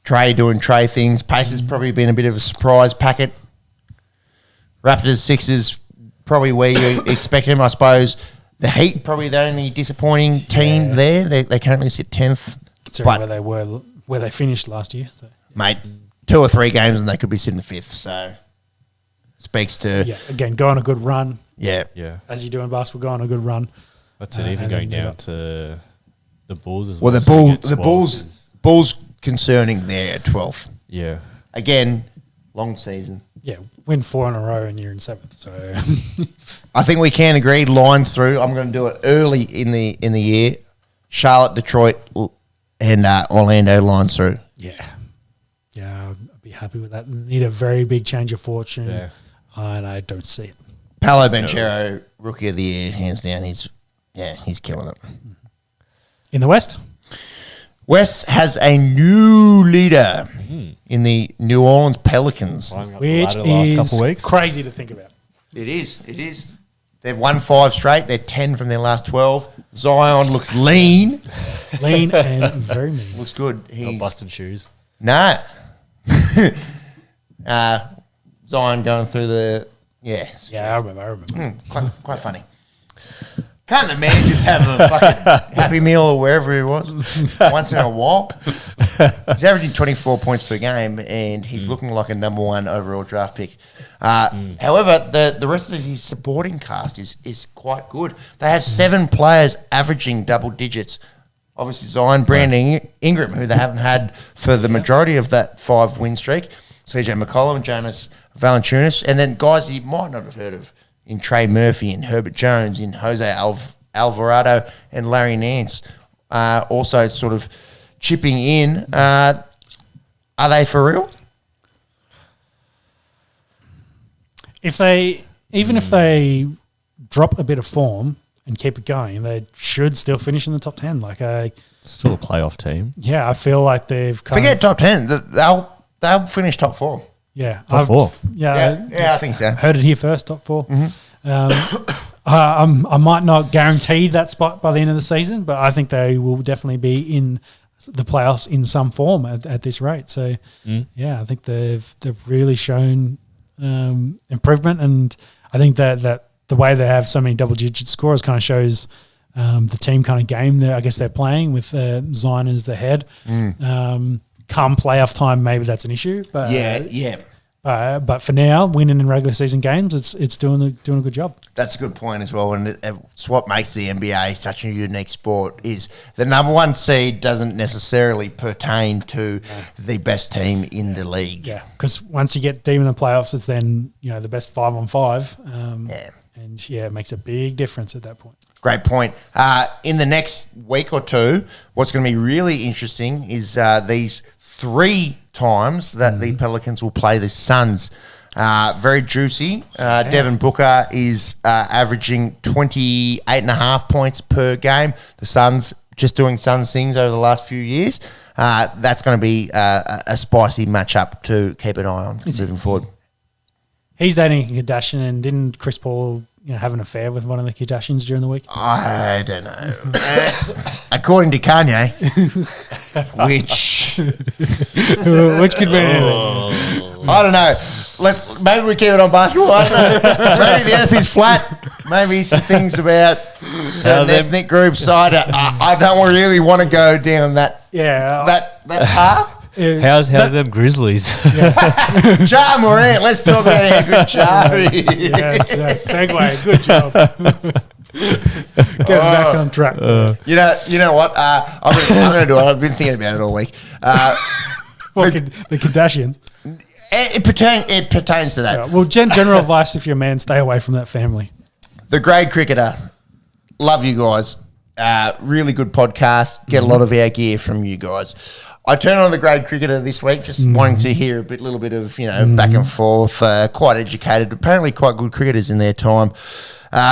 Trey doing Trey things. Pacers probably been a bit of a surprise packet. Raptors, Sixers, probably where you expect them, I suppose. The Heat, probably the only disappointing team there. They currently sit 10th. Considering where they finished last year. So. Mate, 2 or 3 games and they could be sitting 5th. So, speaks to... Yeah, again, go on a good run. Yeah. As you do in basketball, go on a good run. That's it, even going down to the Bulls as well. Well, the Bulls concerning there at 12th. Yeah. Again, long season. Yeah, win 4 in a row and you're in 7th. So I think we can agree. Lines through. I'm going to do it early in the year. Charlotte, Detroit, and Orlando lines through. Yeah, I'd be happy with that. Need a very big change of fortune, and I don't see it. Paolo Banchero, Rookie of the Year, hands down. He's killing it. In the West? West has a new leader in the New Orleans Pelicans. Which is crazy to think about. It is. They've won 5 straight. They're 10 from their last 12. Zion looks lean. Lean and very mean. Looks good. Not busting shoes. No. Zion going through the... Yeah. Yeah, I remember. Quite funny. Can't the man just have a fucking Happy Meal or wherever he was once in a while? He's averaging 24 points per game, and he's looking like a number 1 overall draft pick. However, the rest of his supporting cast is quite good. They have 7 players averaging double digits. Obviously, Zion, Brandon Ingram, who they haven't had for the majority of that 5-win streak. CJ McCollum, Jonas Valanciunas, and then guys you might not have heard of in Trey Murphy, in Herbert Jones, in Jose Alvarado, and Larry Nance, also sort of chipping in. Are they for real? If they drop a bit of form and keep it going, they should still finish in the top 10. Still a playoff team. Yeah, I feel like they've forget top 10. They'll finish top 4. Yeah, top 4. Yeah, I think so. Heard it here first, top 4. Mm-hmm. I might not guarantee that spot by the end of the season, but I think they will definitely be in the playoffs in some form at this rate. So, I think they've really shown improvement, and I think that the way they have so many double-digit scores kind of shows the team kind of game that I guess they're playing with Zion as the head. Come playoff time, maybe that's an issue. But but for now, winning in regular season games, it's doing a good job. That's a good point as well, and it's what makes the NBA such a unique sport is the number 1 seed doesn't necessarily pertain to the best team in the league. Yeah, because once you get deep in the playoffs, it's then the best 5-on-5. And it makes a big difference at that point. Great point. In the next week or two, what's going to be really interesting is these 3 times that the Pelicans will play the Suns. Very juicy. Devin Booker is averaging 28.5 points per game. The Suns just doing Suns things over the last few years. That's going to be a spicy matchup to keep an eye on moving forward. He's dating a Kardashian, and didn't Chris Paul have an affair with one of the Kardashians during the week? I don't know. According to Kanye, which could be anything. I don't know. Maybe we keep it on basketball. I don't know. Maybe the earth is flat. Maybe some things about certain ethnic groups. I don't really want to go down that path. How's them Grizzlies? Ja Morant, let's talk about how good Ja is. Yes, segue, good job. Get us back on track. You know what? I'm going to do it. I've been thinking about it all week. The Kardashians. It pertains to that. Well, general advice, if you're a man, stay away from that family. The Grade Cricketer. Love you guys. Really good podcast. Get a lot of our gear from you guys. I turned on the Grade Cricketer this week, just wanting to hear a little bit of back and forth. Quite educated, apparently quite good cricketers in their time.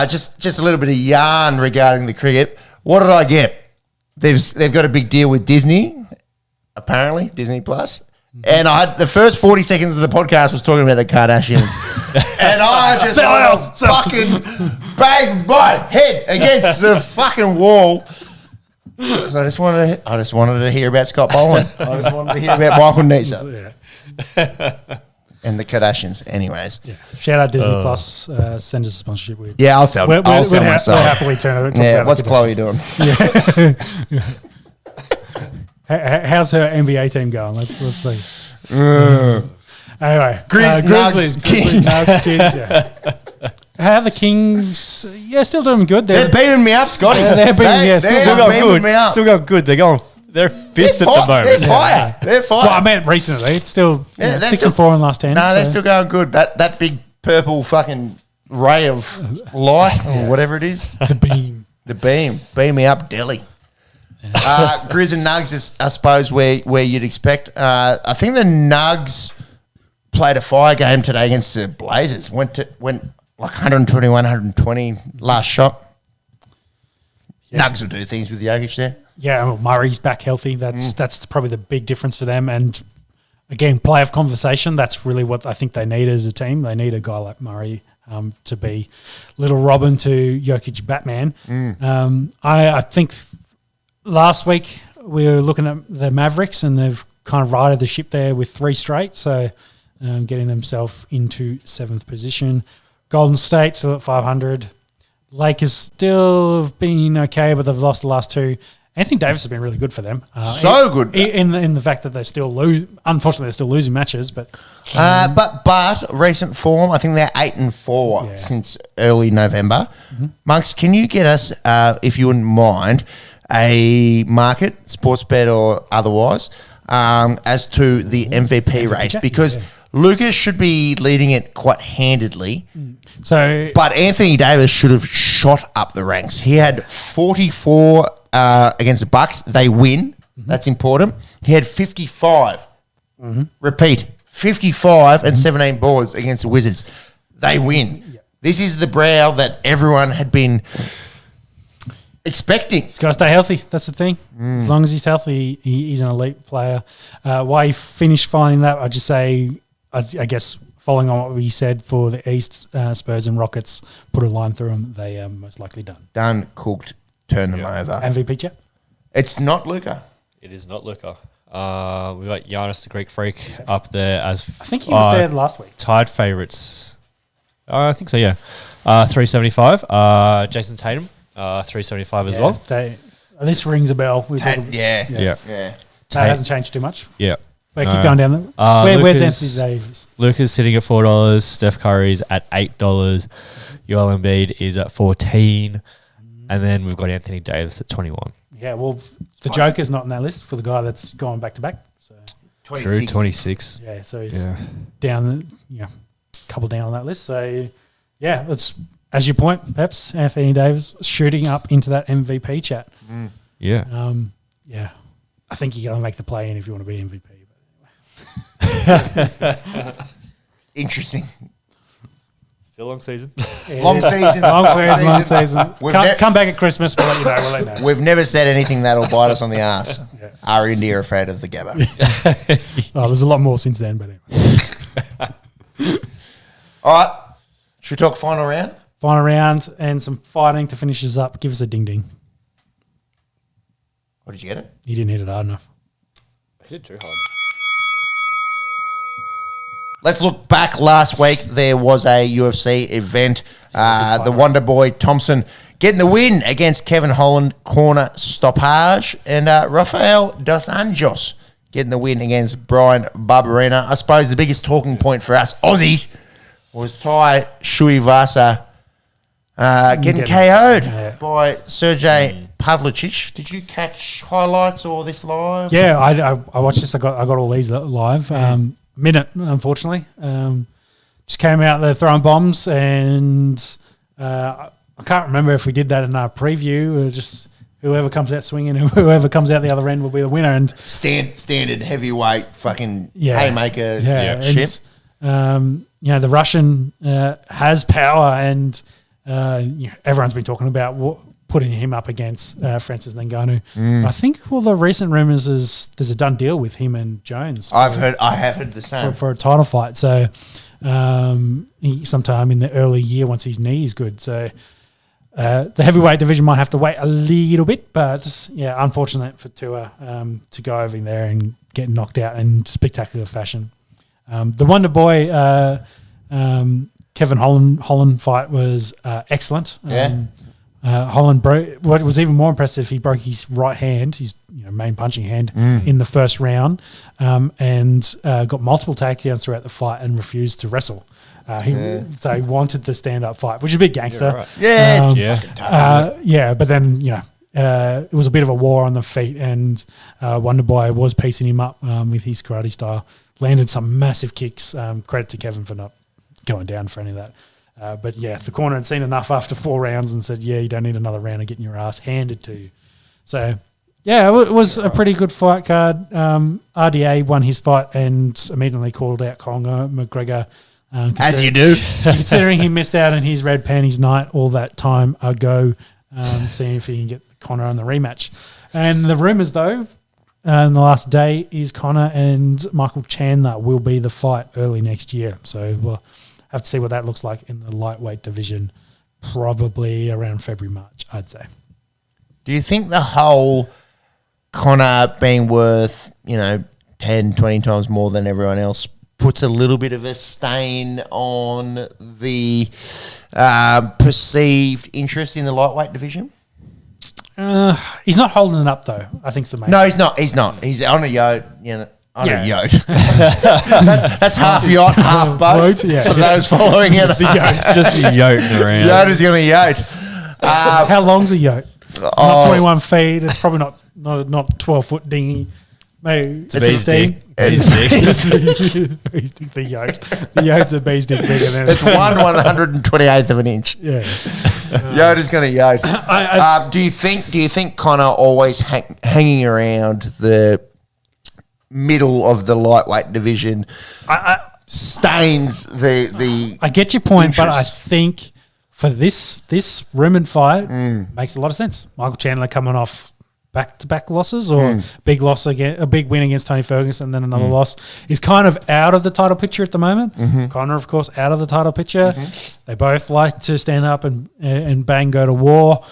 Just a little bit of yarn regarding the cricket. What did I get? They've got a big deal with Disney, apparently Disney Plus. And the first 40 seconds of the podcast was talking about the Kardashians, and I just fucking banged my head against the fucking wall. Because I just wanted to hear about Scott Boland. I just wanted to hear about Michael Neeser. And the Kardashians. Anyways. Yeah. Shout out Disney Plus. Send us a sponsorship. I'll sell myself. We'll happily turn it. What's Chloe doing? How's her NBA team going? Let's see. Anyway. Grizzlies, Kings. How are the Kings? Still doing good. They're beating me up, Scotty. They're still going good. Still going good. They're fifth at the moment. They're fire. Well, I meant recently. It's still 6-4 in the last 10. No, they're still going good. That big purple fucking ray of light or whatever it is. The beam. Beam me up, Delhi. Grizz and Nugs is, I suppose, where you'd expect. I think the Nugs played a fire game today against the Blazers. Went like 121, 120 last shot. Yeah. Nugs will do things with Jokic there. Yeah, well, Murray's back healthy. That's probably the big difference for them. And again, playoff conversation, that's really what I think they need as a team. They need a guy like Murray to be little Robin to Jokic Batman. I think last week we were looking at the Mavericks and they've kind of righted the ship there with 3 straight, so getting themselves into 7th position. Golden State still at 500. Lakers still have been okay, but they've lost the last 2. Anthony Davis has been really good for them. Good. In the fact that they still lose. Unfortunately, they're still losing matches. But recent form, I think they're 8-4 since early November. Monks, can you get us, if you wouldn't mind, a market, sports bet or otherwise, as to the MVP race? Because Lucas should be leading it quite handedly. But Anthony Davis should have shot up the ranks. He had 44 against the Bucks. They win. That's important. He had 55. Repeat, 55 and 17 boards against the Wizards. They win. This is the brow that everyone had been expecting. He's got to stay healthy. That's the thing. As long as he's healthy, he's an elite player. Why he finished finding that, I'd just say, I guess, following on what we said for the East, Spurs and Rockets, put a line through them, they are most likely done. Done, cooked, turn them over. MVP chat? It's not Luka. It is not Luka. We've got Giannis the Greek Freak up there as I think he was there last week. Tied favourites. I think so, yeah. 375. Jason Tatum, 375 as well. This rings a bell. Yeah. That hasn't changed too much. Yeah. But keep going down there. Where's Anthony Davis? Luka's sitting at $4. Steph Curry's at $8. Joel Embiid is at 14. And then we've got Anthony Davis at 21. Yeah, well, the Joker's not on that list for the guy that's going back to back. So 26. True, 26. Yeah, so he's down, a couple down on that list. So, yeah, it's as you point, Peps, Anthony Davis shooting up into that MVP chat. Yeah. I think you got to make the play in if you want to be MVP. Interesting. Still long season. Long season. Long season. Come back at Christmas. We'll let you know. We've never said anything that'll bite us on the arse. Are India afraid of the Gabba? There's a lot more since then, but anyway. All right. Should we talk final round? Final round and some fighting to finish us up. Give us a ding-ding. What, did you get it? You didn't hit it hard enough. I hit too hard. Let's look back last week. There was a UFC event. The Wonder Boy Thompson getting the win against Kevin Holland, corner stoppage. And Rafael Dos Anjos getting the win against Brian Barberena. I suppose the biggest talking point for us Aussies was Tai Shuivasa getting KO'd by Sergey Pavlicic. Did you catch highlights or this live? Yeah, I watched this. I got all these live. Minute, unfortunately. Just came out there throwing bombs, and I can't remember if we did that in our preview. Or just whoever comes out swinging and whoever comes out the other end will be the winner. And standard heavyweight fucking haymaker shit. The Russian has power, and everyone's been talking about putting him up against Francis Ngannou. I think all the recent rumours is there's a done deal with him and Jones. I have heard the same for a title fight. So sometime in the early year, once his knee is good. So the heavyweight division might have to wait a little bit, but unfortunate for Tua to go over in there and get knocked out in spectacular fashion. The Wonder Boy Kevin Holland fight was excellent. Holland broke. What was even more impressive, he broke his right hand, his main punching hand, in the first round, and got multiple takedowns throughout the fight and refused to wrestle. So he wanted the stand-up fight, which is a bit gangster. But then it was a bit of a war on the feet, and Wonder Boy was piecing him up with his karate style. Landed some massive kicks. Credit to Kevin for not going down for any of that. But the corner had seen enough after 4 rounds and said, you don't need another round of getting your ass handed to you. So Yeah, it was a pretty good fight card. RDA won his fight and immediately called out Conor McGregor. As you do. Considering he missed out on his red panties night all that time ago, seeing if he can get Conor on the rematch. And the rumours, though, in the last day is Conor and Michael Chandler will be the fight early next year. So we'll have to see what that looks like in the lightweight division, probably around February, March, I'd say. Do you think the whole Conor being worth, 10, 20 times more than everyone else puts a little bit of a stain on the perceived interest in the lightweight division? He's not holding it up, though. I think it's the main. No, he's not. He's not. He's on a yacht. A yacht. that's half yacht, half boat. Yeah. For those following it, Just yoting around. yacht is going to yacht. How long's a yacht? It's not 21 feet. It's probably not 12-foot dinghy. Maybe It's a bee's 16. dick. It's big. Bee's dick, the yacht. The yacht's a bee's dick bigger than It's 1/128th of an inch. Yeah. Yacht is going to yacht. Do you think Conor always hanging around the middle of the lightweight division stains the I get your point, but I interest? think for this rumoured fight makes a lot of sense. Michael Chandler coming off back-to-back losses or big loss again, a big win against Tony Ferguson and then another loss is kind of out of the title picture at the moment. Conor, of course, out of the title picture. They both like to stand up and bang, go to war.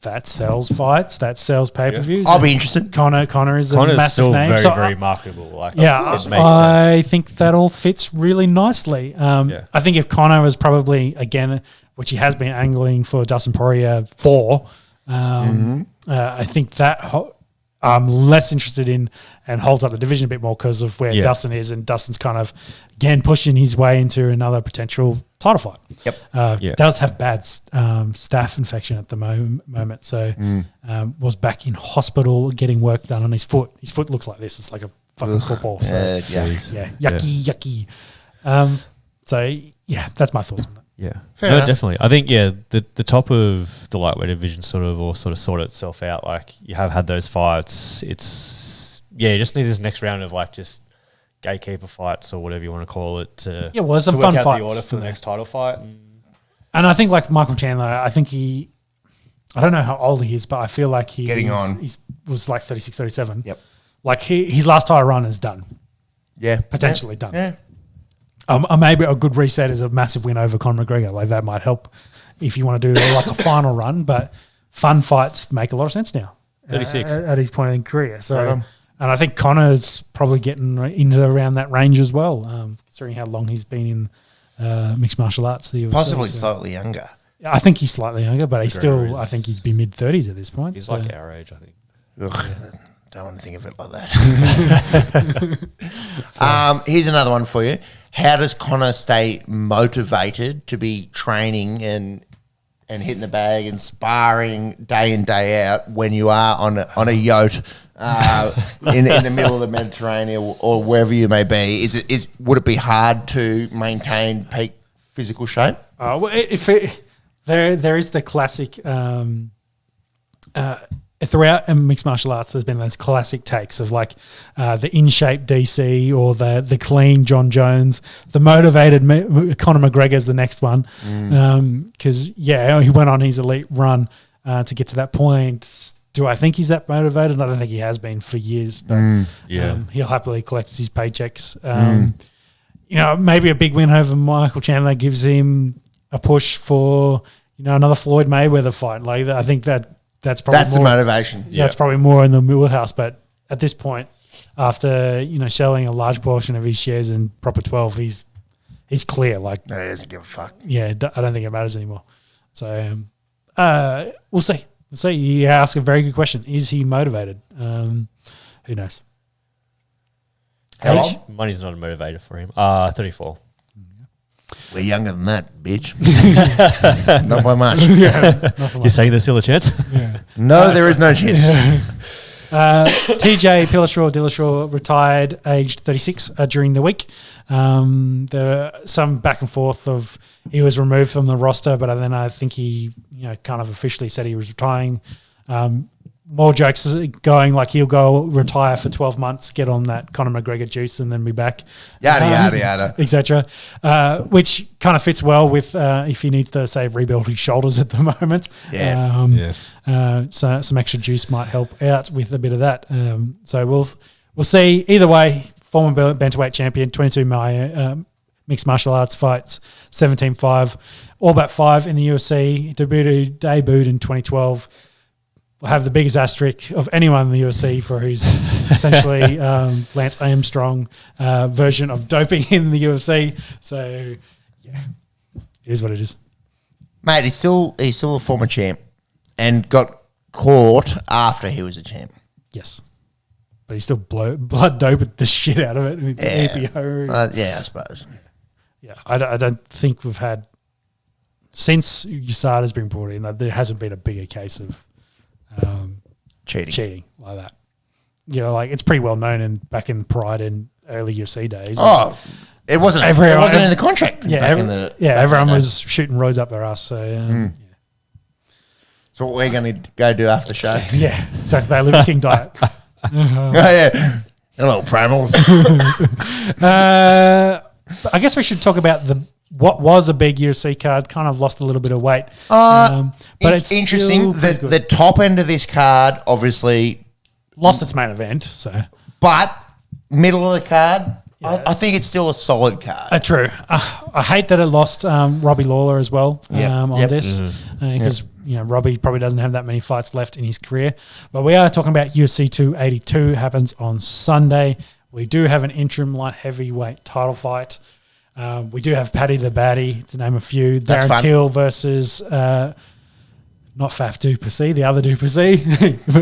That sells fights. That sells pay-per-views. I'll be interested. Conor is a Connor's massive still name. very, So very marketable. It makes I sense. think that all fits really nicely. I think if Conor was probably, again, which he has been angling for Dustin Poirier for, I think that I'm less interested in and holds up the division a bit more because of where Dustin is, and Dustin's kind of, again, pushing his way into another potential title fight. Yep. Does have bad staph infection at the moment, so was back in hospital getting work done on his foot. His foot looks like this. It's like a fucking football. So yucky. So that's my thoughts on that. Yeah, Fair enough. definitely. I think the top of the lightweight division sort of sorted itself out. Like you have had those fights. It's you just need this next round of like just gatekeeper fights or whatever you want to call it to some to fun work out fights the order for the next title fight. And I think like Michael Chandler, I think I don't know how old he is, but I feel like he was like 36, 37. Yep. Like his last title run is done. Yeah. Potentially done. Yeah. Maybe a good reset is a massive win over Conor McGregor. Like that might help if you want to do like a final run. But fun fights make a lot of sense now. 36 at his point in career. So, Right on. and I think Conor's probably getting into around that range as well, considering how long he's been in mixed martial arts. The UFC, Possibly so. slightly younger. I think he's slightly younger, but he's McGregor still. I is- think he'd be mid-30s at this point. He's so. like our age, I think. Ugh, don't want to think of it like that. Here's another one for you. How does Conor stay motivated to be training and hitting the bag and sparring day in, day out when you are on a yacht in the middle of the Mediterranean or wherever you may be? Would it be hard to maintain peak physical shape? There is the classic. Throughout mixed martial arts, there's been those classic takes of like the in-shape DC or the clean John Jones, the motivated Conor McGregor's the next one. Because, he went on his elite run to get to that point. Do I think he's that motivated? I don't think he has been for years, but he'll happily collect his paychecks. Maybe a big win over Michael Chandler gives him a push for, another Floyd Mayweather fight. Like I think that's probably That's more, the motivation. That's probably more in the wheelhouse. But at this point, after selling a large portion of his shares in Proper 12, he's clear. Like No, he doesn't give a fuck. I don't think it matters anymore. So we'll see. We'll see. You ask a very good question. Is he motivated? Who knows? How Age? old? Money's not a motivator for him. 34. We're younger than that, bitch. Not by much. You're saying there's still a chance? No, there is no chance. TJ Dillashaw retired aged 36 during the week. There were some back and forth of he was removed from the roster, but then I think he kind of officially said he was retiring. more jokes going like he'll go retire for 12 months, get on that Conor McGregor juice, and then be back. Yada. Etc. Which kind of fits well with if he needs to, say, rebuild his shoulders at the moment. So some extra juice might help out with a bit of that. So we'll see. Either way, former bantamweight champion, 22 mixed martial arts fights, 17-5, all but 5 in the UFC. Debuted in 2012. Will have the biggest asterisk of anyone in the UFC for his essentially Lance Armstrong version of doping in the UFC. So, yeah, it is what it is. Mate, he's still a former champ and got caught after he was a champ. Yes. But he still blood doped the shit out of it with the EPO. I suppose. Yeah, I don't think we've had, since USADA's been brought in, there hasn't been a bigger case of cheating like that. You know, like it's pretty well known back in Pride and early UFC days. Oh, it wasn't in the contract. Yeah, everyone was shooting roads up their ass. So, yeah. So what we're going to go do after the show. Yeah, exactly. They live a king diet. Yeah. Hello, primals. I guess we should talk about what was a big UFC card. Kind of lost a little bit of weight, but it's interesting. The top end of this card obviously lost its main event. So, but middle of the card, I think it's still a solid card. True. I hate that it lost Robbie Lawler as well on this because Robbie probably doesn't have that many fights left in his career. But we are talking about UFC 282. Happens on Sunday. We do have an interim light heavyweight title fight. We do have Paddy the Baddy, to name a few. Darren Till versus not Faf Duplessis, the other Duplessis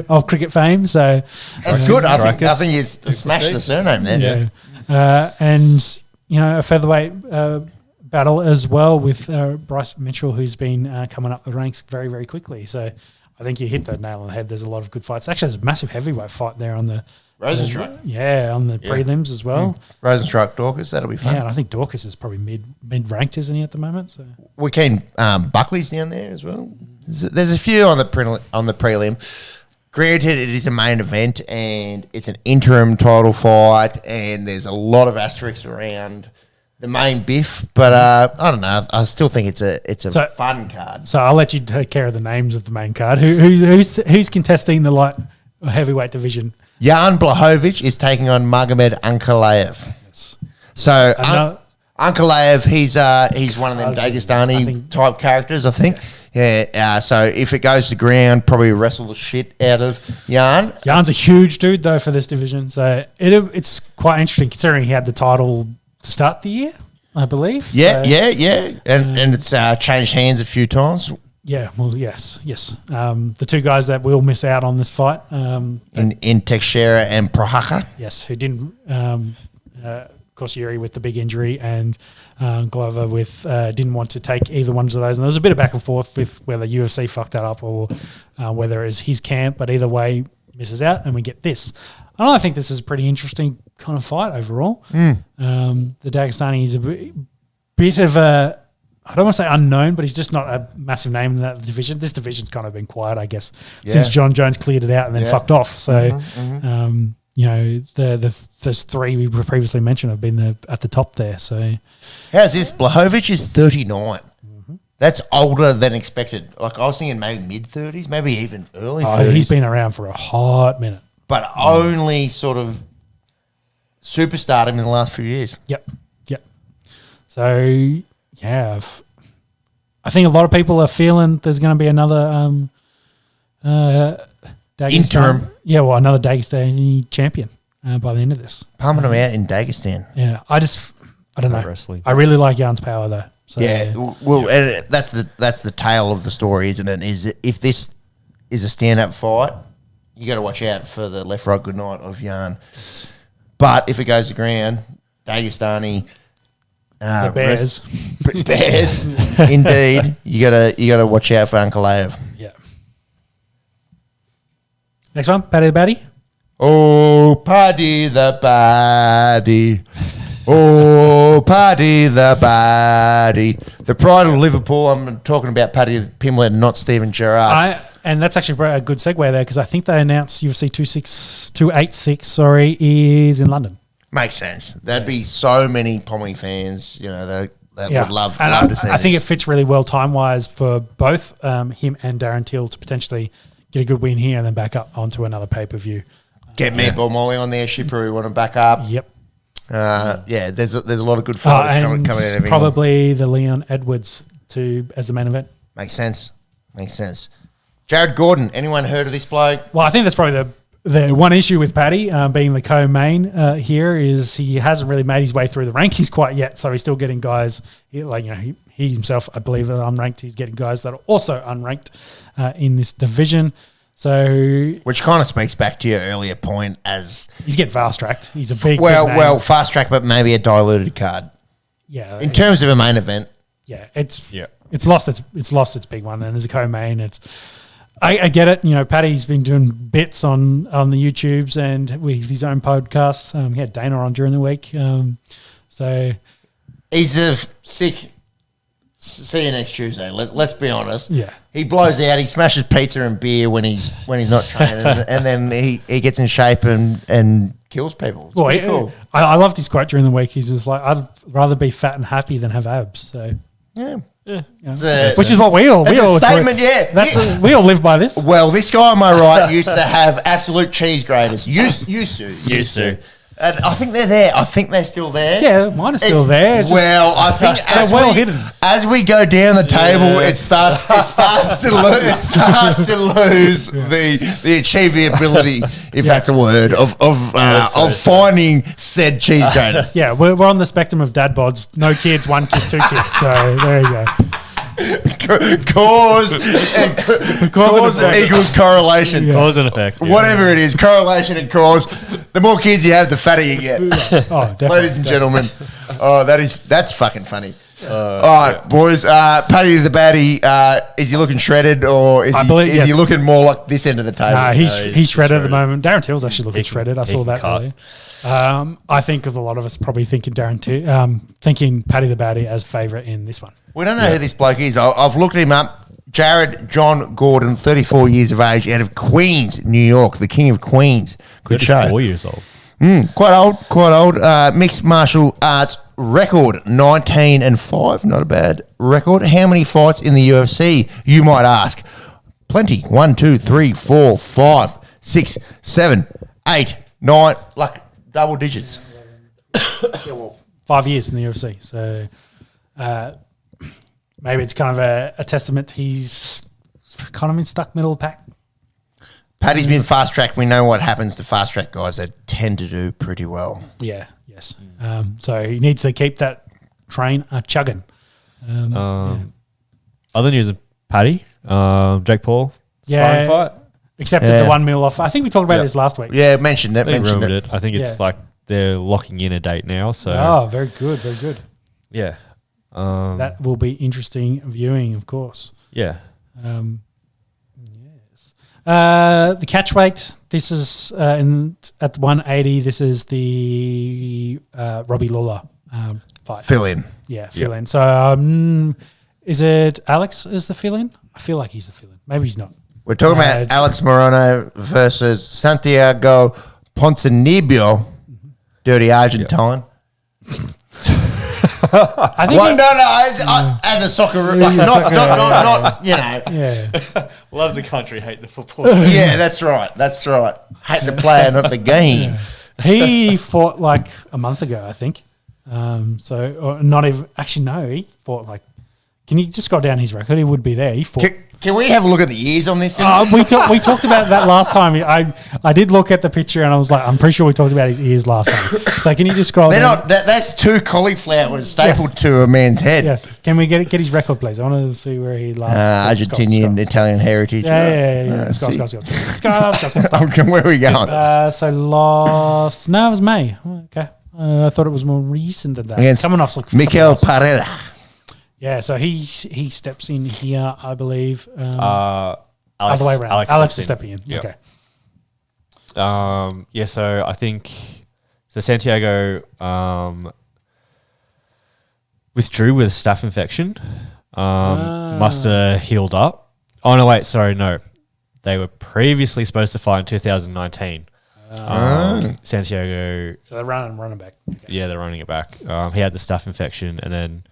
of cricket fame. So that's good. I think you smashed the surname there. Yeah. And a featherweight battle as well with Bryce Mitchell, who's been coming up the ranks very, very quickly. So I think you hit the nail on the head. There's a lot of good fights. Actually, there's a massive heavyweight fight there on the Rosenstruck. On the prelims as well. Rosenstruck, Dorcas, that'll be fun. Yeah, and I think Dorcas is probably mid-ranked, isn't he, at the moment? So we can Buckley's down there as well. There's a few on the prelim. Granted, it is a main event and it's an interim title fight, and there's a lot of asterisks around the main biff. But I don't know. I still think it's a fun card. So I'll let you take care of the names of the main card. Who's contesting the light heavyweight division? Jan Blachowicz is taking on Magomed Ankalaev. Yes. So Ankalaev, he's one of them Dagestani type characters, I think. Yes. Yeah. So if it goes to ground, probably wrestle the shit out of Jan. Jan's a huge dude though for this division, so it's quite interesting considering he had the title to start the year, I believe. Yeah, and it's changed hands a few times. Yeah, well, yes. The two guys that will miss out on this fight. In Teixeira and Prohaska. Yes, who didn't, Kosciuri with the big injury and Glover with didn't want to take either one of those. And there was a bit of back and forth with whether UFC fucked that up or whether it's his camp, but either way, misses out and we get this. I think this is a pretty interesting kind of fight overall. The Dagestani is a bit of a, I don't want to say unknown, but he's just not a massive name in that division. This division's kind of been quiet, I guess, since John Jones cleared it out and then fucked off. So, those three we previously mentioned have been at the top there. So, how's this? Blachowicz is 39. That's older than expected. Like I was thinking, maybe mid-30s, maybe even early 30s. He's been around for a hot minute, but only sort of superstardom in the last few years. Yep. So. Yeah, I think a lot of people are feeling there's going to be another interim. Yeah, well, another Dagestani champion by the end of this. Pumping them out in Dagestan. Yeah, I don't know. Wrestling. I really like Jan's power though. So, well, and that's the tale of the story, isn't it? Is if this is a stand-up fight, you got to watch out for the left, right, good night of Jan. But if it goes to ground, Dagestani. The Bears. Bears, indeed. You gotta watch out for Ankalaev. Yeah. Next one, Paddy the Baddy. Oh, Paddy the Baddy. Oh, Paddy the Baddy. The pride of Liverpool. I'm talking about Paddy Pimlet and not Steven Gerrard. And that's actually a good segue there because I think they announced UFC 286 is in London. Makes sense. There'd be so many Pommy fans, that would love And to see I think it this. fits really well time-wise for both him and Darren Till to potentially get a good win here and then back up onto another pay-per-view. Get Meatball Molly on there, Shipper, we want to back up. Yep. There's a lot of good fighters coming out of England. Probably the Leon Edwards as the main event. Makes sense. Jared Gordon, anyone heard of this bloke? Well, I think that's probably the one issue with Paddy being the co-main here is he hasn't really made his way through the rankings quite yet, so he's still getting guys he himself, I believe, are unranked. He's getting guys that are also unranked in this division. So, Which kind of speaks back to your earlier point as he's getting fast-tracked. He's a big well, fast track, but maybe a diluted card. Yeah, In terms of a main event, it's lost its big one, and as a co-main, I get it. Paddy's been doing bits on the YouTubes and with his own podcasts. He had Dana on during the week, so he's a sick. See you next Tuesday. Let's be honest. Yeah, he blows out. He smashes pizza and beer when he's not training, and then he gets in shape and kills people. It's cool. I loved his quote during the week. He's just like, I'd rather be fat and happy than have abs. So yeah. Which is what we all statement. Yeah, we all live by this. Well, this guy on my right used to have absolute cheese graters. Used to. And I think they're there. I think they're still there. Yeah, mine are still there. Well, I think hidden. As we go down the table, it starts to lose the achievability, if that's a word, of finding said cheese graters. Yeah, we're on the spectrum of dad bods. No kids, one kid, two kids. So there you go. Cause equals correlation. Yeah. Cause and effect. Yeah. Whatever it is, correlation and cause. The more kids you have, the fatter you get. Oh, definitely. Ladies and gentlemen. Oh, that's fucking funny. All right, boys. Paddy the Baddie, is he looking shredded or is he looking more like this end of the table? Nah, he's shredded at the moment. Darren Till's actually looking shredded. I saw that earlier. I think of a lot of us probably thinking thinking Paddy the Baddie as favourite in this one. We don't know who this bloke is. I've looked him up. Jared John Gordon, 34 years of age, out of Queens, New York, the King of Queens. Good show. 34 years old. Quite old. Mixed martial arts record, 19-5. Not a bad record. How many fights in the UFC, you might ask? Plenty. 1, 2, 3, 4, 5, 6, 7, 8, 9, like double digits. 5 years in the UFC. So maybe it's kind of a testament. He's kind of been stuck middle of the pack. Paddy's been fast track. We know what happens to fast track guys. They tend to do pretty well. Yeah, yes. So he needs to keep that train chugging. Other news of Paddy, Jake Paul, sparring fight. Accepted the 1 mil offer. I think we talked about this last week. Yeah, mentioned it. I think it's like they're locking in a date now. So very good, very good. Yeah. That will be interesting viewing, of course. Yeah. Yes. The catch weight, this is at 180, this is the Robbie Lawler fight. Fill in. Yeah, fill in. So is it Alex is the fill-in? I feel like he's the fill-in. Maybe he's not. We're talking about Alex Morono versus Santiago Ponzinibbio, dirty Argentine. I think as a soccer, not Yeah. Love the country, hate the football. Yeah, that's right. Hate the player, not the game. He fought like a month ago, I think. Or not even. Actually, no. He fought like. Can you just scroll down his record? He would be there. He fought. Can we have a look at the years on this thing? We talked about that last time. I did look at the picture and I was like, I'm pretty sure we talked about his ears last time. So can you just scroll down? That's two cauliflowers stapled to a man's head. Yes. Can we get his record, please? I want to see where he last. Argentinian, Italian heritage. Yeah. Scroll. Where are we going? So last. No, it was May. Okay. I thought it was more recent than that. Against coming off like Mikel Pereira. Yeah, so he steps in here, I believe. Alex, other way around. Alex is stepping in. Yep. Okay. So I think Santiago withdrew with a staph infection. Must have healed up. Oh no, wait, sorry, no. they were previously supposed to fight in 2019. Santiago. So they're running back. Okay. Yeah, they're running it back. He had the staph infection, and then,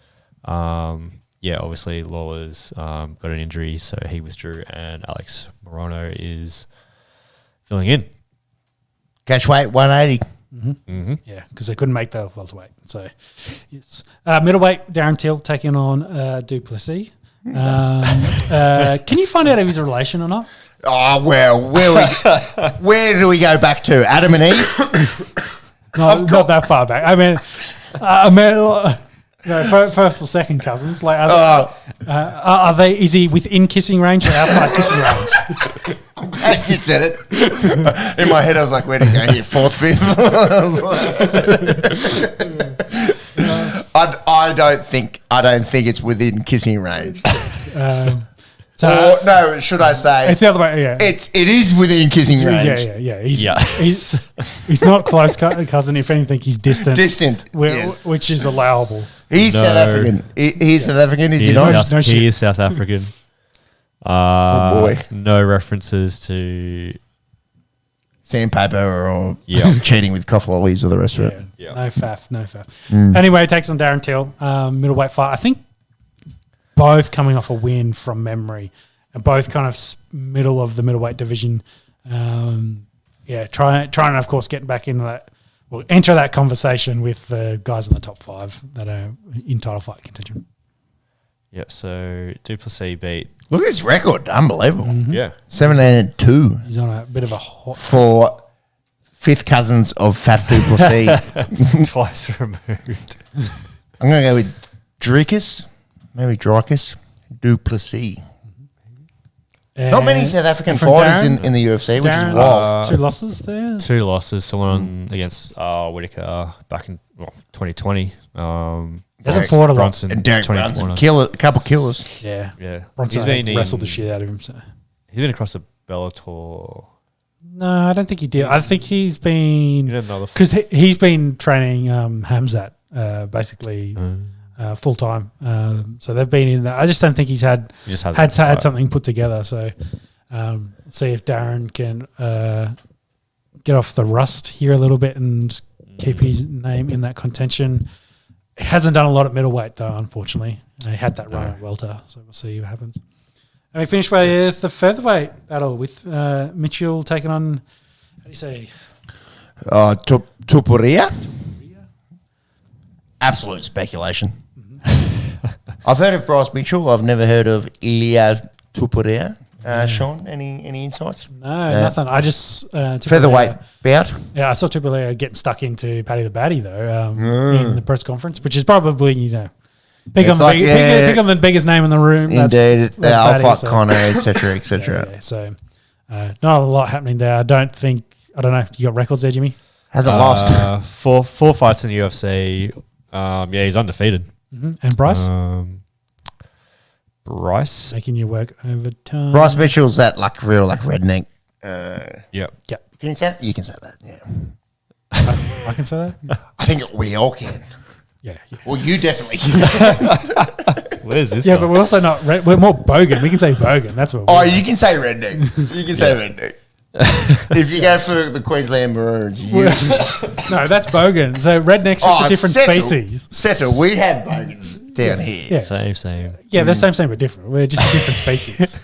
obviously Lawler's got an injury, so he withdrew, and Alex Morono is filling in. Catch weight 180. Yeah, because they couldn't make the welterweight. So, yes. Middleweight, Darren Till taking on Duplessis. Can you find out if he's a relation or not? Oh, well, where do we go back to? Adam and Eve? No, not that far back. First or second cousins. Like, are they? Is he within kissing range or outside kissing range? I'm glad you said it. In my head, I was like, where do you go here? Fourth, fifth? I don't think it's within kissing range. No, should I say? It's the other way. Yeah, it is within kissing range. Yeah. He's not close cousin. If anything, he's distant. Which is allowable. He's South African. He's South African. Is he not? He is South African. Oh boy! No references to sandpaper or cheating with cough lollies or the rest of it. Yeah. No faff. Anyway, he takes on Darren Till, middleweight fight. I think both coming off a win from memory, and both kind of middle of the middleweight division. Trying of course get back into that. Well, enter that conversation with the guys in the top 5 that are in title fight contention. Yep. So Duplessis beat. Look at his record, unbelievable. Yeah, 17-2. He's on a bit of a hot for fifth cousins of Faf Duplessis. Twice removed. I'm going to go with Dricus, maybe Dricus, Duplessis. Not many South African fighters in the UFC, which is wild. 2 losses there. 2 losses. Someone against Whitaker back in 2020. Hasn't fought a lot. Bronson, and Derek Brunson, a couple killers. Yeah. Bronson wrestled the shit out of him. So he's been across the Bellator. No, I don't think he did. I think he's been because he's been training Hamzat basically full time. So they've been in there. I just don't think he's had something put together. So let's see if Darren can get off the rust here a little bit and keep his name in that contention. He hasn't done a lot at middleweight though, unfortunately. He had that run at welter, so we'll see what happens. And we finish with the featherweight battle with Mitchell taking on, how do you say? Tupuria? Absolute speculation. I've heard of Bryce Mitchell. I've never heard of Ilya Tupuria. Sean, any insights? No, nothing. I just featherweight bout. Yeah, I saw Tupuria getting stuck into Paddy the Batty though in the press conference, which is probably pick on the biggest name in the room. Indeed, the Alpha Connor, etc., etc. Yeah, so not a lot happening there. I don't know. You got records there, Jimmy? Hasn't lost. Four fights in the UFC. He's undefeated. Mm-hmm. And Bryce? Bryce making you work overtime. Bryce Mitchell's that real redneck. Yep. Can you say that? You can say that. Yeah. I can say that. I think we all can. Yeah. Well, you definitely can. Where's this? Yeah, but we're also not. We're more bogan. We can say bogan. That's what. You can say redneck. You can say redneck. If you go for the Queensland Maroons, no, that's bogan. So redneck's just a different species. Settle. We have bogans down here. Yeah. Same. Yeah, they're same but different. We're just a different species.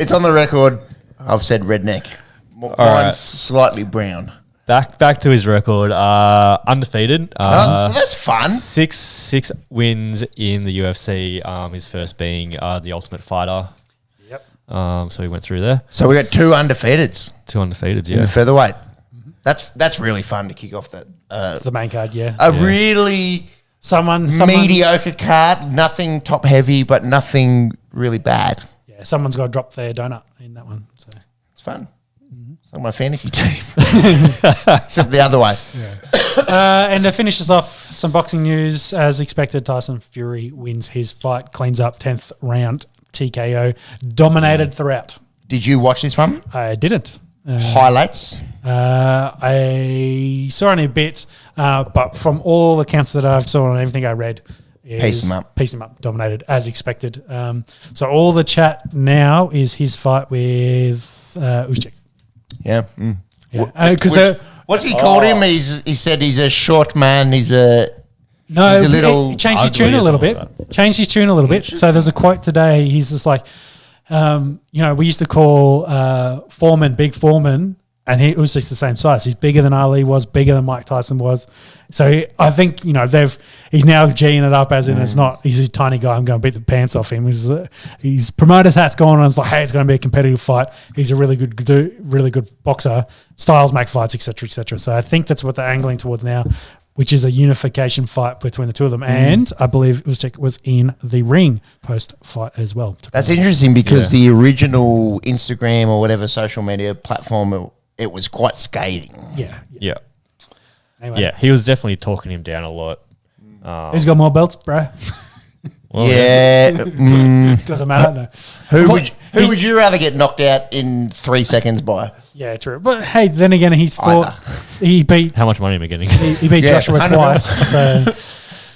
It's on the record. I've said redneck. Mine's slightly brown. Back to his record. Undefeated. That's fun. Six wins in the UFC. His first being the Ultimate Fighter. Yep. So he went through there. So we got 2 undefeateds. 2 undefeateds, yeah. In the featherweight. That's really fun to kick off that. The main card, yeah. Really someone mediocre card. Nothing top heavy, but nothing really bad. Yeah, someone's got to drop their donut in that one. So it's fun. It's like my fantasy team. Except the other way. Yeah. And to finish us off, some boxing news. As expected, Tyson Fury wins his fight, cleans up 10th round TKO, dominated throughout. Did you watch this one? I didn't. Highlights? I saw only a bit, but from all accounts that I've saw and everything I read, Piece him up. Dominated as expected. So all the chat now is his fight with Usyk. Yeah. Because what's he called him? He said he's a short man. He's a little. He changed his tune a little bit. So there's a quote today. He's just like, we used to call Foreman Big Foreman, and he was just the same size. He's bigger than Ali was, bigger than Mike Tyson was. So I think he's now G'ing it up as in he's a tiny guy. I'm going to beat the pants off him. His promoter's hat's going on. It's like, hey, it's going to be a competitive fight. He's a really good boxer. Styles make fights, etc., etc. So I think that's what they're angling towards now, which is a unification fight between the two of them. And I believe Usyk was in the ring post-fight as well. That's interesting because the original Instagram or whatever social media platform, it was quite scathing. Yeah. Anyway. Yeah, he was definitely talking him down a lot. Who's got more belts, bro? Well, Doesn't matter though. Who would you rather get knocked out in 3 seconds by? Yeah, true. But hey, then again, he's fought. He beat. How much money am I getting? He beat Joshua 100%. twice. So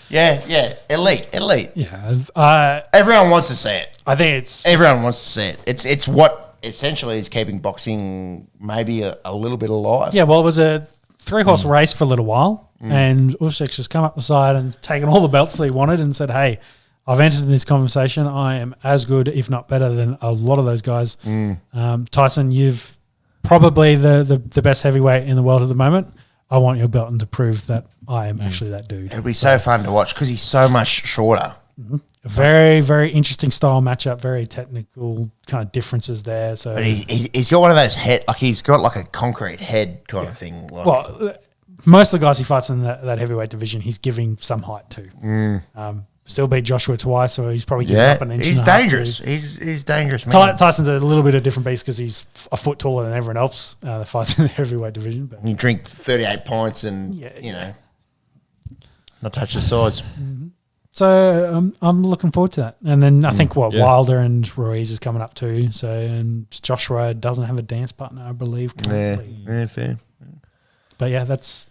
Yeah, elite. yeah, Everyone wants to see it. I think it's. Everyone wants to see it. It's what essentially is keeping boxing maybe a little bit alive. Yeah, well, it was a 3-horse race for a little while, and Usyk's just come up the side and taken all the belts that he wanted and said, "Hey, I've entered in this conversation. I am as good, if not better, than a lot of those guys." Tyson, you've probably the best heavyweight in the world at the moment. I want your belt and to prove that I am actually that dude. It'll be so fun to watch because he's so much shorter. A very, very interesting style matchup. Very technical kind of differences there. So But he's got one of those head, like he's got like a concrete head kind of thing. Like, well, most of the guys he fights in that heavyweight division, he's giving some height to. Still beat Joshua twice, so he's probably giving up an inch. He's and a half dangerous. to- He's dangerous, man. Tyson's a little bit of a different beast because he's a foot taller than everyone else that fights in the heavyweight division. But You drink 38 pints and, not touch the sides. so I'm looking forward to that. And then I think Yeah. Wilder and Ruiz is coming up too. So and Joshua doesn't have a dance partner, I believe. Currently. Yeah, fair. But yeah, that's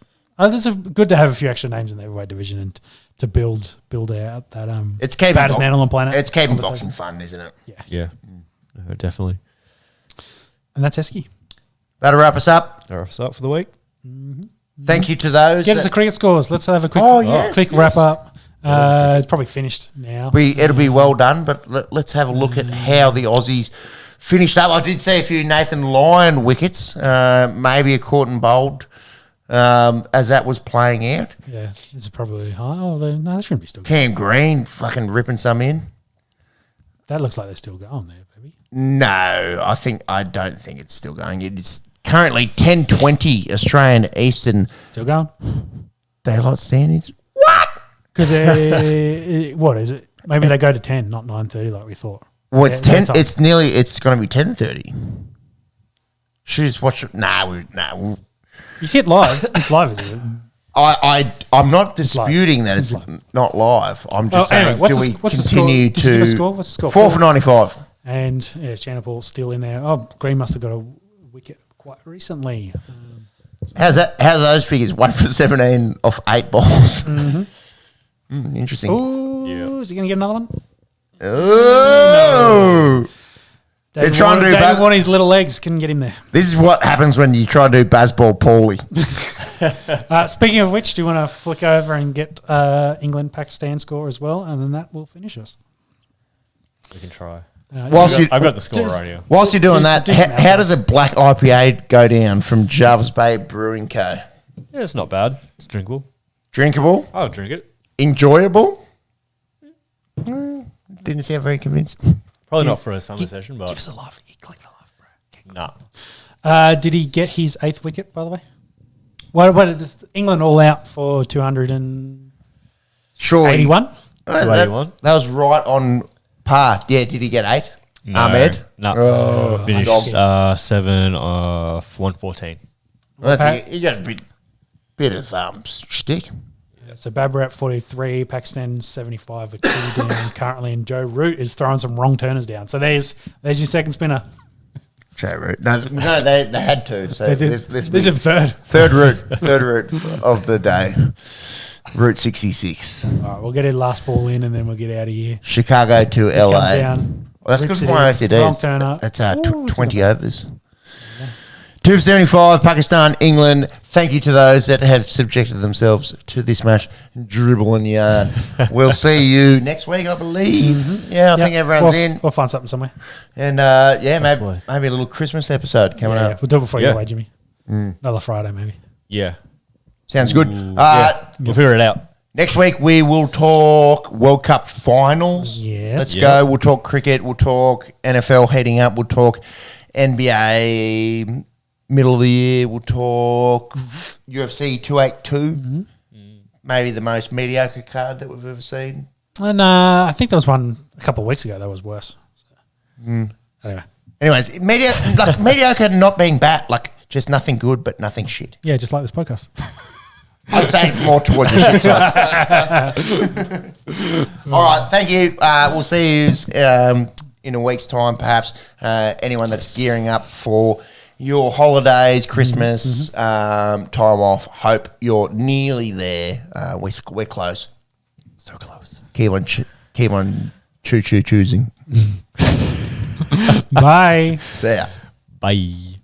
good to have a few extra names in the heavyweight division and to build out that It's keeping baddest man on the planet. It's keeping conversation. boxing fun, isn't it? Yeah, definitely. And that's Esky. That'll wrap us up. All right, so up for the week. Thank you to those. Get us the cricket scores. Let's have a quick, yes. wrap up. It's probably finished now. It'll be well done, but let's have a look at how the Aussies finished up. I did see a few Nathan Lyon wickets, maybe a caught and bowled as that was playing out. Yeah, this is probably high. Oh, no, they shouldn't be still going. Cam Green fucking ripping some in. That looks like they're still going there, baby. No, I don't think it's still going. It's currently 10:20 Australian Eastern Still going? Daylight Standards. Because what is it? Maybe they go to 10, not 9:30 like we thought. Well, it's Their 10. time. It's going to be 10:30. Should we just watch it? Nah. You see it live. It's live, is it? I'm not live. disputing that it's not live. I'm just saying, anyway, do we continue Did you give a to score? What's the score? 4 for 95? And Chanapal still in there. Oh, Green must have got a wicket quite recently. How's those figures? 1 for 17 off 8 balls. Interesting. Ooh, is he going to get another one? Oh. They're trying to do David wanted his little legs. Couldn't get him there. This is what happens when you try to do baseball poorly. Speaking of which, do you want to flick over and get England-Pakistan score as well? And then that will finish us. We can try. Uh, Whilst you- I've got the score right here. Whilst you're doing Do that, some math. how does a black IPA go down from Jarvis Bay Brewing Co? Yeah, it's not bad. It's drinkable. Drinkable? I'll drink it. Enjoyable? Didn't sound very convinced. Probably not for a summer session, but Give us a live. Click the live, bro. nah. Did he get his 8th wicket, by the way? What is England all out for 281? Surely. 281. That was right on par. Yeah, did he get 8? No, Ahmed? No. Oh, Finished 7 off 114. Well, you got a bit of shtick. So Babra at 43, Pakistan 75 with 2 down currently, and Joe Root is throwing some wrong turners down. So there's your second spinner. Joe Root. No, they had to. So This this is third. third route of the day. Route 66. All right, we'll get a last ball in and then we'll get out of here. Chicago to Comes LA. down. Well, that's rips good it for my in. OCD. Wrong turn up. That's Ooh, 20 overs. 2 for 75, Pakistan, England. Thank you to those that have subjected themselves to this match. Dribble and yarn. We'll see you next week, I believe. Yeah, I think everyone's in. We'll find something somewhere. And maybe a little Christmas episode coming Yeah, up. we'll do it before you Yeah. go away, Jimmy. Another Friday, maybe. Yeah. Sounds good. We'll figure it out. Next week we will talk World Cup finals. Yes. Let's go. We'll talk cricket. We'll talk NFL heading up. We'll talk NBA middle of the year. We'll talk UFC 282. Maybe the most mediocre card that we've ever seen. And I think there was one a couple of weeks ago that was worse. Anyway. Anyways, mediocre not being bad, like just nothing good but nothing shit. Yeah, just like this podcast. I'd say more towards the shit side. All right, thank you. We'll see you in a week's time, perhaps. Anyone that's gearing up for your holidays, Christmas, time off, hope you're nearly there. We're close. So close. Keep on choosing. Bye. See ya. Bye.